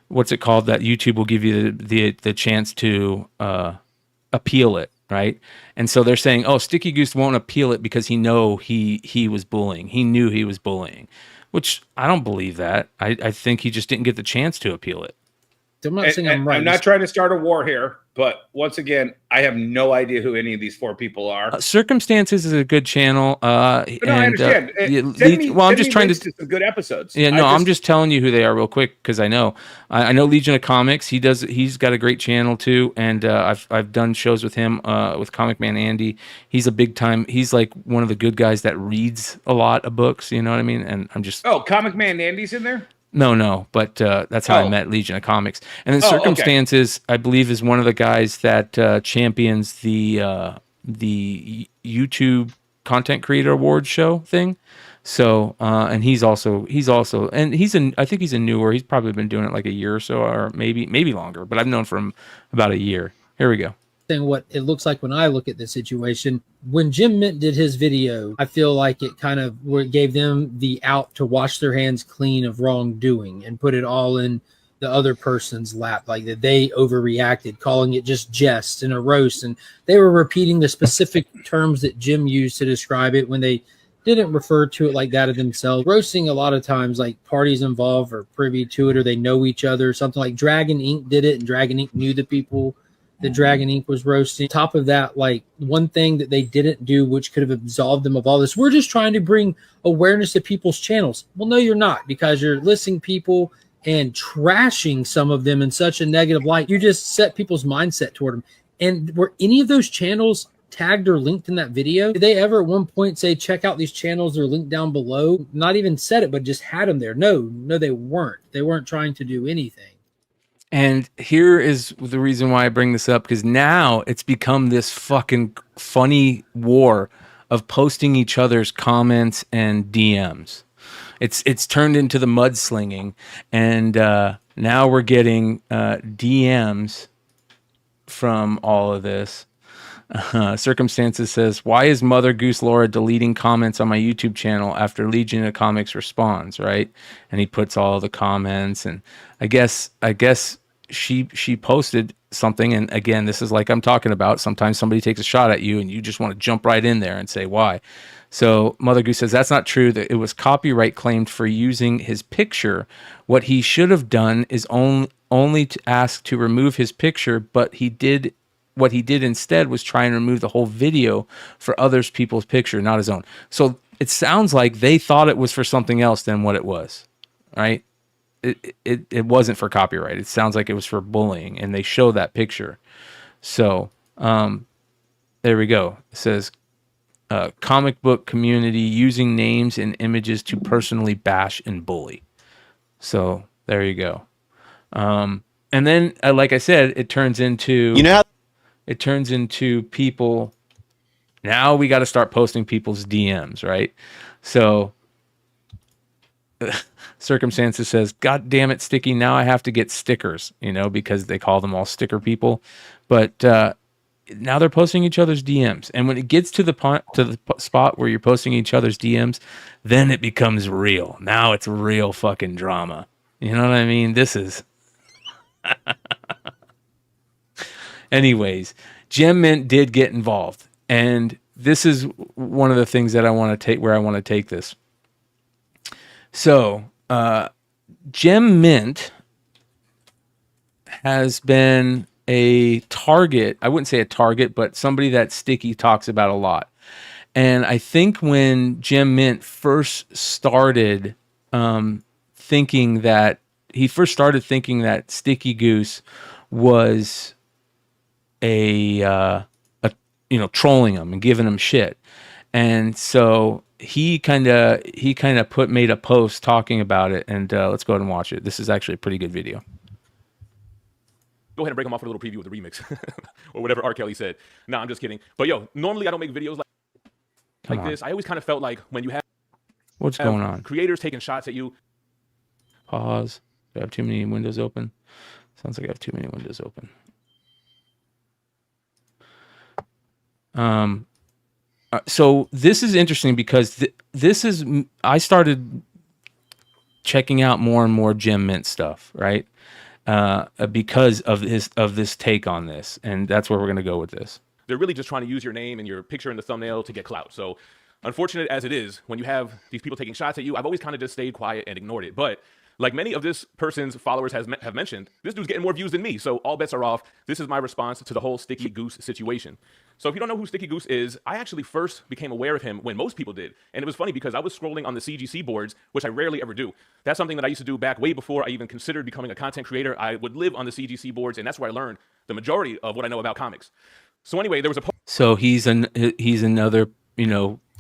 what's it called? That YouTube will give you the chance to appeal it, right? And so they're saying, oh, Sticky Goose won't appeal it because he was bullying. He knew he was bullying, which I don't believe that. I think he just didn't get the chance to appeal it. I'm not saying I'm right. I'm not trying to start a war here, but once again, I have no idea who any of these four people are. Circumstances is a good channel. I understand. I'm just trying to some good episodes. Yeah, no, I'm just telling you who they are real quick because I know Legion of Comics. He's got a great channel too, and I've done shows with him with Comic Man Andy. He's a big time. He's like one of the good guys that reads a lot of books. You know what I mean? And I'm just Comic Man Andy's in there. No, but that's how I met Legion of Comics. And then Circumstances, okay. I believe, is one of the guys that champions the YouTube Content Creator Awards show thing. So, and he's I think he's a newer. He's probably been doing it like a year or so, or maybe longer. But I've known for him about a year. Here we go. What it looks like when I look at the situation. When Jim Mint did his video, I feel like it kind of gave them the out to wash their hands clean of wrongdoing and put it all in the other person's lap, like that they overreacted, calling it just jest and a roast, and they were repeating the specific terms that Jim used to describe it when they didn't refer to it like that of themselves. Roasting a lot of times, like parties involved are privy to it or they know each other. Something like Dragon Inc. did it, and Dragon Inc. knew the people that Dragon Inc. was roasting. On top of that, like one thing that they didn't do, which could have absolved them of all this, we're just trying to bring awareness to people's channels. Well, no, you're not, because you're listing people and trashing some of them in such a negative light. You just set people's mindset toward them. And were any of those channels tagged or linked in that video? Did they ever at one point say, check out these channels, they're linked down below? Not even said it, but just had them there. No, they weren't. They weren't trying to do anything. And here is the reason why I bring this up, because now it's become this fucking funny war of posting each other's comments and DMs. It's turned into the mudslinging, and now we're getting DMs from all of this. Circumstances says, why is Mother Goose Laura deleting comments on my YouTube channel after Legion of Comics responds, right? And he puts all the comments, and I guess she posted something, and again, this is like I'm talking about. Sometimes somebody takes a shot at you and you just want to jump right in there and say why. So Mother Goose says that's not true, that it was copyright claimed for using his picture. What he should have done is only to ask to remove his picture, but what he did instead was try and remove the whole video for other people's picture, not his own. So it sounds like they thought it was for something else than what it was, right? It wasn't for copyright. It sounds like it was for bullying, and they show that picture. So there we go. It says comic book community using names and images to personally bash and bully. So there you go. And then, like I said, it turns into people. Now we got to start posting people's DMs, right? So Circumstances says, God damn it, Sticky, now I have to get stickers, because they call them all sticker people. But now they're posting each other's DMs. And when it gets to the spot where you're posting each other's DMs, then it becomes real. Now it's real fucking drama. You know what I mean? This is... Anyways, Gem Mint did get involved. And this is one of the things that I want to take this. So, Gem Mint has been a target. I wouldn't say a target, but somebody that Sticky talks about a lot. And I think when Gem Mint first started thinking that Sticky Goose was a trolling him and giving him shit. And so he kind of made a post talking about it, and let's go ahead and watch it. This is actually a pretty good video. Go ahead and break them off for a little preview of the remix or whatever R. Kelly said. No, I'm just kidding. But yo, normally I don't make videos like this. I always kind of felt like when you have what's going on, creators taking shots at you. Pause. Do I have too many windows open? Sounds like I have too many windows open. So this is interesting because I started checking out more and more Gem Mint stuff, right? Because of this take on this, and that's where we're gonna go with this. They're really just trying to use your name and your picture in the thumbnail to get clout. So unfortunate as it is, when you have these people taking shots at you, I've always kind of just stayed quiet and ignored it. But like many of this person's followers have mentioned, this dude's getting more views than me, so all bets are off. This is my response to the whole Sticky Goose situation. So if you don't know who Sticky Goose is, I actually first became aware of him when most people did. And it was funny because I was scrolling on the CGC boards, which I rarely ever do. That's something that I used to do back way before I even considered becoming a content creator. I would live on the CGC boards, and that's where I learned the majority of what I know about comics. So anyway, there was a So he's another,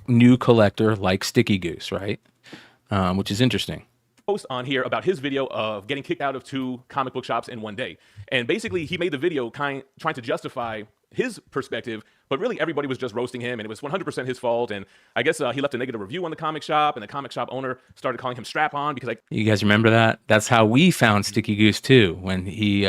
new collector like Sticky Goose, right? Which is interesting. Post on here about his video of getting kicked out of 2 comic book shops in one day. And basically he made the video trying to justify his perspective, but really everybody was just roasting him, and it was 100% his fault. And I guess he left a negative review on the comic shop, and the comic shop owner started calling him strap-on because you guys remember that? That's how we found Sticky Goose too, when he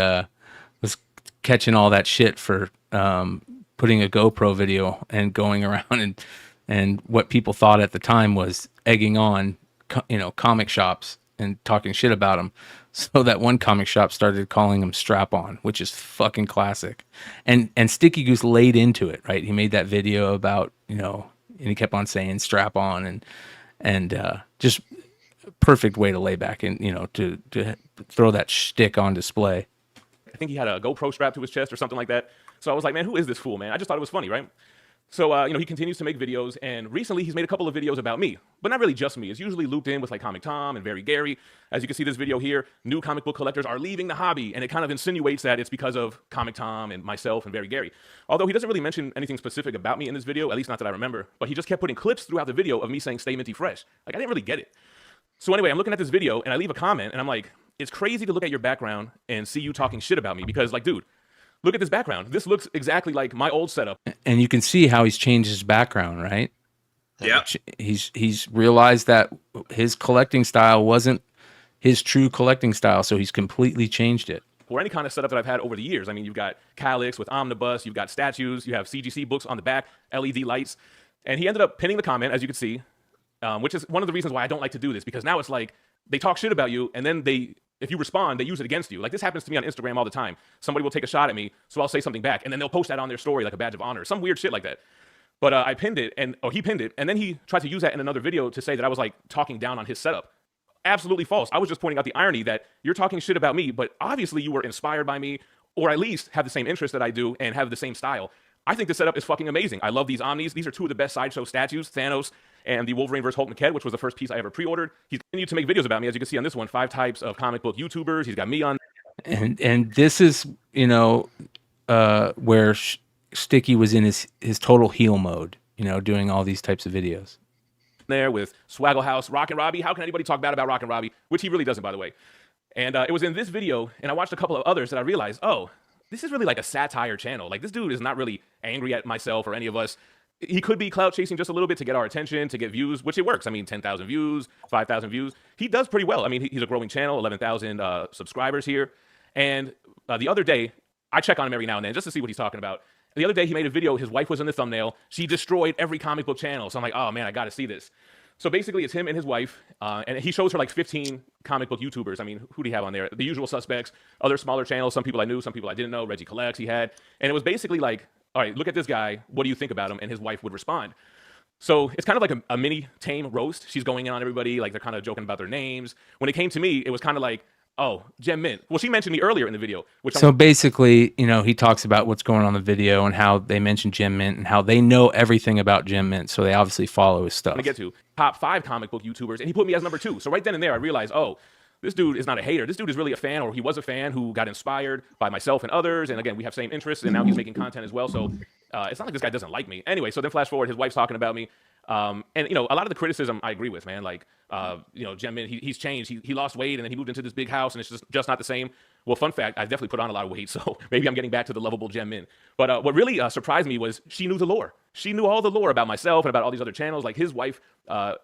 was catching all that shit for putting a GoPro video and going around and what people thought at the time was egging on comic shops and talking shit about them. So that one comic shop started calling him strap-on, which is fucking classic. And Sticky Goose laid into it, right? He made that video about, and he kept on saying strap-on and just perfect way to lay back and, to throw that shtick on display. I think he had a GoPro strap to his chest or something like that. So I was like, man, who is this fool, man? I just thought it was funny, right? So, he continues to make videos, and recently he's made a couple of videos about me, but not really just me. It's usually looped in with like Comic Tom and Very Gary. As you can see this video here, new comic book collectors are leaving the hobby, and it kind of insinuates that it's because of Comic Tom and myself and Very Gary. Although he doesn't really mention anything specific about me in this video, at least not that I remember, but he just kept putting clips throughout the video of me saying stay minty fresh. Like, I didn't really get it. So anyway, I'm looking at this video, and I leave a comment, and I'm like, it's crazy to look at your background and see you talking shit about me, because like, dude, look at this background. This looks exactly like my old setup. And you can see how he's changed his background, right? Yeah. He's realized that his collecting style wasn't his true collecting style, so he's completely changed it. Or any kind of setup that I've had over the years. I mean, you've got Calyx with Omnibus, you've got statues, you have CGC books on the back, LED lights. And he ended up pinning the comment, as you can see, which is one of the reasons why I don't like to do this, because now it's like they talk shit about you, and then if you respond, they use it against you. Like, this happens to me on Instagram all the time. Somebody will take a shot at me, so I'll say something back, and then they'll post that on their story like a badge of honor, some weird shit like that. But I pinned it, he pinned it, and then he tried to use that in another video to say that I was like talking down on his setup. Absolutely false. I was just pointing out the irony that you're talking shit about me, but obviously you were inspired by me, or at least have the same interest that I do and have the same style. I think the setup is fucking amazing. I love these Omnis. These are 2 of the best sideshow statues, Thanos and the Wolverine vs. Hulk Naked, which was the first piece I ever pre-ordered. He's continued to make videos about me, as you can see on this one, 5 types of comic book YouTubers. He's got me on. And this is, where Sticky was in his total heel mode, doing all these types of videos. There with Swaggle House, Rockin' Robbie. How can anybody talk bad about Rockin' Robbie? Which he really doesn't, by the way. And it was in this video, and I watched a couple of others that I realized, oh, this is really like a satire channel. Like, this dude is not really angry at myself or any of us. He could be clout chasing just a little bit to get our attention, to get views, which it works. I mean, 10,000 views, 5,000 views. He does pretty well. I mean, he's a growing channel, 11,000 subscribers here. And the other day, I check on him every now and then just to see what he's talking about. The other day, he made a video. His wife was in the thumbnail. She destroyed every comic book channel. So I'm like, oh, man, I got to see this. So basically, it's him and his wife. And he shows her like 15 comic book YouTubers. I mean, who do you have on there? The usual suspects, other smaller channels. Some people I knew, some people I didn't know. Reggie Collects he had. And it was basically like, all right, look at this guy. What do you think about him? And his wife would respond. So it's kind of like a mini tame roast. She's going in on everybody. Like, they're kind of joking about their names. When it came to me, it was kind of like, oh, Gem Mint. Well, she mentioned me earlier in the video. So basically, he talks about what's going on in the video and how they mention Gem Mint and how they know everything about Gem Mint. So they obviously follow his stuff. I'm going to get to top 5 comic book YouTubers. And he put me as number 2. So right then and there, I realized, oh, this dude is not a hater. This dude is really a fan, or he was a fan who got inspired by myself and others. And again, we have same interests, and now he's making content as well. So it's not like this guy doesn't like me. Anyway, so then flash forward, his wife's talking about me. And you know, a lot of the criticism I agree with, man. Like, you know, Gem Mint, he's changed. He lost weight, and then he moved into this big house, and it's just not the same. Well, fun fact, I've definitely put on a lot of weight, so maybe I'm getting back to the lovable Gem Mint. But what really surprised me was she knew the lore. She knew all the lore about myself and about all these other channels. Like, his wife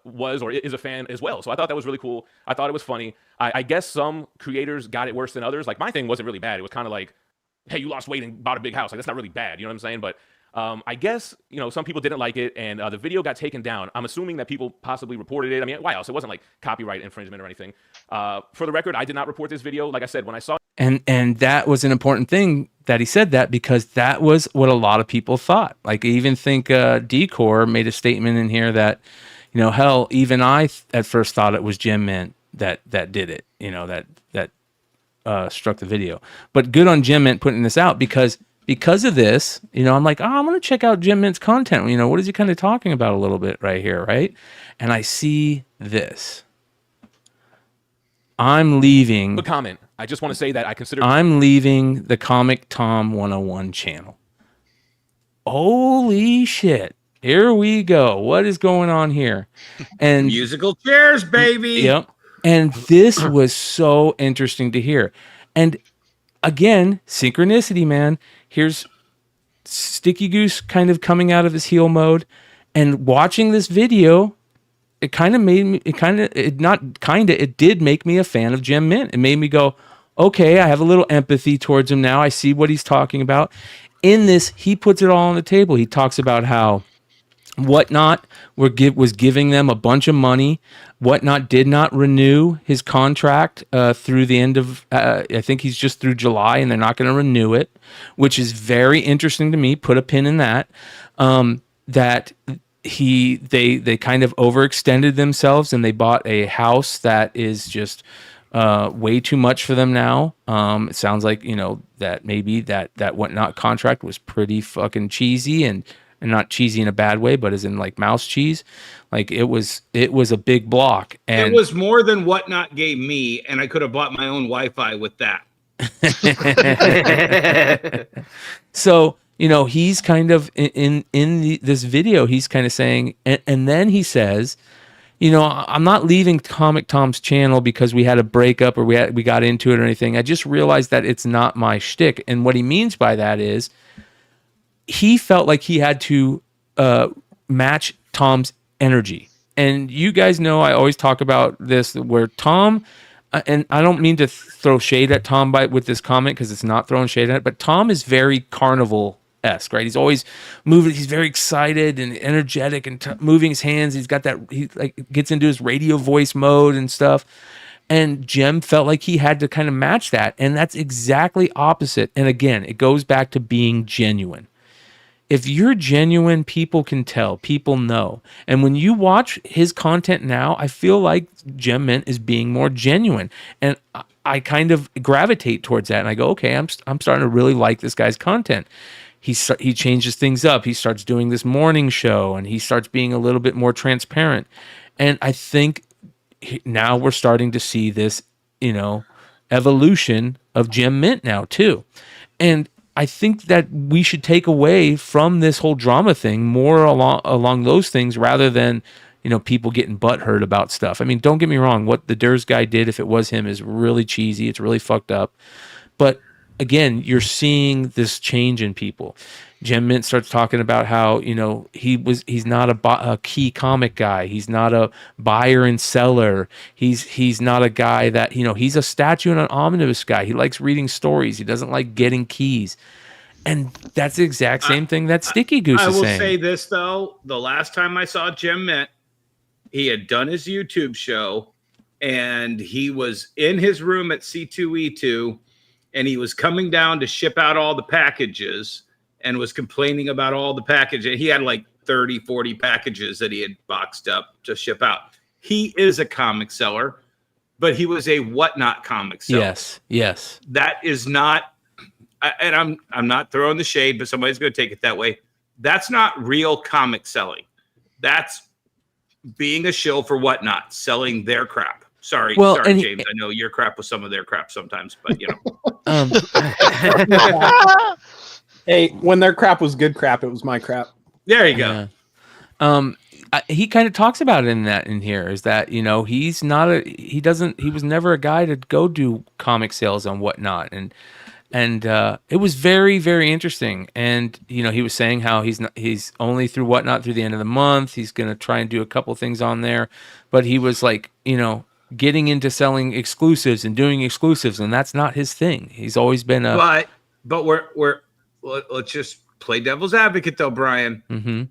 was or is a fan as well. So I thought that was really cool. I thought it was funny. I guess some creators got it worse than others. Like, my thing wasn't really bad. It was kind of like, hey, you lost weight and bought a big house. Like, that's not really bad. You know what I'm saying? But I guess, you know, some people didn't like it, and the video got taken down. I'm assuming that people possibly reported it. I mean, why else? It wasn't like copyright infringement or anything. For the record, I did not report this video. Like I said, when I saw And that was an important thing that he said that, because that was what a lot of people thought. Like, I even think Decor made a statement in here that, you know, hell, even I at first thought it was Gem Mint that did it, you know, that struck the video. But good on Gem Mint putting this out, because of this, you know, I'm like, oh, I'm going to check out Gem Mint's content. You know, what is he kind of talking about a little bit right here, right? And I see this. I'm leaving. a comment. I just want to say that I consider I'm leaving the Comic Tom 101 channel. Holy shit. Here we go. What is going on here? And musical chairs, baby. Yep. And this was so interesting to hear. And again, synchronicity, man. Here's Sticky Goose kind of coming out of his heel mode, and watching this video, it kind of made me, it did make me a fan of Gem Mint. It made me go, okay, I have a little empathy towards him now. I see what he's talking about. In this, he puts it all on the table. He talks about how Whatnot was giving them a bunch of money. Whatnot did not renew his contract through the end of, I think he's just through July, and they're not going to renew it, which is very interesting to me. Put a pin in that. That they kind of overextended themselves, and they bought a house that is just way too much for them now. It sounds like, you know, that maybe that Whatnot contract was pretty fucking cheesy, and not cheesy in a bad way, but as in like mouse cheese. Like, it was a big block, and it was more than Whatnot gave me, and I could have bought my own Wi-Fi with that. So, you know, he's kind of in this video, he's kind of saying, and then he says, you know, I'm not leaving Comic Tom's channel because we had a breakup or we got into it or anything. I just realized that it's not my shtick. And what he means by that is, he felt like he had to match Tom's energy. And you guys know I always talk about this, where Tom, and I don't mean to throw shade at Tom with this comment, because it's not throwing shade at it, but Tom is very carnival-esque, right? He's always moving. He's very excited and energetic and moving his hands. He's got that, he like gets into his radio voice mode and stuff. And Gem felt like he had to kind of match that. And that's exactly opposite. And again, it goes back to being genuine. If you're genuine, people can tell, people know. And when you watch his content now, I feel like Gem Mint is being more genuine. And I kind of gravitate towards that. And I go, okay, I'm starting to really like this guy's content. He changes things up. He starts doing this morning show, and he starts being a little bit more transparent. And I think now we're starting to see this, you know, evolution of Gem Mint now too. And I think that we should take away from this whole drama thing more along those things, rather than, you know, people getting butthurt about stuff. I mean, don't get me wrong. What the Durs guy did, if it was him, is really cheesy. It's really fucked up. But again, you're seeing this change in people. Gem Mint starts talking about how, you know, he's not a key comic guy. He's not a buyer and seller. He's not a guy that, you know, he's a statue and an omnibus guy. He likes reading stories. He doesn't like getting keys. And that's the exact same thing that Sticky Goose is saying. I will say this, though. The last time I saw Gem Mint, he had done his YouTube show, and he was in his room at C2E2, and he was coming down to ship out all the packages, and was complaining about all the packages. He had like 30, 40 packages that he had boxed up to ship out. He is a comic seller, but he was a Whatnot comic seller. Yes. That is not, and I'm not throwing the shade, but somebody's going to take it that way. That's not real comic selling. That's being a shill for Whatnot, selling their crap. Sorry, Well, sorry, and James. I know your crap was some of their crap sometimes, but you know. Hey, when their crap was good crap, it was my crap. There you go. Yeah. He kind of talks about it in here is that, you know, he was never a guy to go do comic sales and whatnot. And it was very, very interesting. And, you know, he was saying how he's only through whatnot through the end of the month. He's going to try and do a couple things on there, but he was like, you know, getting into selling exclusives and doing exclusives. And that's not his thing. He's always been but let's just play devil's advocate though, Brian. Mm-hmm.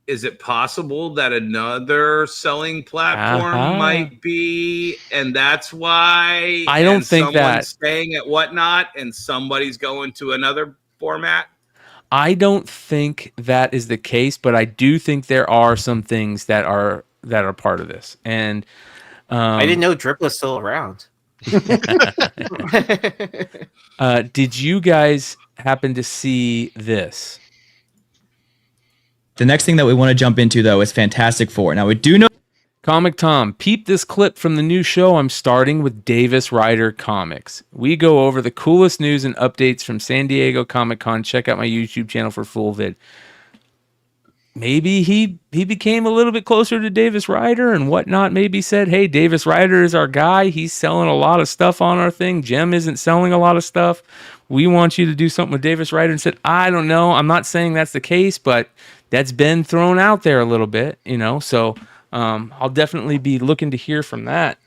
Is it possible that another selling platform might be, and that's why I don't think someone's that staying at whatnot and somebody's going to another format? I don't think that is the case, but I do think there are some things that are part of this. And I didn't know Drip was still around. Did you guys happen to see this? The next thing that we want to jump into, though, is Fantastic Four. Now, we do know... Comic Tom, peep this clip from the new show I'm starting with Davis Rider Comics. We go over the coolest news and updates from San Diego Comic-Con. Check out my YouTube channel for full vid. Maybe he became a little bit closer to Davis Rider and whatnot. Maybe said, hey, Davis Rider is our guy. He's selling a lot of stuff on our thing. Jem isn't selling a lot of stuff. We want you to do something with Davis Rider. And said, I don't know. I'm not saying that's the case, but that's been thrown out there a little bit, you know. So I'll definitely be looking to hear from that.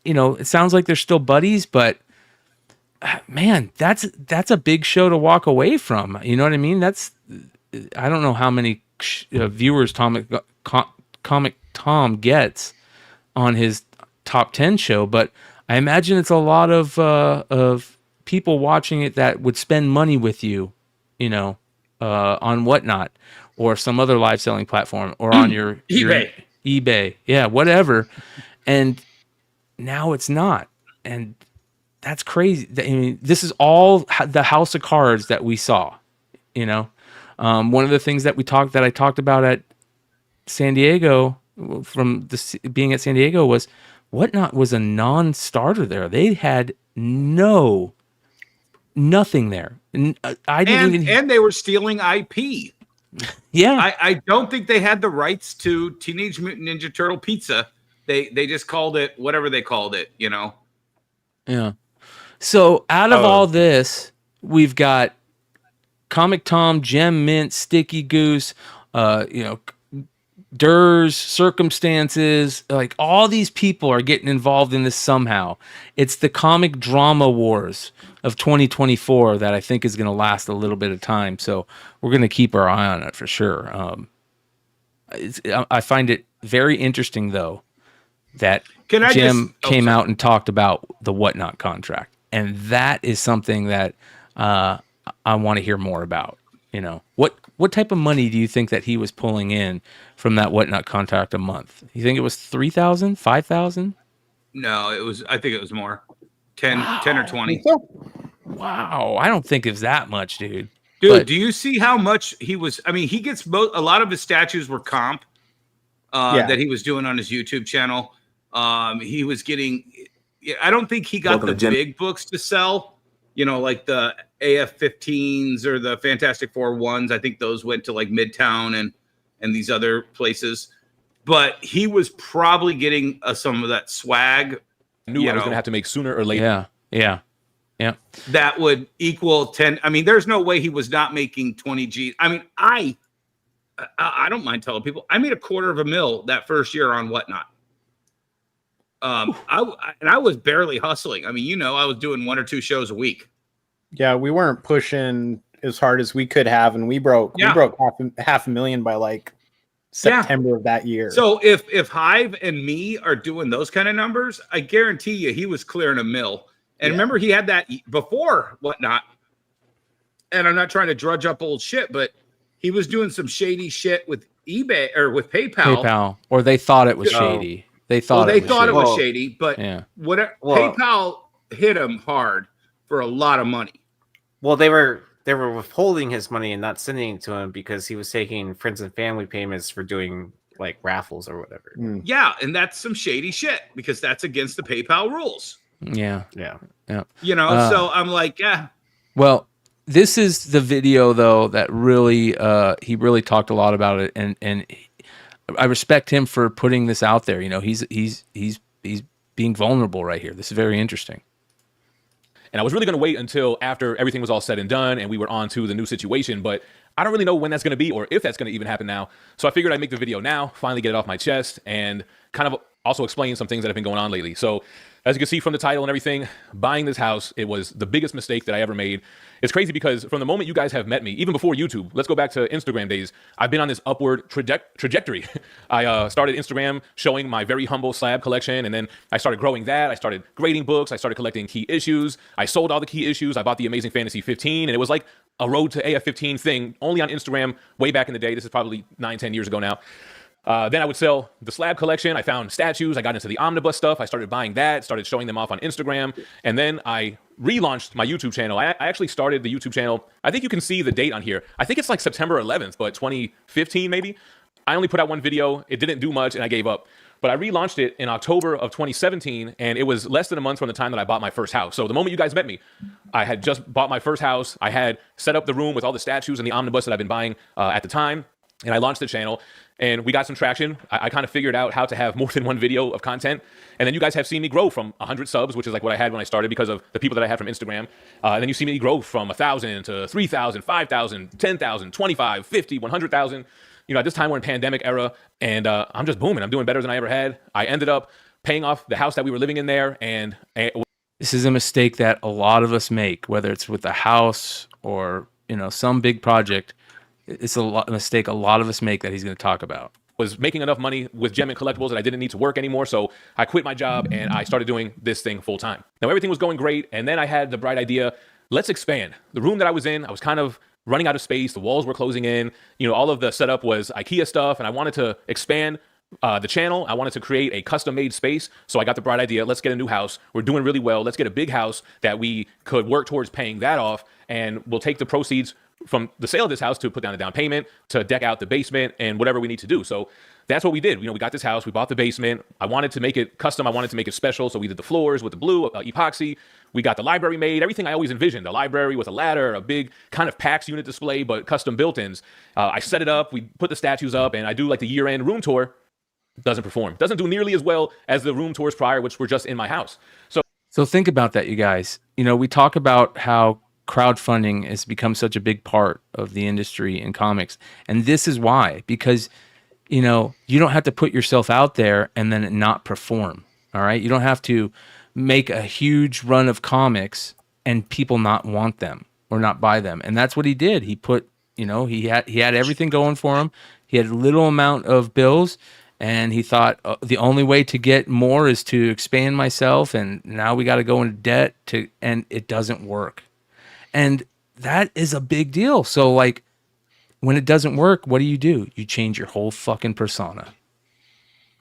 You know, it sounds like they're still buddies, but man, that's a big show to walk away from. You know what I mean? I don't know how many viewers Comic Tom gets on his top 10 show, but I imagine it's a lot of people watching it that would spend money with you, you know, on whatnot or some other live selling platform or on your eBay, yeah, whatever. And now it's not, and that's crazy. I mean, this is all the house of cards that we saw, you know. One of the things that I talked about at San Diego from being at San Diego was whatnot was a non-starter there. They had nothing there. And they were stealing IP. Yeah, I don't think they had the rights to Teenage Mutant Ninja Turtle Pizza. They just called it whatever they called it, you know. Yeah. So out of all this, we've got Comic Tom, Gem Mint, Sticky Goose, you know, Durs, Circumstances, like all these people are getting involved in this somehow. It's the comic drama wars of 2024 that I think is going to last a little bit of time. So we're going to keep our eye on it for sure. I find it very interesting, though, that Jim came out and talked about the whatnot contract. And that is something that I want to hear more about. You know, what type of money do you think that he was pulling in from that whatnot contract a month? You think it was 3,000, 5,000? No, I think it was more. 10 or 20. Wow. I don't think it was that much, dude. Dude, do you see how much he was? I mean, he gets a lot of his statues were comp that he was doing on his YouTube channel. He was getting, I don't think he got the big books to sell, you know, like the AF-15s or the Fantastic Four ones. I think those went to like Midtown and these other places. But he was probably getting some of that swag. I knew I was going to have to make sooner or later. Yeah. That would equal 10. I mean, there's no way he was not making 20 G. I mean, I don't mind telling people I made $250,000 that first year on whatnot. I was barely hustling. I mean, you know, I was doing 1 or 2 shows a week. Yeah, we weren't pushing as hard as we could have, and we broke half a million by like September of that year. So if Hive and me are doing those kind of numbers, I guarantee you he was clearing $1 million. And remember, he had that before whatnot. And I'm not trying to drudge up old shit, but he was doing some shady shit with eBay or with PayPal. Or they thought it was shady. They thought it was shady, but whatever. Well, PayPal hit him hard for a lot of money. Well, they were withholding his money and not sending it to him because he was taking friends and family payments for doing like raffles or whatever. Yeah, and that's some shady shit because that's against the PayPal rules. Yeah. Yeah. You know, so I'm like, yeah. Well, this is the video though that really he really talked a lot about it, and I respect him for putting this out there. You know, he's being vulnerable right here. This is very interesting. And I was really going to wait until after everything was all said and done and we were on to the new situation, but I don't really know when that's going to be or if that's going to even happen now. So I figured I'd make the video now, finally get it off my chest, and kind of also explain some things that have been going on lately. So as you can see from the title and everything, buying this house, it was the biggest mistake that I ever made. It's crazy because from the moment you guys have met me, even before YouTube, let's go back to Instagram days, I've been on this upward trajectory. I started Instagram showing my very humble slab collection, and then I started growing that. I started grading books. I started collecting key issues. I sold all the key issues. I bought the Amazing Fantasy 15, and it was like a road to AF15 thing, only on Instagram way back in the day. This is probably 9-10 years ago now. Then I would sell the slab collection. I found statues. I got into the omnibus stuff. I started buying that, started showing them off on Instagram. And then I relaunched my YouTube channel. I actually started the YouTube channel. I think you can see the date on here. I think it's like September 11th, but 2015 maybe. I only put out one video. It didn't do much and I gave up. But I relaunched it in October of 2017, and it was less than a month from the time that I bought my first house. So the moment you guys met me, I had just bought my first house. I had set up the room with all the statues and the omnibus that I've been buying at the time. And I launched the channel, and we got some traction. I kind of figured out how to have more than one video of content. And then you guys have seen me grow from 100 subs, which is like what I had when I started because of the people that I had from Instagram. And then you see me grow from 1,000 to 3,000, 5,000, 10,000, 25, 50, 100,000. You know, at this time we're in pandemic era, and I'm just booming. I'm doing better than I ever had. I ended up paying off the house that we were living in there. And this is a mistake that a lot of us make, whether it's with a house or, you know, some big project. It's a mistake a lot of us make that he's going to talk about. Was making enough money with Gem and Collectibles that I didn't need to work anymore. So I quit my job and I started doing this thing full time. Now everything was going great. And then I had the bright idea, let's expand. The room that I was in, I was kind of running out of space. The walls were closing in. You know, all of the setup was IKEA stuff. And I wanted to expand the channel. I wanted to create a custom made space. So I got the bright idea, let's get a new house. We're doing really well. Let's get a big house that we could work towards paying that off. And we'll take the proceeds from the sale of this house to put down a down payment, to deck out the basement and whatever we need to do. So that's what we did. You know, we got this house, we bought the basement. I wanted to make it custom. I wanted to make it special. So we did the floors with the blue epoxy. We got the library made, everything I always envisioned, the library with a ladder, a big kind of PAX unit display, but custom built-ins. I set it up, we put the statues up, and I do like the year-end room tour. Doesn't perform. Doesn't do nearly as well as the room tours prior, which were just in my house. So think about that, you guys. You know, we talk about how crowdfunding has become such a big part of the industry in comics. And this is why, because, you know, you don't have to put yourself out there and then it not perform. All right. You don't have to make a huge run of comics and people not want them or not buy them. And that's what he did. He put, you know, he had everything going for him. He had a little amount of bills. And he thought the only way to get more is to expand myself. And now we got to go into debt and it doesn't work. And that is a big deal. So like when it doesn't work, what do? You change your whole fucking persona,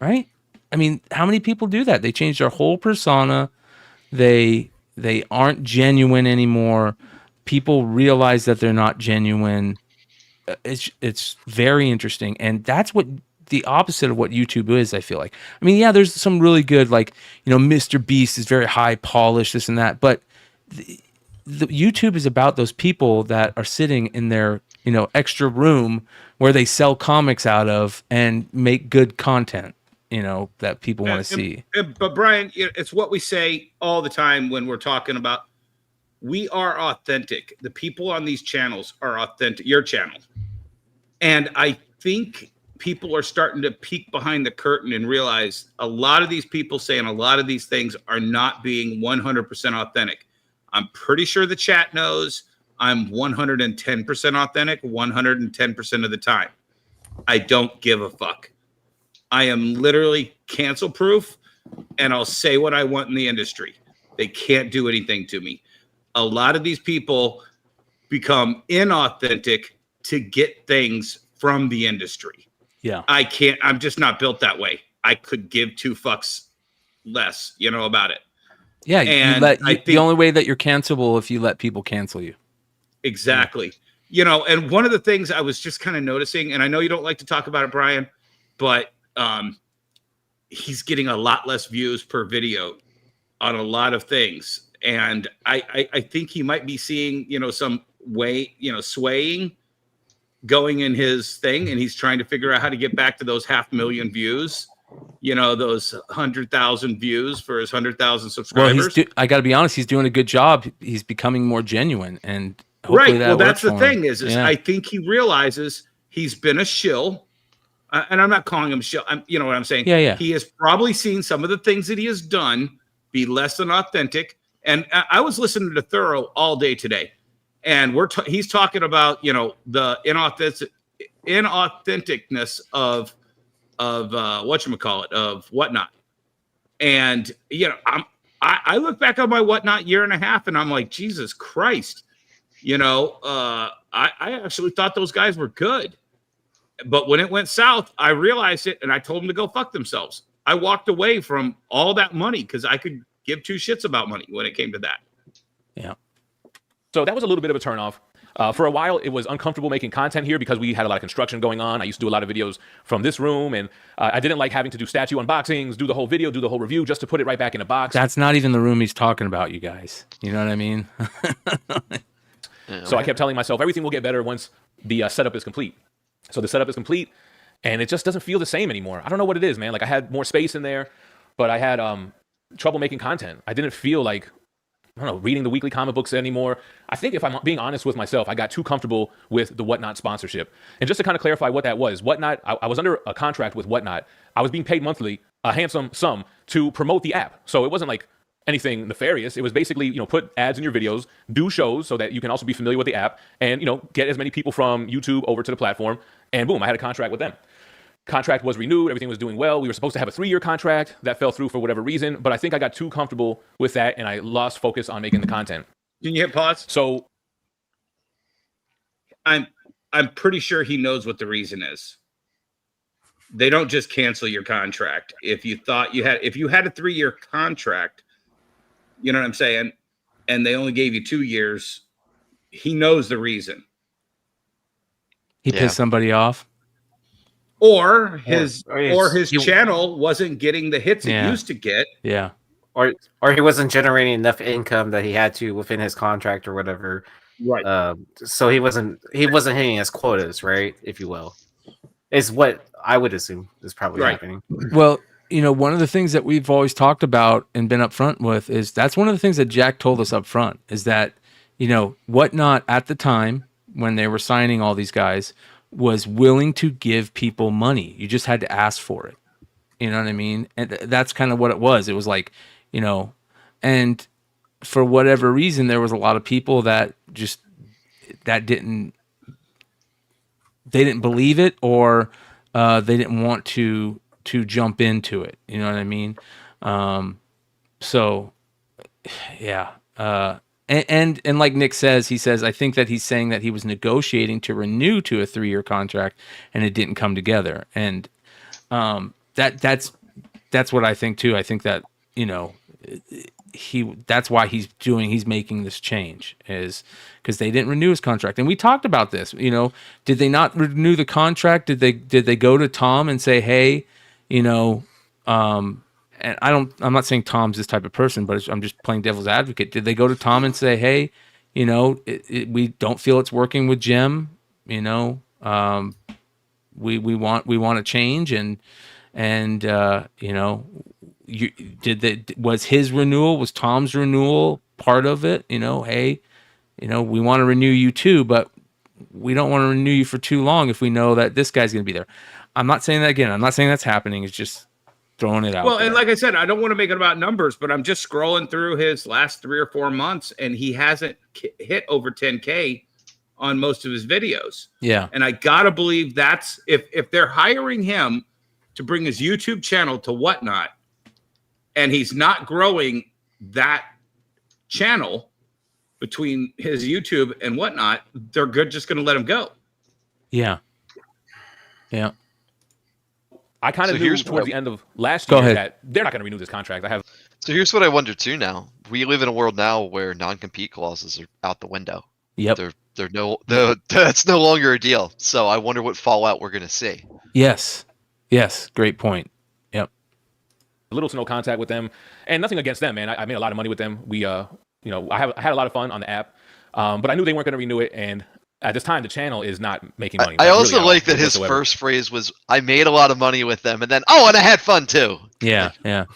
right? I mean, how many people do that? They change their whole persona. They aren't genuine anymore. People realize that they're not genuine. It's very interesting. And that's what the opposite of what YouTube is, I feel like. I mean, yeah, there's some really good, like, you know, Mr. Beast is very high polished, this and that, but the YouTube is about those people that are sitting in their, you know, extra room where they sell comics out of and make good content, you know, that people want to see. But Brian, it's what we say all the time when we're talking about, we are authentic. The people on these channels are authentic, your channel. And I think people are starting to peek behind the curtain and realize a lot of these people saying a lot of these things are not being 100% authentic. I'm pretty sure the chat knows I'm 110% authentic 110% of the time. I don't give a fuck. I am literally cancel proof, and I'll say what I want in the industry. They can't do anything to me. A lot of these people become inauthentic to get things from the industry. Yeah. I can't. I'm just not built that way. I could give two fucks less, you know, about it. Yeah, and the only way that you're cancelable if you let people cancel you. Exactly. You know, and one of the things I was just kind of noticing, and I know you don't like to talk about it, Brian, but he's getting a lot less views per video on a lot of things. And I think he might be seeing, some way, swaying going in his thing. And he's trying to figure out how to get back to those 500,000 views, those 100,000 views for his 100,000 subscribers. Well, I got to be honest, he's doing a good job. He's becoming more genuine, and hopefully that that's the works for him. thing is Yeah. I think he realizes he's been a shill. And I'm not calling him shill. You know what I'm saying? Yeah. He has probably seen some of the things that he has done be less than authentic. And I was listening to Thorough all day today, and he's talking about the inauthenticness of whatchamacallit, of Whatnot. And I look back on my Whatnot year and a half, and I'm like, Jesus Christ, I actually thought those guys were good. But when it went south, I realized it, and I told them to go fuck themselves. I walked away from all that money because I could give two shits about money when it came to that. Yeah. So that was a little bit of a turnoff. For a while, it was uncomfortable making content here because we had a lot of construction going on. I used to do a lot of videos from this room, and I didn't like having to do statue unboxings, do the whole video, do the whole review, just to put it right back in a box. That's not even the room he's talking about, you guys. You know what I mean? So I kept telling myself, everything will get better once the setup is complete. So the setup is complete, and it just doesn't feel the same anymore. I don't know what it is, man. Like, I had more space in there, but I had trouble making content. I didn't feel like, reading the weekly comic books anymore. I think if I'm being honest with myself, I got too comfortable with the Whatnot sponsorship. And just to kind of clarify what that was, Whatnot, I was under a contract with Whatnot. I was being paid monthly, a handsome sum, to promote the app. So it wasn't like anything nefarious. It was basically, put ads in your videos, do shows so that you can also be familiar with the app, and, get as many people from YouTube over to the platform. And boom, I had a contract with them. Contract was renewed. Everything was doing well. We were supposed to have a 3-year contract that fell through for whatever reason, but I think I got too comfortable with that and I lost focus on making the content. Can you hit pause? So I'm pretty sure he knows what the reason is. They don't just cancel your contract. If you had a 3-year contract, you know what I'm saying, and they only gave you 2 years, he knows the reason. He pissed somebody off. Or his channel wasn't getting the hits it used to get. Yeah. Or he wasn't generating enough income that he had to within his contract or whatever. Right. So he wasn't hitting his quotas, right? If you will. Is what I would assume is probably happening. Well, one of the things that we've always talked about and been upfront with is that's one of the things that Jack told us up front is that, Whatnot at the time when they were signing all these guys was willing to give people money. You just had to ask for it. You know what I mean? And that's kind of what it was. It was like, and for whatever reason, there was a lot of people that didn't believe it, or they didn't want to jump into it. You know what I mean? So yeah. And like Nick says, he says, I think that he's saying that he was negotiating to renew to a 3-year contract and it didn't come together. And that's what I think too. I think that, that's why he's making this change, is because they didn't renew his contract. And we talked about this, did they not renew the contract? Did they go to Tom and say, hey, and I'm not saying Tom's this type of person, but I'm just playing devil's advocate. Did they go to Tom and say, hey, we don't feel it's working with Jim, we want to change, was his renewal, was Tom's renewal part of it? Hey, we want to renew you too, but we don't want to renew you for too long if we know that this guy's going to be there. I'm not saying that again. I'm not saying that's happening. It's just throwing it out. Well, there. and like I said, I don't want to make it about numbers, but I'm just scrolling through his last 3 or 4 months, and he hasn't hit over 10K on most of his videos. Yeah. And I gotta believe that's if they're hiring him to bring his YouTube channel to Whatnot, and he's not growing that channel between his YouTube and Whatnot, they're just going to let him go. Yeah. Yeah. I kind of knew towards the end of last Go year ahead. that they're not going to renew this contract. So here's what I wonder too now. We live in a world now where non-compete clauses are out the window. Yep. That's no longer a deal. So I wonder what fallout we're going to see. Yes. Yes, great point. Yep. Little to no contact with them, and nothing against them, man. I made a lot of money with them. We, I had a lot of fun on the app, but I knew they weren't going to renew it, and at this time, the channel is not making money. I also really like that his whatsoever. first phrase was, "I made a lot of money with them," and then, "Oh, and I had fun too." Yeah, yeah.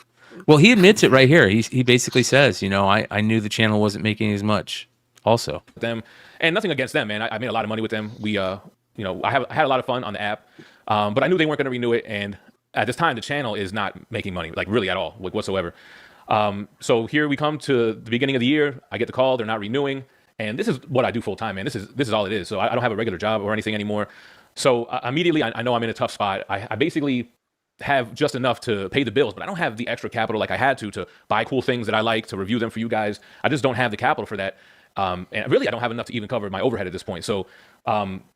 Well, he admits it right here. He basically says, I knew the channel wasn't making as much. Also, them, and nothing against them, man. I made a lot of money with them. We, I had a lot of fun on the app, but I knew they weren't going to renew it, and at this time, the channel is not making money, like really at all, whatsoever. So here we come to the beginning of the year. I get the call; they're not renewing. And this is what I do full time, man. This is all it is. So I don't have a regular job or anything anymore. So immediately I know I'm in a tough spot. I basically have just enough to pay the bills, but I don't have the extra capital like I had to buy cool things that I like, to review them for you guys. I just don't have the capital for that. And really, I don't have enough to even cover my overhead at this point. So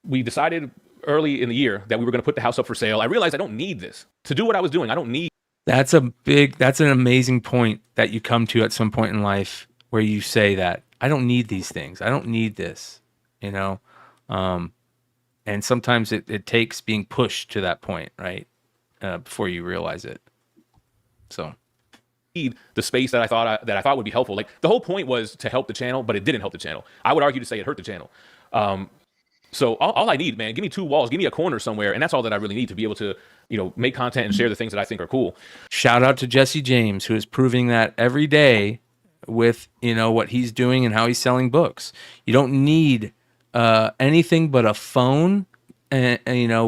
we decided early in the year that we were going to put the house up for sale. I realized I don't need this to do what I was doing. I don't need. that's an amazing point that you come to at some point in life where you say that I don't need these things. I don't need this, and sometimes it takes being pushed to that point, right? Before you realize it. So the space that I thought would be helpful. Like the whole point was to help the channel, but it didn't help the channel. I would argue to say it hurt the channel. So all I need, man, give me 2 walls, give me a corner somewhere, and that's all that I really need to be able to, make content and share the things that I think are cool. Shout out to Jesse James, who is proving that every day with what he's doing and how he's selling books. You don't need anything but a phone and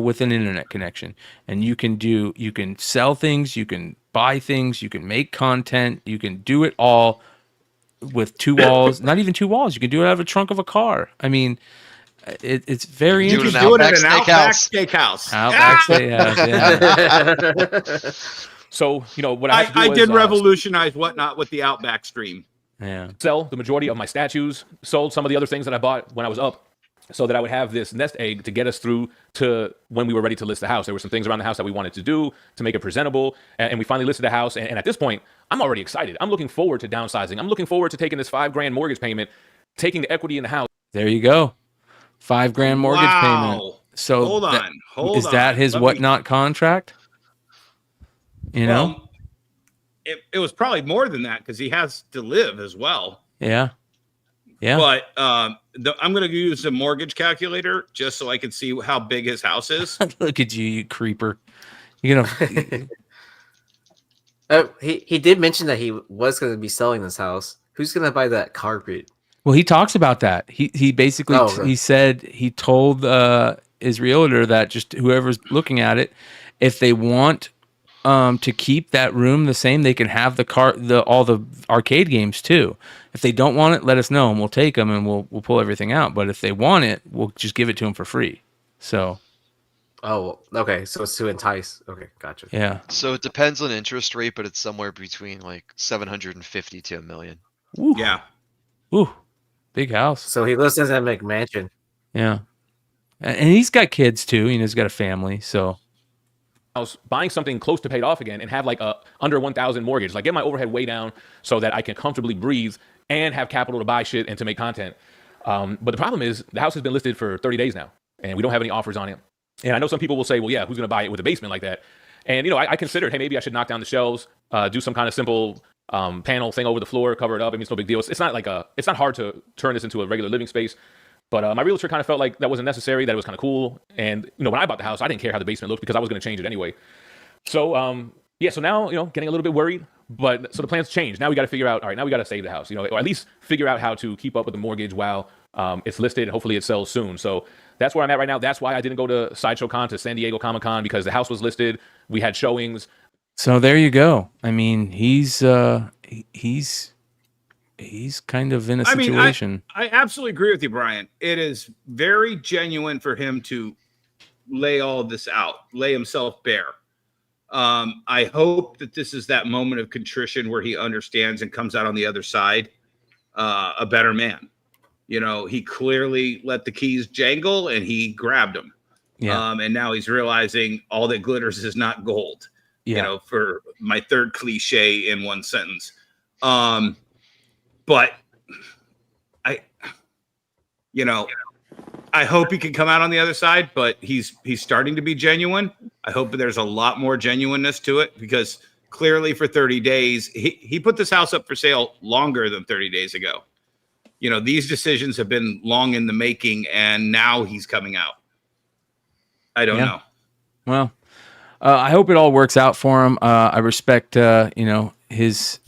with an internet connection, and you can sell things, you can buy things, you can make content, you can do it all with 2 walls. Not even 2 walls, you can do it out of a trunk of a car. I mean, it's very interesting. Do it at an Outback Steakhouse. Outback Steakhouse, yeah. So what I did revolutionize Whatnot with the Outback stream. Yeah. Sell the majority of my statues, sold some of the other things that I bought when I was up, so that I would have this nest egg to get us through to when we were ready to list the house. There were some things around the house that we wanted to do to make it presentable, and we finally listed the house. And at this point, I'm already excited. I'm looking forward to downsizing. I'm looking forward to taking this $5,000 mortgage payment, taking the equity in the house. There you go, $5,000 mortgage payment. So hold on. Is that his Whatnot contract? Well, it was probably more than that because he has to live as well. Yeah. Yeah. But I'm going to use the mortgage calculator just so I can see how big his house is. Look at you, you creeper. You're gonna. He did mention that he was going to be selling this house. Who's going to buy that carpet? Well, he talks about that. He basically he said he told his realtor that just whoever's looking at it, if they want to keep that room the same, they can have all the arcade games too. If they don't want it, let us know and we'll take them and we'll pull everything out. But if they want it, we'll just give it to them for free. So. Oh, okay. So it's to entice. Okay, gotcha. Yeah. So it depends on interest rate, but it's somewhere between like 750 to $1 million. Ooh. Yeah. Ooh, big house. So he lives in that McMansion. Yeah, and he's got kids too. He's got a family. So. Buying something close to paid off again and have like a under 1,000 mortgage, like get my overhead way down so that I can comfortably breathe and have capital to buy shit and to make content. But the problem is the house has been listed for 30 days now and we don't have any offers on it. And I know some people will say, well, yeah, who's going to buy it with a basement like that? And, I considered, hey, maybe I should knock down the shelves, do some kind of simple panel thing over the floor, cover it up. I mean, it's no big deal. It's not hard to turn this into a regular living space. But my realtor kind of felt like that wasn't necessary, that it was kind of cool. And, when I bought the house, I didn't care how the basement looked because I was going to change it anyway. So, so now, getting a little bit worried. But so the plans changed. Now we got to figure out, all right, now we got to save the house, or at least figure out how to keep up with the mortgage while it's listed. Hopefully it sells soon. So that's where I'm at right now. That's why I didn't go to Sideshow Con, to San Diego Comic-Con, because the house was listed. We had showings. So there you go. I mean, he's kind of in a situation. I absolutely agree with you, Brian. It is very genuine for him to lay all of this out, lay himself bare. I hope that this is that moment of contrition where he understands and comes out on the other side a better man. He clearly let the keys jangle and he grabbed them. Yeah. And now he's realizing all that glitters is not gold. Yeah. For my third cliche in one sentence. But I I hope he can come out on the other side, but he's starting to be genuine. I hope there's a lot more genuineness to it, because clearly for 30 days, he put this house up for sale longer than 30 days ago. You know, these decisions have been long in the making, and now he's coming out. I don't know. Well, I hope it all works out for him. I respect, his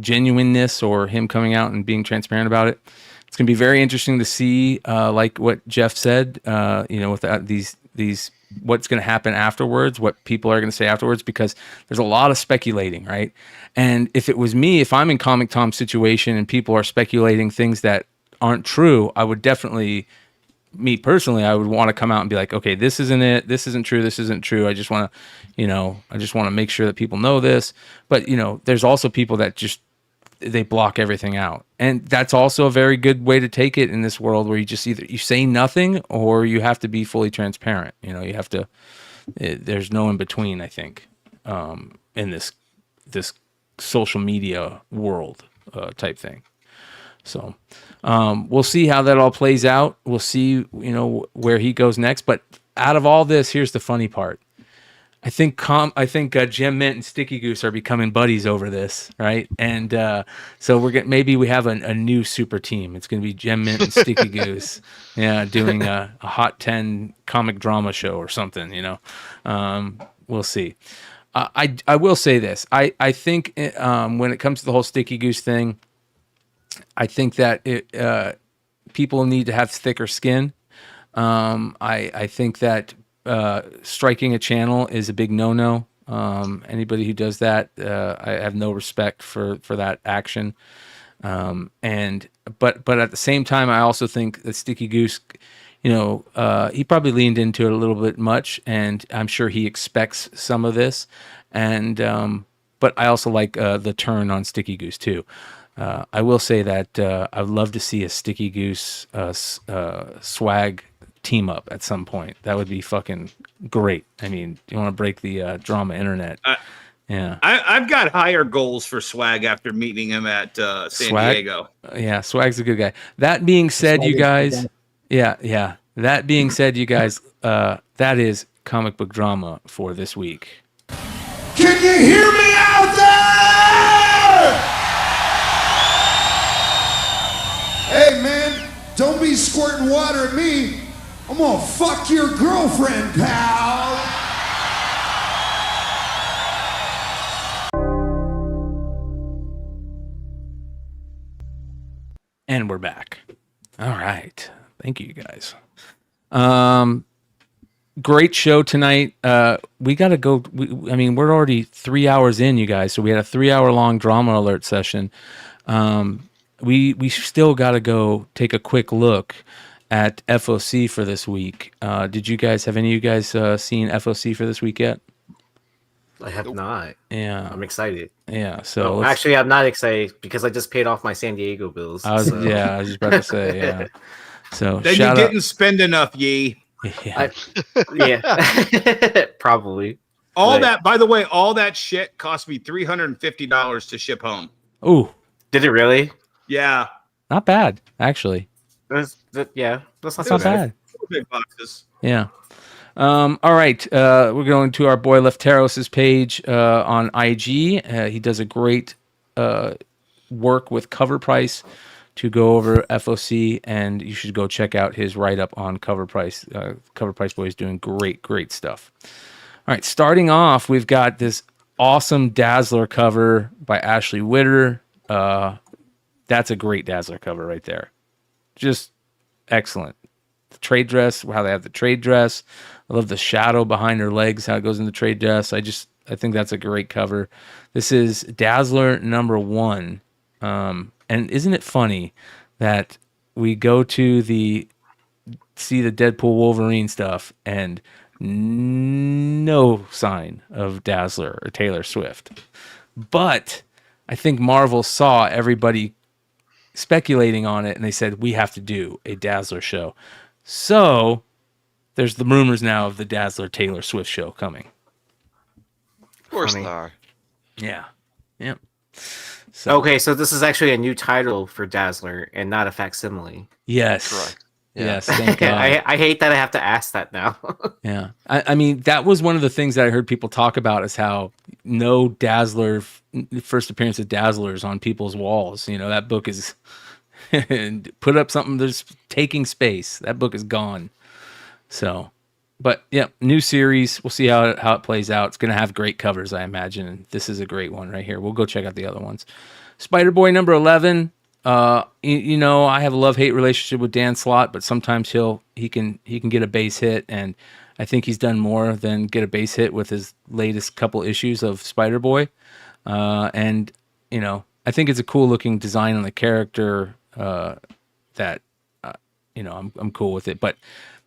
genuineness, or him coming out and being transparent about it. It's going to be very interesting to see, like what Jeff said, with these what's going to happen afterwards, what people are going to say afterwards, because there's a lot of speculating, right? And if it was me, if I'm in Comic Tom's situation and people are speculating things that aren't true, I would definitely, me personally, I would want to come out and be like, okay, this isn't it. This isn't true. This isn't true. I just want to make sure that people know this. But, there's also people that just, they block everything out. And that's also a very good way to take it in this world, where you just either you say nothing or you have to be fully transparent. You have to, there's no in between, I think, in this social media world type thing. So we'll see how that all plays out. We'll see, where he goes next. But out of all this, here's the funny part. I think Gem Mint and Sticky Goose are becoming buddies over this, right? And so maybe we have a new super team. It's going to be Gem Mint and Sticky Goose, doing a Hot 10 comic drama show or something. We'll see. I will say this. I think when it comes to the whole Sticky Goose thing, I think that people need to have thicker skin. I think that striking a channel is a big no-no. Anybody who does that, I have no respect for that action. But at the same time, I also think that Sticky Goose, he probably leaned into it a little bit much, and I'm sure he expects some of this. And but I also like the turn on Sticky Goose too. I will say that I'd love to see a Sticky Goose swag team up at some point. That would be fucking great. I mean, you want to break the drama internet. Yeah. I've got higher goals for Swag after meeting him at San Diego. Yeah, Swag's a good guy. That being said, you guys, that being said, you guys, that is comic book drama for this week. Can you hear me out there? Hey man, don't be squirting water at me. I'm gonna fuck your girlfriend, pal. And we're back. All right. Thank you, guys. Great show tonight. We got to go. We're already 3 hours in, you guys. So we had a 3-hour long drama alert session. We still got to go take a quick look at FOC for this week. Have any of you guys seen FOC for this week yet? I have not. Yeah. I'm excited. Yeah. So actually, I'm not excited because I just paid off my San Diego bills. I was just about to say, yeah. So then you didn't spend enough, Yee. Yeah. Probably. By the way, all that shit cost me $350 to ship home. Ooh. Did it really? Yeah. Not bad, actually. That's not bad. Big boxes. Yeah. All right. We're going to our boy Lefteros' page on IG. He does a great work with Cover Price to go over FOC, and you should go check out his write-up on Cover Price. Cover Price Boy is doing great stuff. All right. Starting off, we've got this awesome Dazzler cover by Ashley Witter. That's a great Dazzler cover right there. Just excellent. The trade dress, how they have the trade dress. I love the shadow behind her legs, how it goes in the trade dress. I think that's a great cover. This is Dazzler #1. And isn't it funny that we go to see the Deadpool Wolverine stuff and no sign of Dazzler or Taylor Swift. But I think Marvel saw everybody speculating on it and they said, we have to do a Dazzler show. So there's the rumors now of the Dazzler Taylor Swift show coming. Of course there are. Yeah. Yep. Okay, so this is actually a new title for Dazzler and not a facsimile. Yes. Correct. Yes, thank God. I hate that I have to ask that now. Yeah. I mean, that was one of the things that I heard people talk about is how no Dazzler, first appearance of Dazzlers on people's walls. You know, that book is put up something that's taking space. That book is gone. So, but yeah, new series. We'll see how it plays out. It's going to have great covers, I imagine. And this is a great one right here. We'll go check out the other ones. Spider-Boy number 11. You know, I have a love-hate relationship with Dan Slott, but sometimes he can get a base hit, and I think he's done more than get a base hit with his latest couple issues of Spider-Boy. And you know, I think it's a cool-looking design on the character. That you know, I'm cool with it, but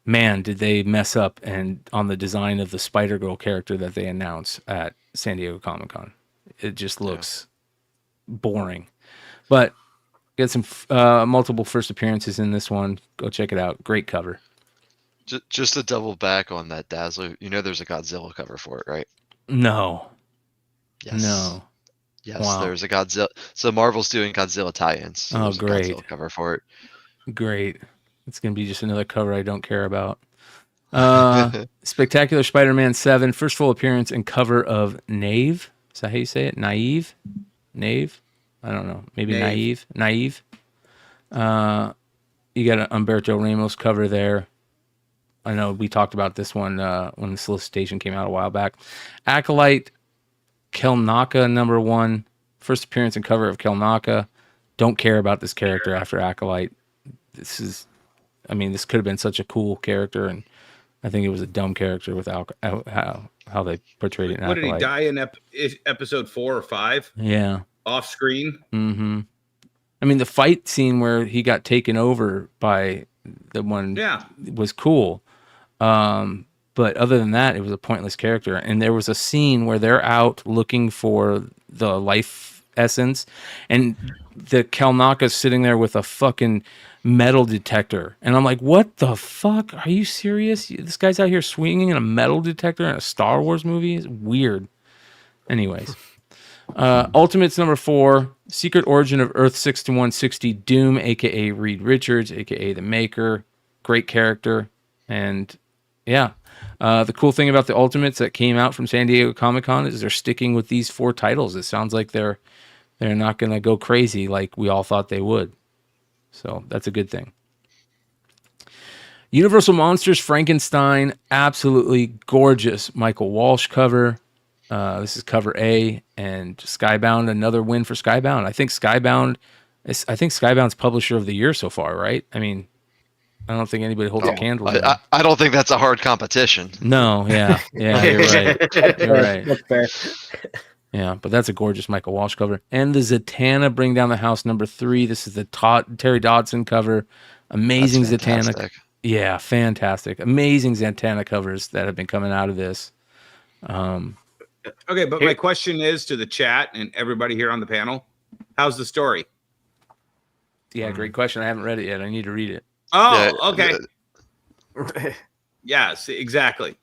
man, did they mess up and on the design of the Spider-Girl character that they announced at San Diego Comic-Con. It just looks boring. But get some multiple first appearances in this one. Go check it out. Great cover. Just to double back on that Dazzler, you know there's a Godzilla cover for it, right? No. Yes. No. Yes, Wow. there's a Godzilla. So Marvel's doing Godzilla tie-ins. So there's great. a Godzilla cover for it. Great. It's going to be just another cover I don't care about. Spectacular Spider-Man 7, first full appearance and cover of Naive. Is that how you say it? Naive? Naive? I don't know. Maybe Naive. Naive. You got an Humberto Ramos cover there. I know we talked about this one when the solicitation came out a while back. Acolyte, Kelnaka number 1, first appearance and cover of Kelnaka. Don't care about this character after Acolyte. This could have been such a cool character, and I think it was a dumb character with how they portrayed it in What did he Acolyte. die in episode 4 or 5? Yeah. Off screen. Mm-hmm. I mean, the fight scene where he got taken over by the one was cool. But other than that, it was a pointless character. And there was a scene where they're out looking for the life essence, and the Kelnaka's sitting there with a fucking metal detector. And I'm like, what the fuck? Are you serious? This guy's out here swinging in a metal detector in a Star Wars movie? It's weird. Anyways. Ultimates number 4, Secret Origin of Earth 6160, Doom, aka Reed Richards, aka the Maker. Great character. And yeah, the cool thing about the Ultimates that came out from San Diego Comic-Con is they're sticking with these 4 titles. It sounds like they're not going to go crazy like we all thought they would. So that's a good thing. Universal Monsters Frankenstein, absolutely gorgeous Michael Walsh cover. This is cover A, and Skybound, another win for Skybound. I think Skybound's publisher of the year so far, right? I mean, I don't think anybody holds a candle to them. I don't think that's a hard competition. No, yeah, you're right. You're right. That's fair. Yeah, but that's a gorgeous Michael Walsh cover. And the Zatanna Bring Down the House number 3. This is the Terry Dodson cover. Amazing Zatanna. Yeah, fantastic. Amazing Zatanna covers that have been coming out of this. Okay, but my question is to the chat and everybody here on the panel, how's the story? Yeah, great question. I haven't read it yet. I need to read it. Oh, okay. Yeah, see, exactly.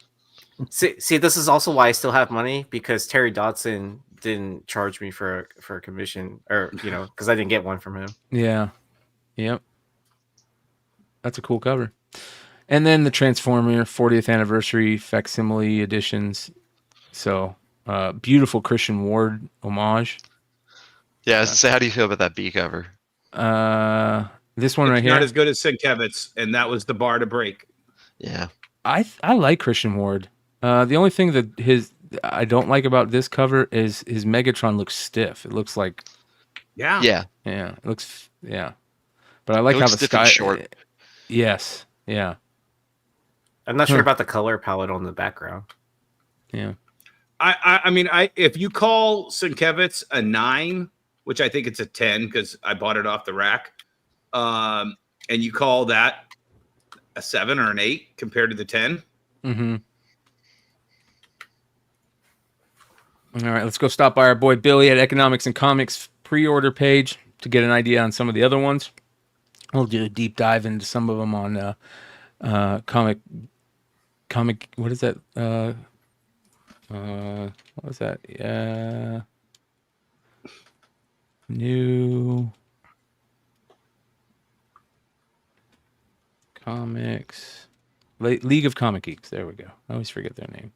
See, this is also why I still have money, because Terry Dodson didn't charge me for a commission, or because I didn't get one from him. Yeah. Yep. That's a cool cover. And then the Transformer 40th anniversary facsimile editions. So beautiful Christian Ward homage. Yeah, I was gonna say, how do you feel about that B cover? This one It's right here. not as good as Sienkiewicz, and that was the bar to break. Yeah. I like Christian Ward. The only thing that I don't like about this cover is his Megatron looks stiff. It looks like yeah. It looks But I like how the sky short. Yes. Yeah. I'm not sure about the color palette on the background. Yeah. I mean, if you call Sienkiewicz a 9, which I think it's a 10 because I bought it off the rack, and you call that a 7 or an 8 compared to the 10. Mm-hmm. All right, let's go stop by our boy Billy at Economics and Comics pre-order page to get an idea on some of the other ones. We'll do a deep dive into some of them on comic. What is that? What was that? Yeah. New League of Comic Geeks. There we go. I always forget their name.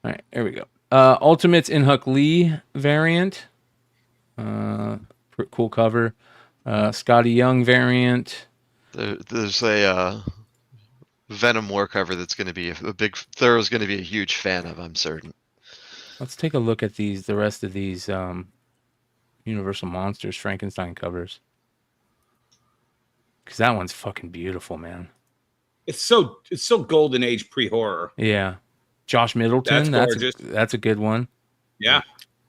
All right, there we go. Ultimates in Huck Lee variant. Cool cover. Scotty Young variant. There's a Venom War cover that's going to be a big. Thorough's going to be a huge fan of. I'm certain. Let's take a look at the rest of these Universal Monsters Frankenstein covers. Because that one's fucking beautiful, man. It's so golden age pre-horror. Yeah. Josh Middleton. That's gorgeous. That's a good one. Yeah.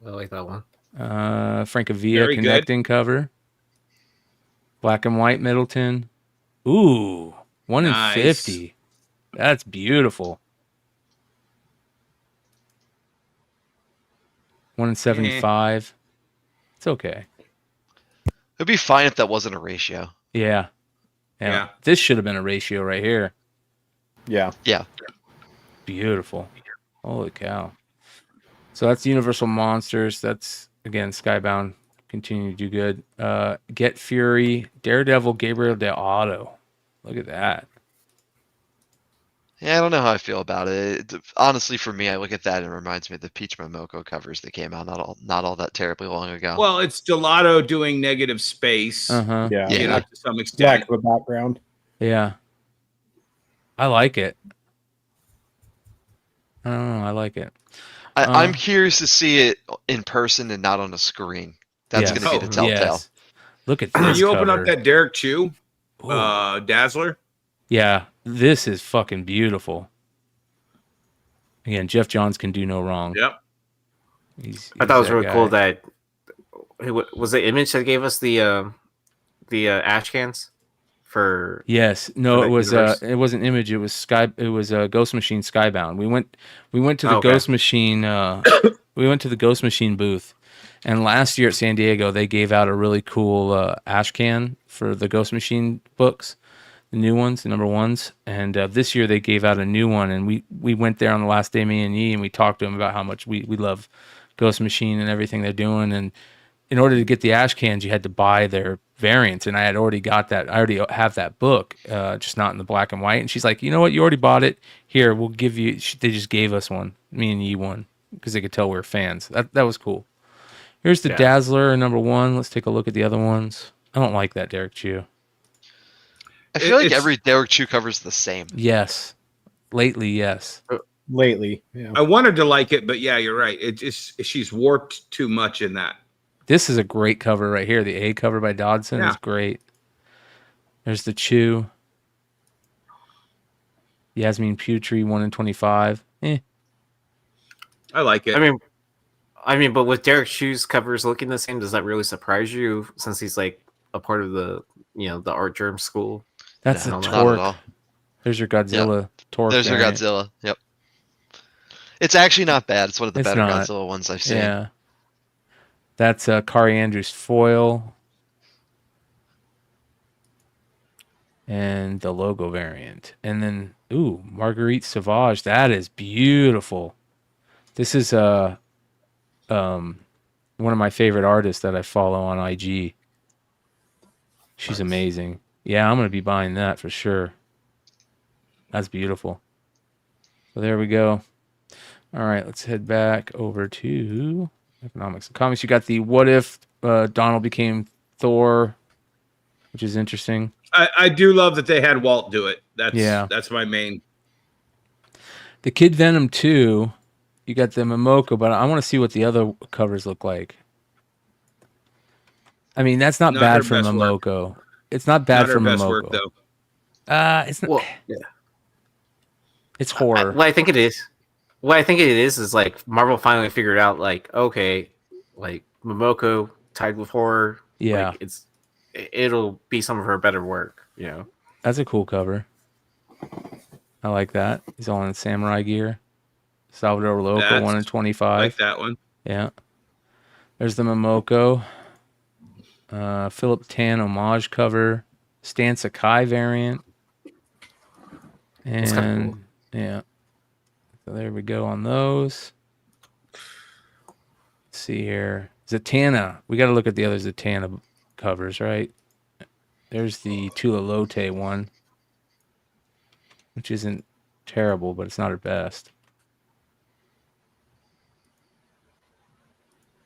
I like that one. Francavilla Very connecting cover. Black and white Middleton. Ooh. 1 in 50. That's beautiful. 1 in 75. It's okay. It'd be fine if that wasn't a ratio. Yeah. This should have been a ratio right here. Yeah. Yeah. Beautiful. Holy cow. So that's Universal Monsters. That's, again, Skybound. Continue to do good. Get Fury. Daredevil Gabriel De Otto. Look at that. Yeah, I don't know how I feel about it. Honestly, for me, I look at that and it reminds me of the Peach Momoko covers that came out not all that terribly long ago. Well, it's Gelato doing negative space. Uh-huh. Yeah. You know, to some extent. Lack of a background. Yeah. I like it. I don't know. I like it. I'm curious to see it in person and not on a screen. That's going to be the telltale. Yes. Look at this. You open cover. up that Derek Chew Dazzler. Yeah, this is fucking beautiful. Again, Jeff Johns can do no wrong. Yep. I thought it was really cool that was the Image that gave us the ash cans for. Yes, no, it was it wasn't Image. It was Ghost Machine Skybound. We went to the Ghost Machine. We went to the Ghost Machine booth, and last year at San Diego they gave out a really cool ash can for the Ghost Machine books. The new ones, the number ones, and this year they gave out a new one, and we went there on the last day, me and Yi, and we talked to them about how much we love Ghost Machine and everything they're doing, and in order to get the ash cans, you had to buy their variants, and I had already got that. I already have that book, just not in the black and white, and she's like, you know what, you already bought it, here, we'll give you, they just gave us one, me and Yi one, because they could tell we were fans. That was cool. Here's the Dazzler, number one. Let's take a look at the other ones. I don't like that Derek Chew. I feel like every Derek Chew cover is the same. Yes. Lately, yes. Lately, yeah. I wanted to like it, but yeah, you're right. It just she's warped too much in that. This is a great cover right here. The A cover by Dodson is great. There's the Chew. Yasmin Putri, 1 in 25. I like it. I mean, but with Derek Chew's covers looking the same, does that really surprise you? Since he's like a part of the the Art Germ school. That's a Torque. There's your Godzilla Torque. There's your Godzilla. Yep. It's actually not bad. It's one of the better not. Godzilla ones I've seen. Yeah. That's Kari Andrews foil. And the logo variant. And then, Marguerite Sauvage. That is beautiful. This is one of my favorite artists that I follow on IG. She's amazing. Yeah, I'm going to be buying that for sure. That's beautiful. So there we go. All right, let's head back over to Economics and Comics. You got the What If Donald Became Thor, which is interesting. I do love that they had Walt do it. That's my main. The Kid Venom 2, you got the Momoko, but I want to see what the other covers look like. I mean, that's not bad for Momoko. It's not bad for Momoko. Work, though. It's not. It's horror. What I think it is like Marvel finally figured out, like, okay, like Momoko tied with horror. Yeah, like, it'll be some of her better work. That's a cool cover. I like that. He's all in samurai gear. Salvador Loco, 1 in 25. I like that one. Yeah. There's the Momoko. Philip Tan homage cover. Stan Sakai variant. And cool. Yeah. So there we go on those. Let's see here. Zatanna. We got to look at the other Zatanna covers, right? There's the Tula Lote one, which isn't terrible, but it's not her best.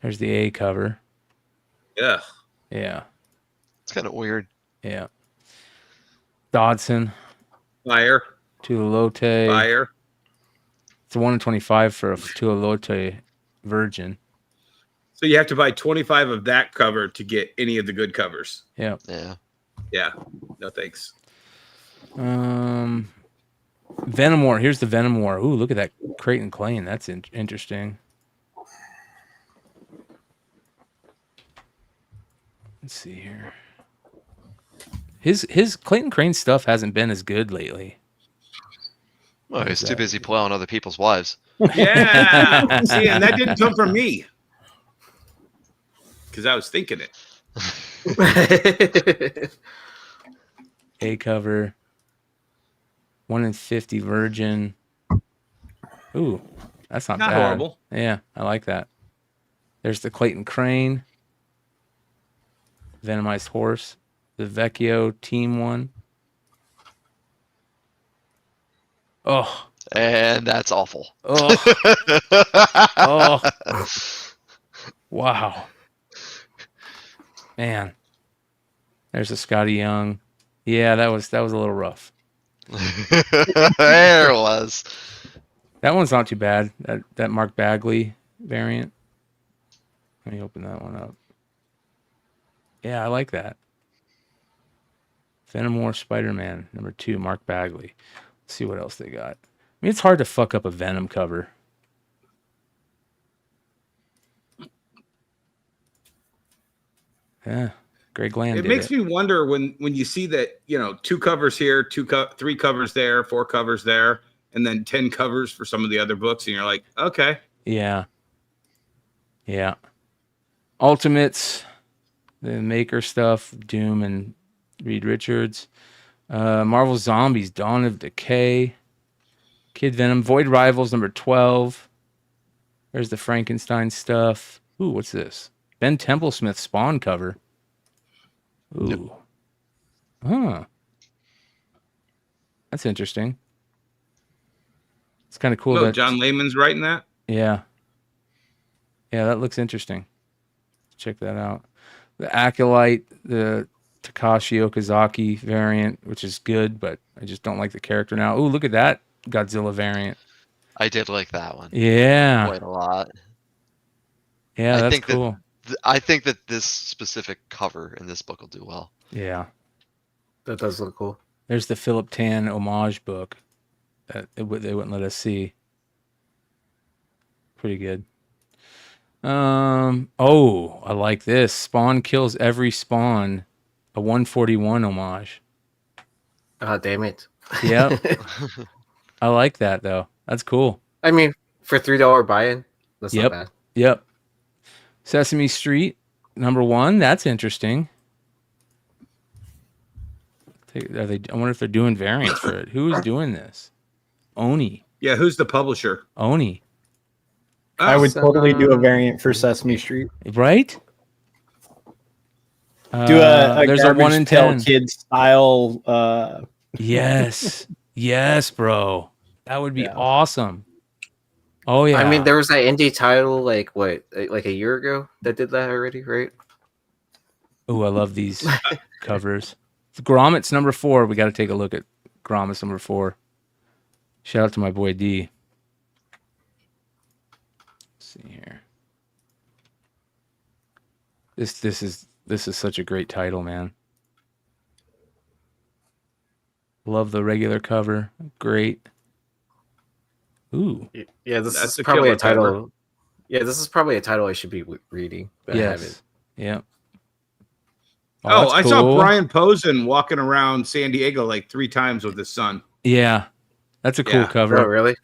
There's the A cover. Yeah. Yeah. It's kind of weird. Yeah. Dodson. Fire. Tuilote. Fire. It's a 1 in 25 for a Tuilote Virgin. So you have to buy 25 of that cover to get any of the good covers. Yeah. Yeah. Yeah. No thanks. Venom War. Here's the Venom War. Ooh, look at that Creighton Klein. That's interesting. Let's see here. His Clayton Crane stuff hasn't been as good lately. Well, he's too busy plowing other people's wives. Yeah. See, and that didn't come from me. Because I was thinking it. A cover. 1 in 50 Virgin. Ooh, that's not Not bad. horrible. Yeah, I like that. There's the Clayton Crane. Venomized Horse. The Vecchio Team 1. Oh. And that's awful. Oh. Oh. Wow. Man. There's a Scotty Young. Yeah, that was a little rough. There it was. That one's not too bad. That Mark Bagley variant. Let me open that one up. Yeah, I like that. Venom War Spider-Man number 2, Mark Bagley. Let's see what else they got. I mean, it's hard to fuck up a Venom cover. Yeah, Greg Land. It makes me wonder when you see that, 2 covers here, 3 covers there, 4 covers there, and then 10 covers for some of the other books, and you're like, okay. Yeah. Yeah. Ultimates, the Maker stuff, Doom and Reed Richards. Marvel Zombies, Dawn of Decay. Kid Venom, Void Rivals number 12. There's the Frankenstein stuff. Ooh, what's this? Ben Templesmith Spawn cover. Ooh. Huh. That's interesting. It's kind of cool. Look, that John Layman's writing that. Yeah. Yeah, that looks interesting. Check that out. The Acolyte, the Takashi Okazaki variant, which is good, but I just don't like the character now. Ooh, look at that Godzilla variant. I did like that one. Yeah. Quite a lot. Yeah, I that's think cool. I think that this specific cover in this book will do well. Yeah. That does look cool. There's the Philip Tan homage book that they wouldn't let us see. Pretty good. Oh, I like this. Spawn Kills Every Spawn, a 141 homage. Oh, damn it. Yep. I like that though. That's cool. I mean, for $3 buy-in, that's not bad. Yep. Sesame Street, number 1. That's interesting. I wonder if they're doing variants for it. Who is doing this? Oni. Yeah, who's the publisher? Oni. I would totally do a variant for Sesame Street. Right? Do a there's a 1 in 10 kid style. Yes. Yes, bro. That would be awesome. Oh yeah. I mean, there was that indie title like a year ago that did that already, right? Oh, I love these covers. Gromit's number 4. We got to take a look at Gromit's number 4. Shout out to my boy D. Let's see here. This is such a great title, man. Love the regular cover. Great. Ooh. Yeah, this That's is probably a killer title. cover. Yeah, this is probably a title I should be reading. But I haven't. Yes. Yeah. Oh, that's I saw cool. Brian Posen walking around San Diego like 3 times with his son. Yeah. That's a cool cover. Oh, really?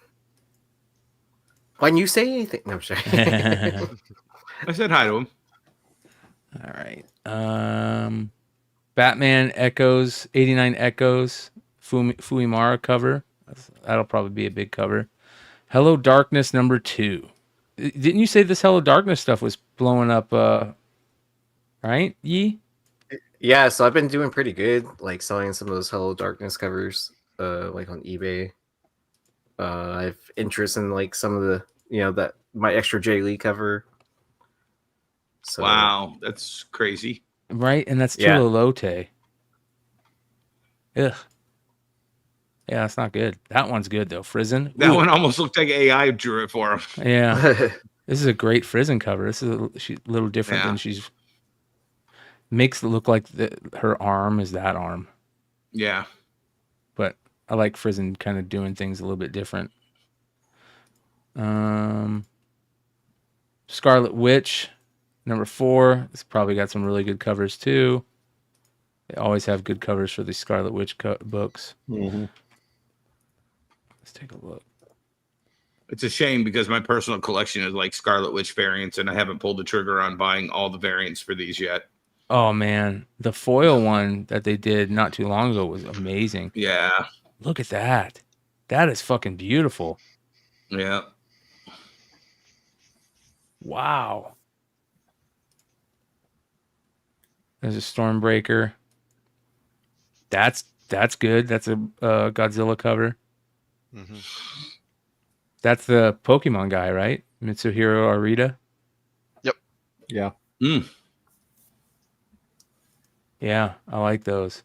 Why didn't you say anything? No, I'm sorry. I said hi to him. All right. Batman Echoes, 89 Echoes, Fuimara cover. That'll probably be a big cover. Hello Darkness number 2. Didn't you say this Hello Darkness stuff was blowing up? Right, Yee? Yeah, so I've been doing pretty good, like selling some of those Hello Darkness covers, like on eBay. I have interest in like some of the, that my extra J Lee cover. So, wow, that's crazy. Right? And that's Yeah. Chula Lote. Ugh. Yeah, that's not good. That one's good though. Frizen. That Ooh. one almost looked like AI drew it for him. Yeah. This is a great Frizen cover. This is a little different Yeah. than she's makes it look like her arm is that arm. Yeah. But I like Frizen kind of doing things a little bit different. Scarlet Witch, number 4. It's probably got some really good covers too. They always have good covers for the Scarlet Witch books. Mm-hmm. Let's take a look. It's a shame because my personal collection is like Scarlet Witch variants, and I haven't pulled the trigger on buying all the variants for these yet. Oh man, the foil one that they did not too long ago was amazing. Yeah. Look at that. That is fucking beautiful. Yeah. Wow. There's a Stormbreaker. That's good. That's a Godzilla cover. Mm-hmm. That's the Pokemon guy, right? Mitsuhiro Arita. Yep. Yeah. Yeah, I like those.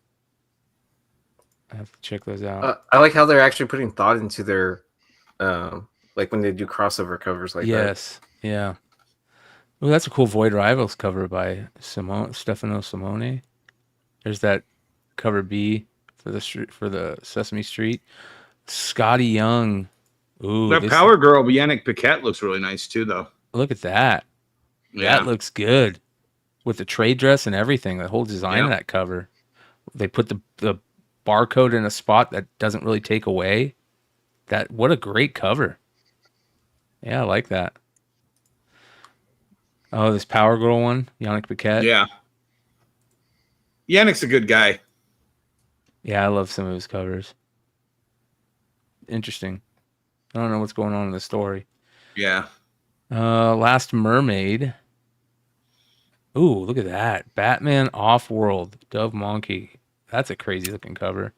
I have to check those out. I like how they're actually putting thought into their, like when they do crossover covers like that. Yes. Yeah. Well, that's a cool Void Rivals cover by Stefano Simone. There's that cover B for the Sesame Street. Scotty Young. Ooh, That Power Girl Yannick Paquette looks really nice too, though. Look at that. Yeah. That looks good. With the trade dress and everything, the whole design of Yeah. that cover. They put the barcode in a spot that doesn't really take away. What a great cover. Yeah, I like that. Oh, this Power Girl one, Yannick Paquette. Yeah. Yannick's a good guy. Yeah, I love some of his covers. Interesting. I don't know what's going on in the story. Yeah. Last Mermaid. Ooh, look at that. Batman Off-World, Dove Monkey. That's a crazy looking cover.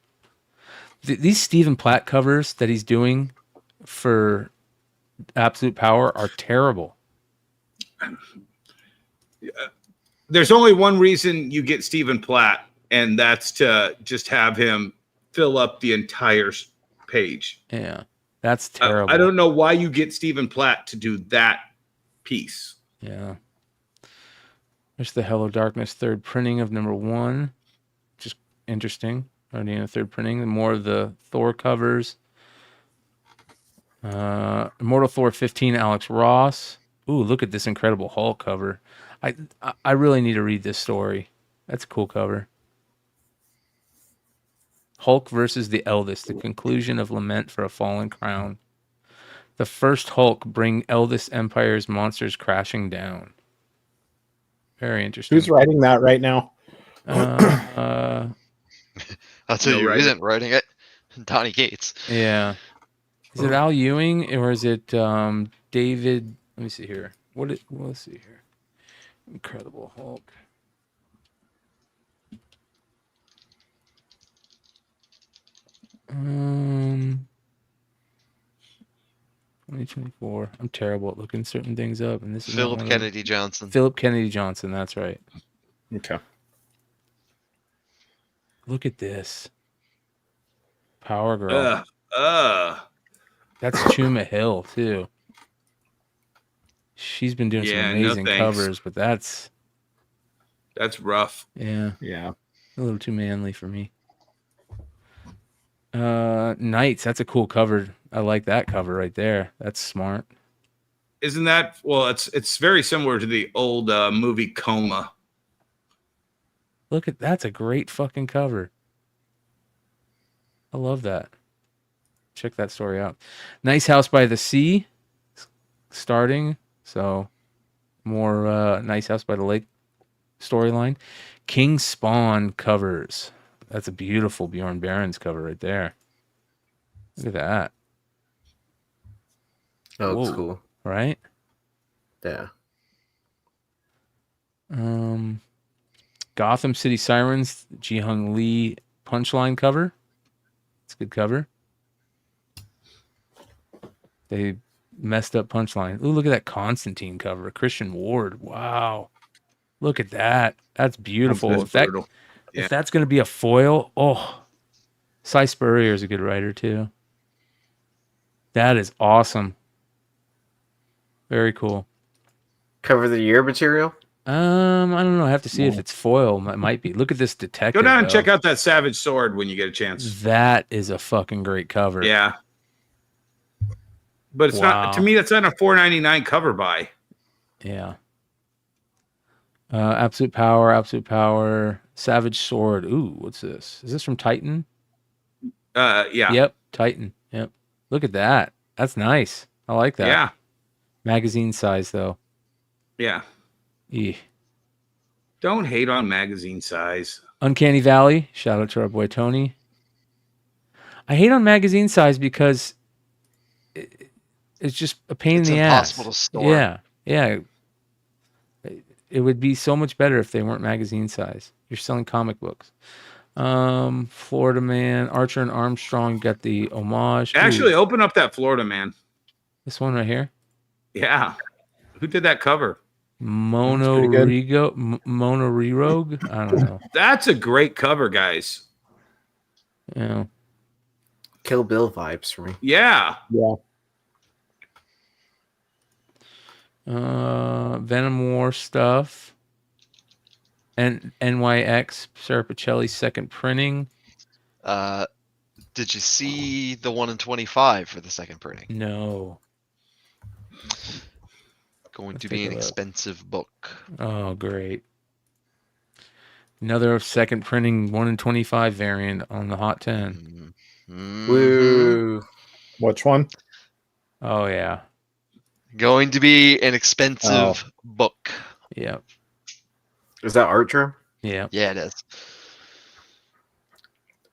These Stephen Platt covers that he's doing for Absolute Power are terrible. There's only one reason you get Stephen Platt, and that's to just have him fill up the entire page. Yeah, that's terrible. I don't know why you get Stephen Platt to do that piece. Yeah. There's the Hello Darkness third printing of number 1. Just interesting. Already in a third printing. More of the Thor covers. Immortal Thor 15, Alex Ross. Ooh, look at this incredible Hulk cover. I really need to read this story. That's a cool cover. Hulk versus the Eldest, the conclusion of Lament for a Fallen Crown. The first Hulk bring Eldest Empire's monsters crashing down. Very interesting. Who's writing that right now? I'll tell you who isn't writing it. Donnie Gates. Yeah. Is it Al Ewing or is it David? Let me see here. Let's see here. Incredible Hulk. Um, 2024. I'm terrible at looking certain things up, and this is Philip Kennedy Johnson. Philip Kennedy Johnson. That's right. Okay. Look at this. Power Girl. That's Chuma Hill too. She's been doing some amazing covers, but that's rough. Yeah. Yeah. A little too manly for me. Knights, that's a cool cover. I like that cover right there. That's smart. Isn't that it's very similar to the old movie Coma. Look at that's a great fucking cover. I love that. Check that story out. Nice House by the Sea starting. So more Nice House by the Lake storyline. King Spawn covers. That's a beautiful Bjorn Barons cover right there. Look at that. Oh, it's cool. Right? Yeah. Gotham City Sirens, Ji-Hung Lee punchline cover. It's a good cover. They messed up Punchline. Ooh, look at that Constantine cover. Christian Ward. Wow. Look at that. That's beautiful. That's brutal. If that's going to be a foil, Cy Spurrier is a good writer too. That is awesome. Very cool. Cover of the year material? I don't know. I have to see if it's foil. It might be. Look at this detective. Go down and though. check out that Savage Sword when you get a chance. That is a fucking great cover. Yeah. But it's not, to me, that's not a $4.99 cover buy. Yeah. Absolute Power, Savage Sword. Ooh, what's this? Is this from Titan? Yeah. Yep, Titan. Yep. Look at that. That's nice. I like that. Yeah. Magazine size though. Yeah. Eeh. Don't hate on magazine size. Uncanny Valley. Shout out to our boy Tony. I hate on magazine size because it's just a pain in the ass. It's impossible to store. Yeah. Yeah. It would be so much better if they weren't magazine size. You're selling comic books. Florida Man, Archer and Armstrong got the homage. Actually, Ooh, open up that Florida Man. this one right here. Yeah. Who did that cover? Mono Rerogue. I don't know. That's a great cover, guys. Yeah. Kill Bill vibes for me. Yeah. Yeah. Venom War stuff. And NYX Sarapicelli second printing. Did you see the 1 in 25 for the second printing? No. Going to be an expensive book. Oh, great. Another second printing 1 in 25 variant on the Hot 10. Woo. Which one? Oh, yeah. Going to be an expensive book. Yep. Is that Archer? Yeah. Yeah, it is.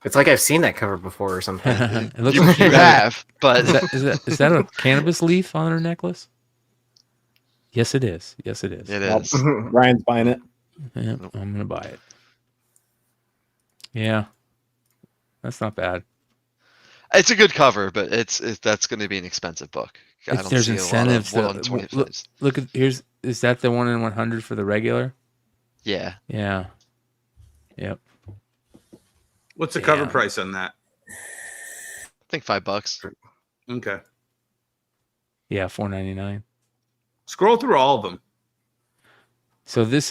It's like I've seen that cover before or something. It looks You like have, but is that a cannabis leaf on her necklace? Yes, it is. Yes, it is. It is. Ryan's buying it. Yeah, I'm gonna buy it. Yeah, that's not bad. It's a good cover, but that's going to be an expensive book. I don't There's see incentives. a lot of 1 in 25s. Look at is that the 1 in 100 for the regular? Yeah. Yeah. Yep. What's the cover price on that? I think $5. Okay. Yeah, $4.99. Scroll through all of them. So these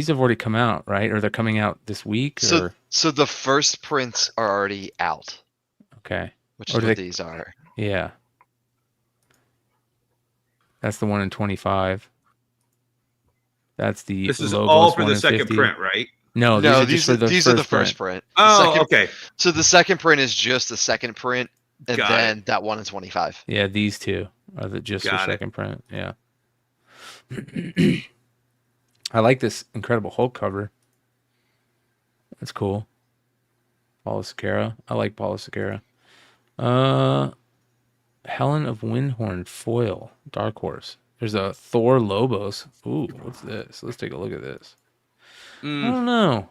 have already come out, right? Or they're coming out this week? Or? So the first prints are already out. Okay. Which Or is do what they- these are. Yeah. That's the 1 in 25. That's the. This is Logos all for 1 the in second 50. print, right? No, these are just for the these are the first print. Oh, okay. So the second print is just the second print, and Got then that 1 in 25. Yeah, these two are just the Got it. second print. Yeah. I like this Incredible Hulk cover. That's cool. Paula Sequeira. I like Paula Sequeira. Helen of Windhorn foil. Dark Horse. There's a Thor Lobos. Ooh, what's this? Let's take a look at this. I don't know.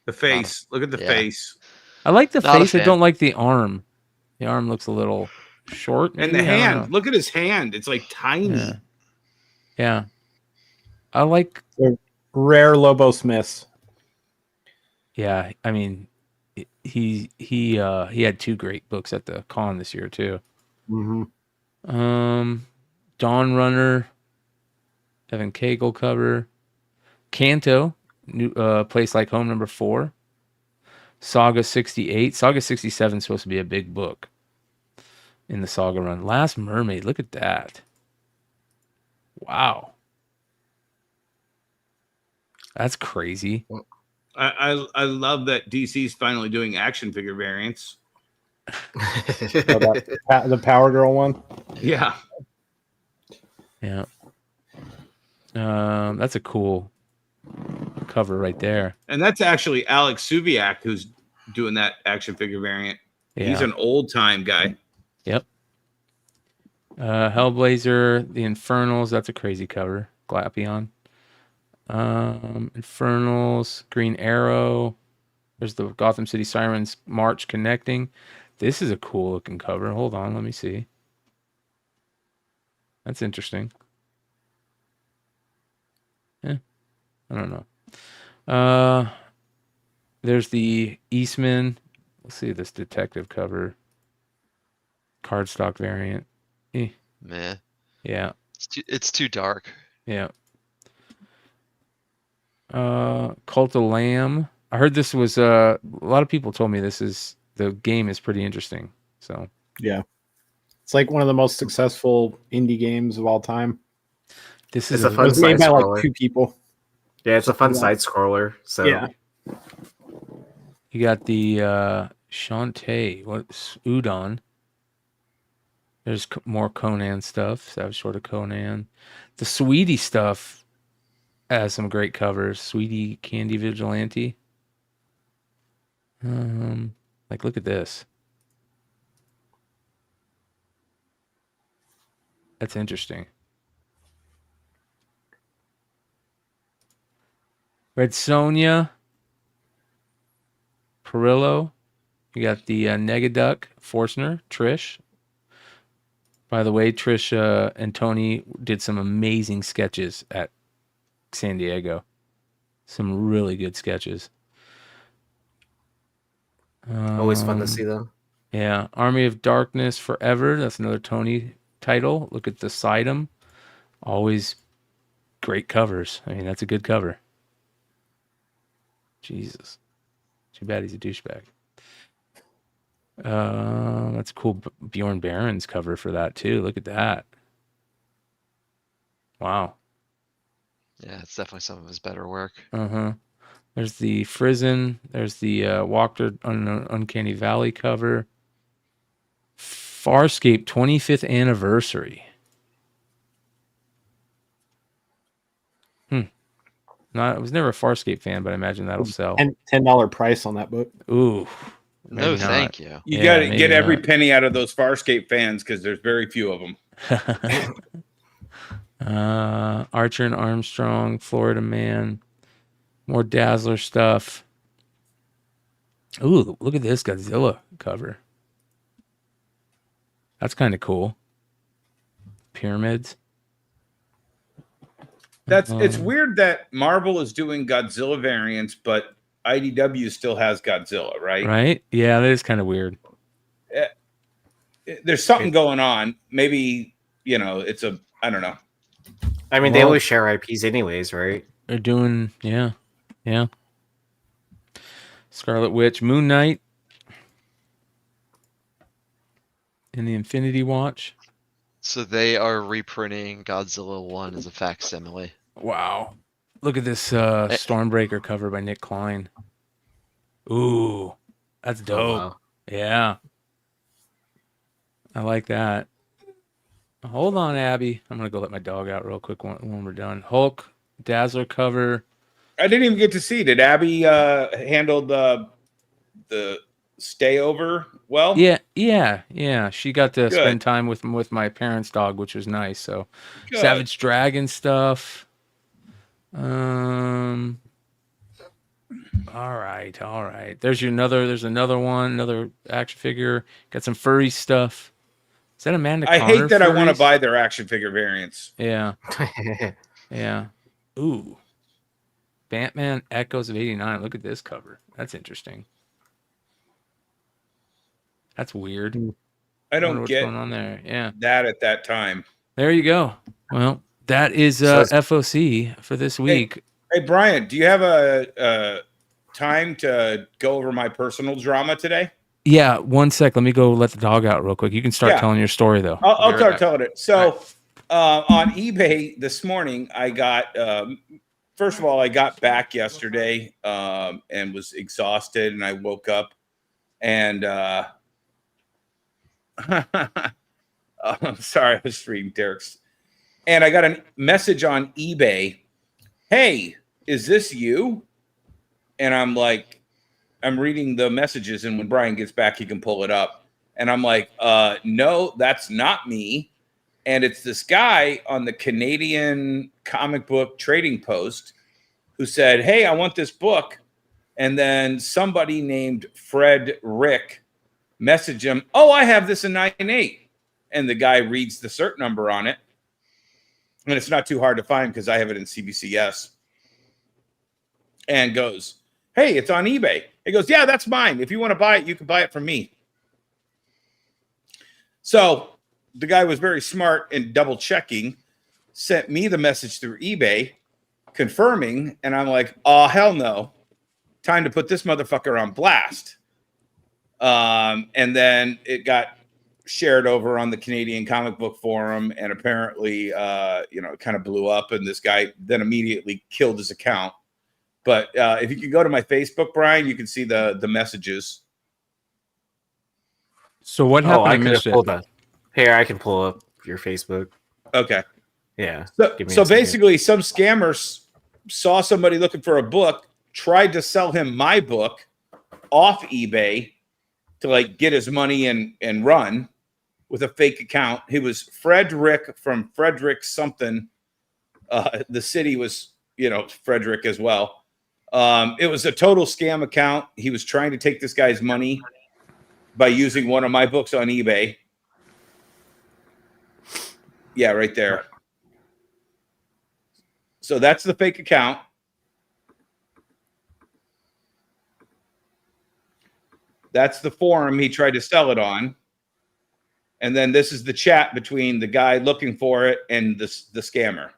The face. Look at the face. I like the Not a face. I fan. don't like the arm. The arm looks a little short. And maybe? the I don't know. hand. Look at his hand. It's like tiny. Yeah. Yeah. I like. The rare Lobo Smiths. Yeah, I mean, he had two great books at the con this year too. Mm-hmm. Dawn Runner, Evan Cagle cover, Kanto, new Place Like Home number 4, Saga 68, Saga 67 is supposed to be a big book in the Saga run. Last Mermaid, look at that! Wow, that's crazy. I love that DC's finally doing action figure variants. The Power Girl one. Yeah. Yeah. That's a cool cover right there. And that's actually Alex Subiak who's doing that action figure variant. He's Yeah. an old time guy. Yep. Hellblazer, the Infernals, that's a crazy cover. Glapion. Infernals, Green Arrow. There's the Gotham City Sirens March connecting. This is a cool looking cover. Hold on, let me see. That's interesting. Yeah, I don't know. There's the Eastman. Let's see this detective cover. Cardstock variant. Meh. Yeah. It's too dark. Yeah. Cult of Lamb. I heard this was a lot of people told me the game is pretty interesting. So yeah, it's like one of the most successful indie games of all time. This It's is a fun it was made side by like scroller. 2 people. Yeah, it's a fun side scroller. So yeah, you got the Shantae. What's Udon? There's more Conan stuff. That was sort of Conan. The Sweetie stuff has some great covers. Sweetie Candy Vigilante. Like look at this. That's interesting. Red Sonja. Perillo. You got the Negaduck, Forstner, Trish. By the way, Trish and Tony did some amazing sketches at San Diego. Some really good sketches. always fun to see them. Yeah. Army of Darkness Forever. That's another Tony title. Look at the Sidem. Always great covers. I mean, that's a good cover. Jesus. Too bad he's a douchebag. That's a cool Bjorn Barron's cover for that too. Look at that. Wow. Yeah, it's definitely some of his better work. There's the Frizen. There's the Walker Uncanny Valley cover. Farscape 25th anniversary. I was never a Farscape fan, but I imagine that'll sell. $10 price on that book. Ooh. No, thank you. You got to get every penny out of those Farscape fans because there's very few of them. Archer and Armstrong, Florida Man, more Dazzler stuff. Ooh, look at this Godzilla cover. That's kind of cool. Pyramids. It's weird that Marvel is doing Godzilla variants, but IDW still has Godzilla, right? Right? Yeah, that is kind of weird. There's something going on. Maybe, it's I don't know. I mean, they always share IPs anyways, right? They're doing, yeah. Scarlet Witch, Moon Knight, and the Infinity Watch. So they are reprinting Godzilla 1 as a facsimile. Wow. Look at this Stormbreaker cover by Nick Klein. Ooh, that's dope. Oh, wow. Yeah. I like that. Hold on, Abby. I'm going to go let my dog out real quick when we're done. Hulk, Dazzler cover. I didn't even get to see. Did Abby handle the stay over well? Yeah. She got to spend time with my parents' dog, which was nice. So, Good. Savage Dragon stuff. All right. There's another one, another action figure. Got some furry stuff. Is that Amanda Connor? I hate that furries? I want to buy their action figure variants. Yeah. Yeah. Ooh. Batman Echoes of 89. Look at this cover. That's interesting. That's weird. I don't what's get going on there. Yeah. that at that time. There you go. Well, that is FOC for this week. Hey, Brian, do you have a time to go over my personal drama today? Yeah, 1 sec. Let me go let the dog out real quick. You can start telling your story, though. I'll start telling it. So on eBay this morning, I got, first of all, I got back yesterday and was exhausted, and I woke up and I'm sorry, I was reading Derek's. And I got a message on eBay. Hey, is this you? And I'm like, I'm reading the messages, and when Brian gets back, he can pull it up. And I'm like, no, that's not me. And it's this guy on the Canadian comic book trading post who said, hey, I want this book. And then somebody named Fred Rick messaged him, oh, I have this in 9.8. And the guy reads the cert number on it. and it's not too hard to find because I have it in CBCS, and goes, "Hey, it's on eBay." He goes, "Yeah, that's mine. If you want to buy it, you can buy it from me." So the guy was very smart and double checking, sent me the message through eBay confirming, and I'm like, "Oh, hell no. Time to put this motherfucker on blast." And then it got shared over on the Canadian Comic Book Forum, and apparently, it kind of blew up, and this guy then immediately killed his account. But if you could go to my Facebook, Brian, you can see the messages. So what happened? I I could have missed it. pulled that. Here, I can pull up your Facebook. Okay. Yeah. So basically, some scammers saw somebody looking for a book, tried to sell him my book off eBay to like get his money and run with a fake account. He was Frederick from Frederick something. The city was, Frederick as well. It was a total scam account. He was trying to take this guy's money by using one of my books on eBay. Yeah, right there. So that's the fake account. That's the forum he tried to sell it on. And then this is the chat between the guy looking for it and the scammer.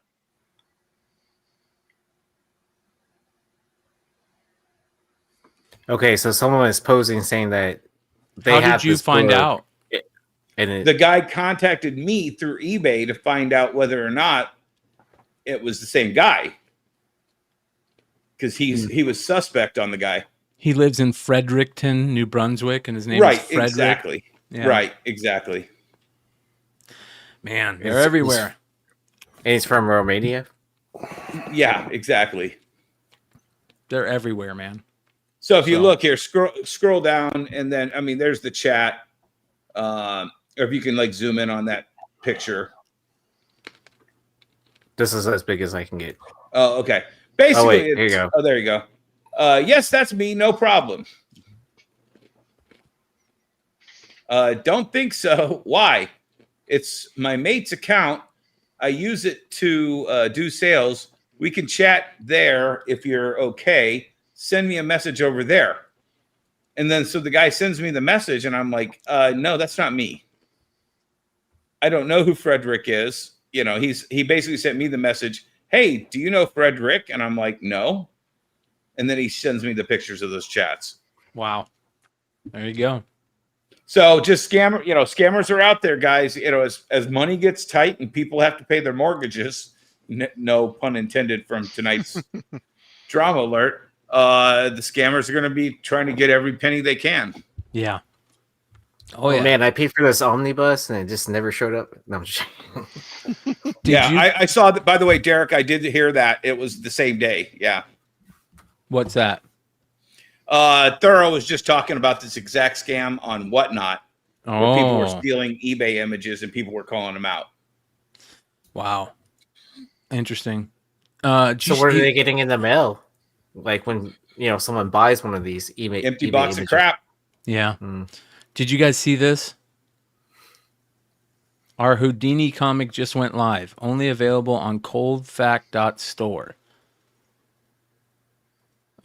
Okay, so someone is posing saying that they How have did you this find book, out? And The guy contacted me through eBay to find out whether or not it was the same guy. Because he was suspect on the guy. He lives in Fredericton, New Brunswick, and his name is Frederick. Exactly. Yeah. Right, exactly. Man, they're everywhere. And he's from Romania? Yeah, exactly. They're everywhere, man. So if you look here, scroll down, and then there's the chat. Or if you can like zoom in on that picture. This is as big as I can get. Oh, okay. Basically, wait, here you go. Oh, there you go. Yes, that's me. No problem. Don't think so. Why? It's my mate's account. I use it to do sales. We can chat there if you're okay. Send me a message over there. And then so the guy sends me the message, and I'm like, no, that's not me. I don't know who Frederick is. He basically sent me the message, "Hey, do you know Frederick?" And I'm like, "No." And then he sends me the pictures of those chats. Wow. There you go. So just scammers are out there, guys. As money gets tight and people have to pay their mortgages, no pun intended from tonight's drama alert, the scammers are going to be trying to get every penny they can. Yeah. Oh yeah, man! I paid for this omnibus and it just never showed up. No, I'm just I saw that. By the way, Derek, I did hear that it was the same day. Yeah. What's that? Thorough was just talking about this exact scam on Whatnot, where people were Oh. stealing eBay images and people were calling them out. Wow. Interesting. So what are they getting in the mail? Like when someone buys one of these eBay Empty box of crap. Yeah. Did you guys see this? Our Houdini comic just went live. Only available on coldfact.store.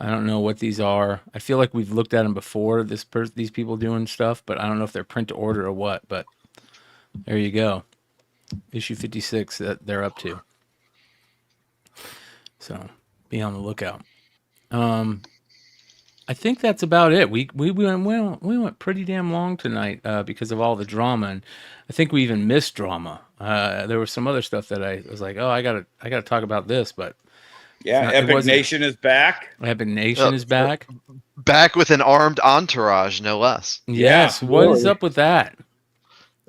I don't know what these are. I feel like we've looked at them before, these people doing stuff, but I don't know if they're print to order or what. But there you go. Issue 56 that they're up to. So be on the lookout. I think that's about it. We went pretty damn long tonight because of all the drama, and I think we even missed drama. There was some other stuff that I was like, oh, I gotta talk about this, but yeah, Epic Nation is back. Epic Nation is back. Back with an armed entourage, no less. Yes. Yeah. What is up with that?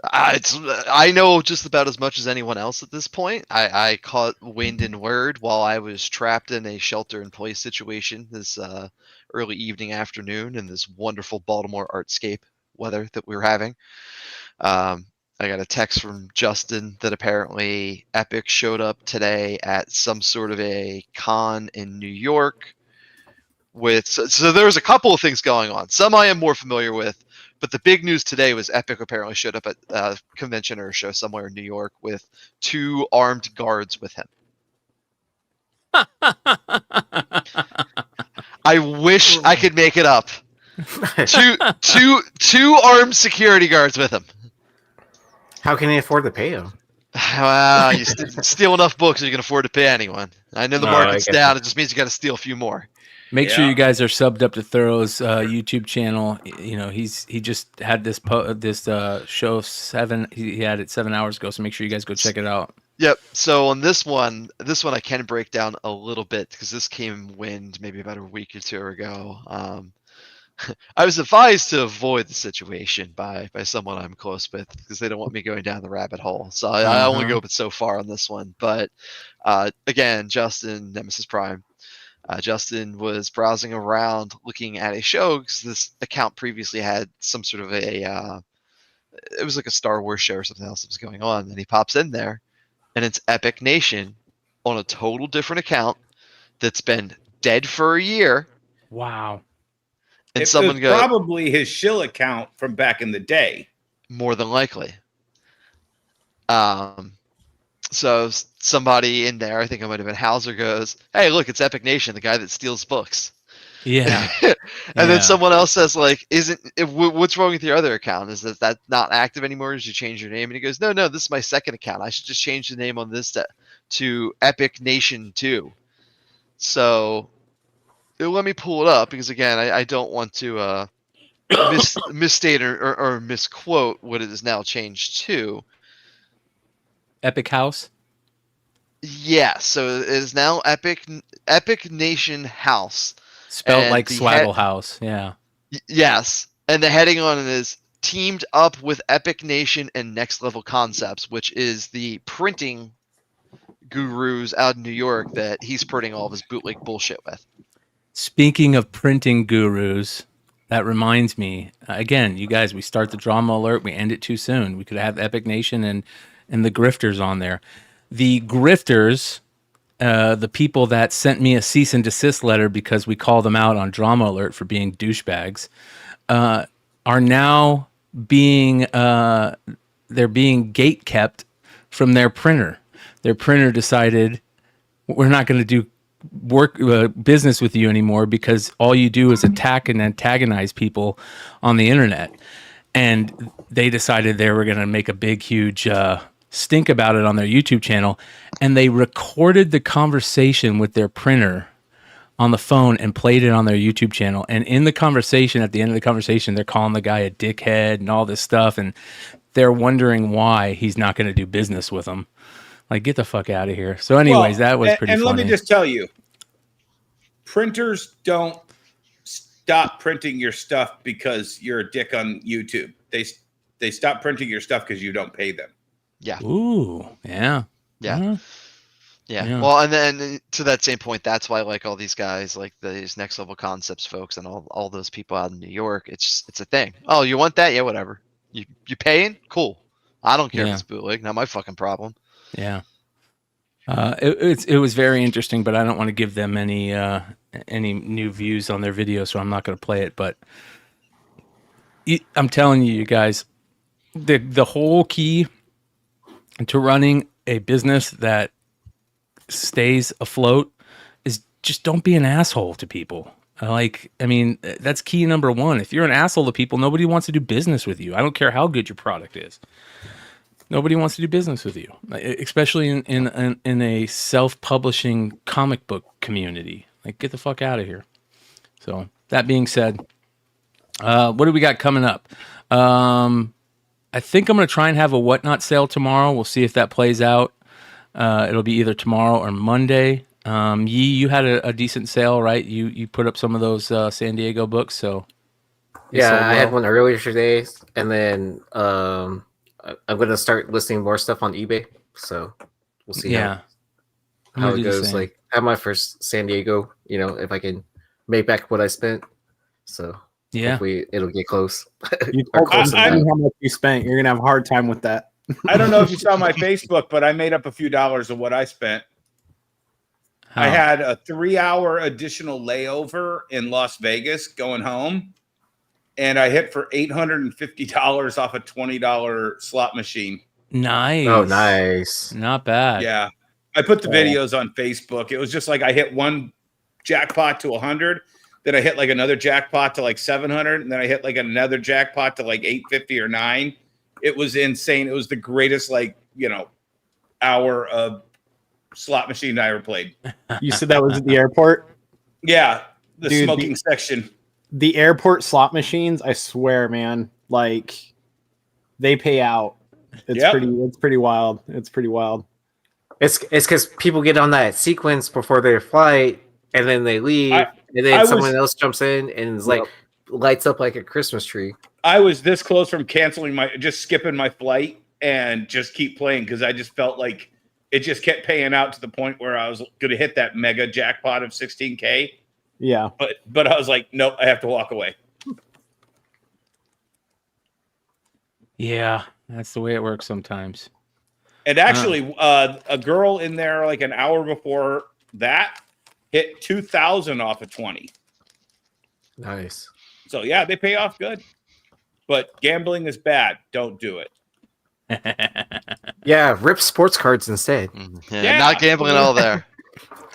I know just about as much as anyone else at this point. I caught wind and word while I was trapped in a shelter-in-place situation this early evening afternoon in this wonderful Baltimore artscape weather that we were having. I got a text from Justin that apparently Epic showed up today at some sort of a con in New York. So there was a couple of things going on. Some I am more familiar with. But the big news today was Epic apparently showed up at a convention or a show somewhere in New York with 2 armed guards with him. I wish I could make it up. Two armed security guards with him. How can they afford to pay him? Wow, you steal enough books, you can afford to pay anyone. I know the market's down. It just means you got to steal a few more. Make sure you guys are subbed up to Thorough's YouTube channel. You know, he just had this show 7. He had it 7 hours ago. So make sure you guys go check it out. Yep. So on this one I can break down a little bit because this came wind maybe about a week or 2 ago. I was advised to avoid the situation by someone I'm close with because they don't want me going down the rabbit hole. So I only go but so far on this one. But again, Justin, Nemesis Prime. Justin was browsing around looking at a show because this account previously had some sort of it was like a Star Wars show or something else that was going on. And he pops in there and it's Epic Nation on a total different account that's been dead for a year. Wow. And It someone was goes, probably his shill account from back in the day. more than likely. So somebody in there, I think it might have been Hauser, goes, "Hey, look, it's Epic Nation, the guy that steals books." Yeah. And then someone else says, like, what's wrong with your other account? Is that not active anymore? Did you change your name? And he goes, no, this is my second account. I should just change the name on this to Epic Nation 2. So let me pull it up because, again, I don't want to misstate or misquote what it is now changed to. Epic House? Yeah, so it is now Epic Nation House. Spelled And like the Swaggle House, yeah. Yes, and the heading on it is teamed up with Epic Nation and Next Level Concepts, which is the printing gurus out in New York that he's printing all of his bootleg bullshit with. Speaking of printing gurus, that reminds me, again, you guys, we start the drama alert, we end it too soon. We could have Epic Nation and the grifters on there. The grifters, the people that sent me a cease and desist letter because we called them out on drama alert for being douchebags, are now being they're being gate kept from their printer. Their printer decided we're not going to do business with you anymore because all you do is attack and antagonize people on the internet. And they decided they were going to make a big, huge stink about it on their YouTube channel, and they recorded the conversation with their printer on the phone and played it on their YouTube channel. And in the conversation, at the end of the conversation, they're calling the guy a dickhead and all this stuff, and they're wondering why he's not going to do business with them. Like, get the fuck out of here. So anyways, that was pretty funny. And let me just tell you, printers don't stop printing your stuff because you're a dick on YouTube. They stop printing your stuff because you don't pay them. Yeah. Ooh, yeah. Yeah. Yeah. Well, and then to that same point, that's why, like, all these guys, like these Next Level Concepts folks and all those people out in New York, it's a thing. Oh, you want that? Yeah, whatever. You paying? Cool. I don't care if it's bootleg. Not my fucking problem. Yeah. It was very interesting, but I don't want to give them any new views on their video, so I'm not going to play it. But I'm telling you guys, the whole key to running a business that stays afloat is just don't be an asshole to people. That's key number one. If you're an asshole to people, nobody wants to do business with you. I don't care how good your product is. Nobody wants to do business with you, especially in a self-publishing comic book community. Like, get the fuck out of here. So that being said, what do we got coming up? I think I'm going to try and have a Whatnot sale tomorrow. We'll see if that plays out. It'll be either tomorrow or Monday. Yee, you had a decent sale, right? You put up some of those San Diego books, so yeah, I had one earlier today, and then I'm going to start listing more stuff on eBay. So we'll see how it goes. Like, I have my first San Diego. If I can make back what I spent. So hopefully it'll get close. I know how much you spent. You're gonna have a hard time with that. I don't know if you saw my Facebook, but I made up a few dollars of what I spent. How? I had a 3-hour additional layover in Las Vegas going home. and I hit for $850 off a $20 slot machine. Nice. Oh, nice. Not bad. Yeah. I put the videos on Facebook. It was just like I hit one jackpot to 100, then I hit like another jackpot to like 700, and then I hit like another jackpot to like 850 or 9. It was insane. It was the greatest, like, you know, hour of slot machine I ever played. You said that was at the airport? Yeah, the Dude, smoking section. The airport slot machines, I swear, man, like they pay out. It's pretty wild. It's pretty wild. It's because people get on that sequence before their flight, and then they leave, and then someone else jumps in and is like lights up like a Christmas tree. I was this close from canceling just skipping my flight and just keep playing because I just felt like it just kept paying out to the point where I was going to hit that mega jackpot of 16K. Yeah, but I was like, nope, I have to walk away. Yeah, that's the way it works sometimes. And actually, a girl in there like an hour before that hit 2,000 off of 20. Nice. So yeah, they pay off good. But gambling is bad. Don't do it. Yeah, rip sports cards instead. Yeah, not gambling at all there.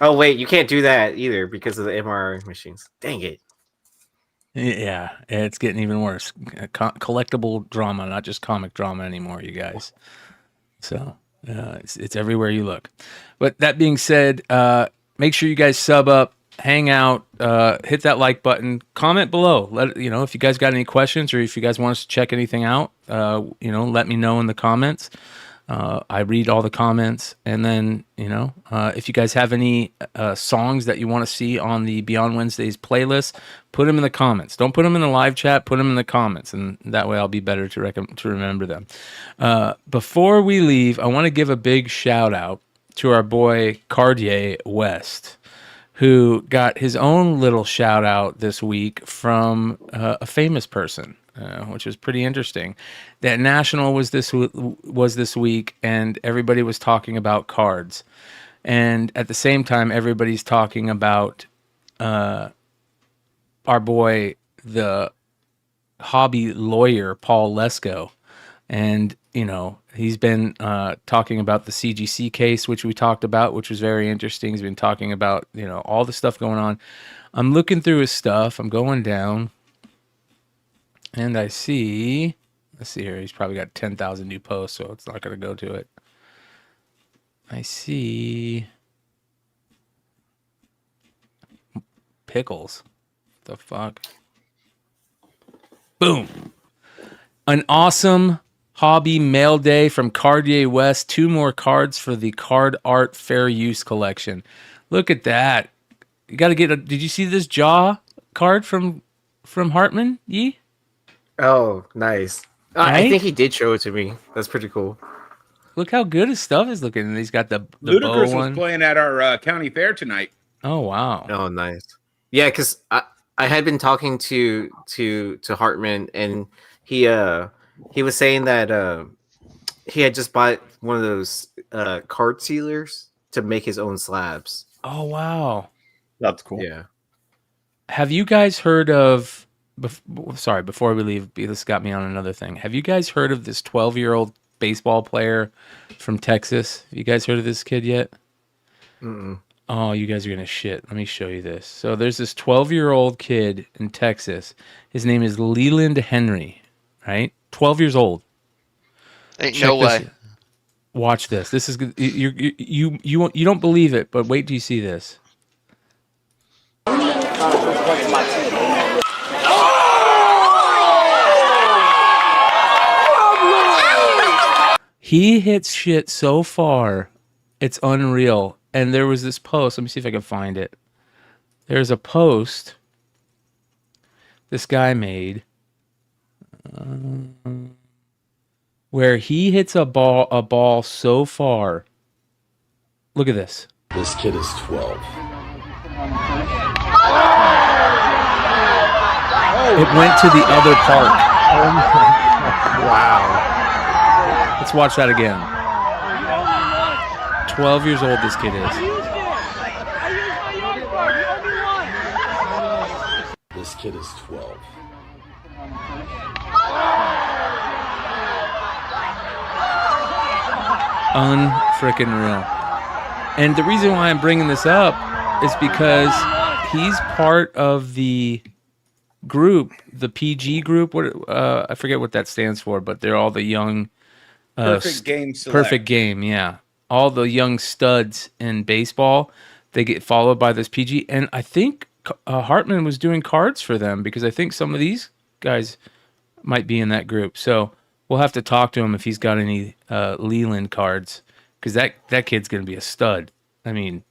Oh wait, you can't do that either because of the MRI machines. Dang it. Yeah, it's getting even worse. Collectible drama, not just comic drama anymore, you guys. So it's everywhere you look. But that being said, make sure you guys sub up, hang out, hit that like button, comment below. Let if you guys got any questions or if you guys want us to check anything out, let me know in the comments. I read all the comments, and then if you guys have any songs that you want to see on the Beyond Wednesdays playlist, put them in the comments. Don't put them in the live chat. Put them in the comments, and that way I'll be better to remember them. Before we leave, I want to give a big shout out to our boy Cartier West, who got his own little shout out this week from a famous person. Which was pretty interesting. That National was this week, and everybody was talking about cards, and at the same time, everybody's talking about our boy, the hobby lawyer Paul Lesko, and he's been talking about the CGC case, which we talked about, which was very interesting. He's been talking about all the stuff going on. I'm looking through his stuff. I'm going down. And I see, let's see here, he's probably got 10,000 new posts, so it's not going to go to it. I see pickles. What the fuck? Boom. An awesome hobby mail day from Cartier West. 2 more cards for the Card Art Fair Use collection. Look at that. You got to get did you see this jaw card from Hartman? Yee? Oh, nice. Right? I think he did show it to me. That's pretty cool. Look how good his stuff is looking. And he's got the Ludacris bow one. was playing at our county fair tonight. Oh, wow. Oh, nice. Yeah, because I had been talking to Hartman, and he was saying that he had just bought one of those card sealers to make his own slabs. Oh, wow. That's cool. Yeah. Have you guys heard of... before we leave, this got me on another thing. Have you guys heard of this 12-year-old baseball player from Texas? Have you guys heard of this kid yet? Mm-mm. Oh, you guys are going to shit. Let me show you this. So there's this 12-year-old kid in Texas. His name is Leland Henry, right? 12 years old. Ain't no way. Watch this. This is good. You don't believe it, but wait till you see this. He hits shit so far, it's unreal. And there was this post. Let me see if I can find it. There's a post this guy made where he hits a ball so far. Look at this. This kid is 12. It went to the other park. Wow. Let's watch that again. 12 years old this kid is. This kid is 12. Unfrickin' real. And the reason why I'm bringing this up is because he's part of the group, the PG group. What I forget what that stands for, but they're all the young Perfect Game Select. Perfect Game, yeah. All the young studs in baseball, they get followed by this PG. And I think Hartman was doing cards for them because I think some of these guys might be in that group. So we'll have to talk to him if he's got any Leland cards, because that kid's going to be a stud. I mean,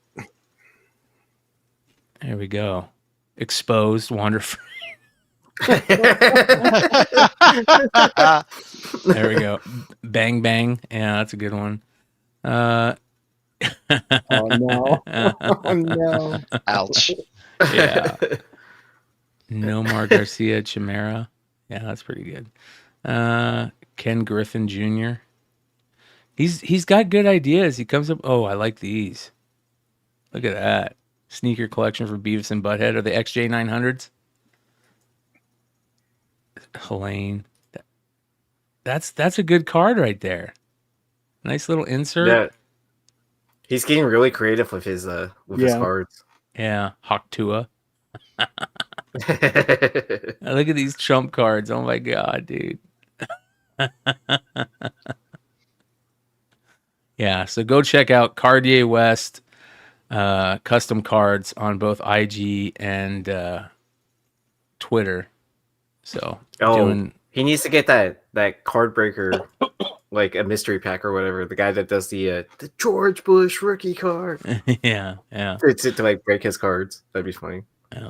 there we go. Exposed, wonderful. There we go. Bang bang. Yeah, that's a good one. Oh no. Oh no. Ouch. Yeah. Nomar Garcia Chimera. Yeah, that's pretty good. Ken Griffin Jr. He's got good ideas. He comes up. Oh, I like these. Look at that. Sneaker collection for Beavis and Butthead. Are they XJ 900s? Helene. That's a good card right there. Nice little insert. Yeah. He's getting really creative with his cards. Yeah. Hawktua. Look at these trump cards. Oh my god, dude. Yeah, so go check out Cartier West custom cards on both IG and Twitter. So he needs to get that card breaker, like a mystery pack or whatever. The guy that does the George Bush rookie card. Yeah. To like break his cards. That'd be funny. Yeah.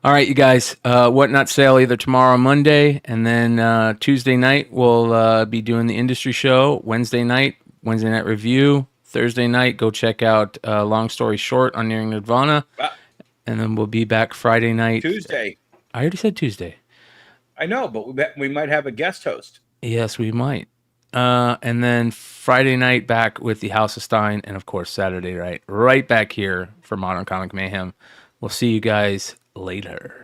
All right, you guys. Whatnot sale either tomorrow or Monday, and then Tuesday night we'll be doing the industry show. Wednesday night review. Thursday night, go check out Long Story Short on Nearing Nirvana, and then we'll be back Friday night. Tuesday. I already said Tuesday. I know, but we might have a guest host. Yes, we might. And then Friday night back with the House of Stein, and of course Saturday right back here for Modern Comic Mayhem. We'll see you guys later.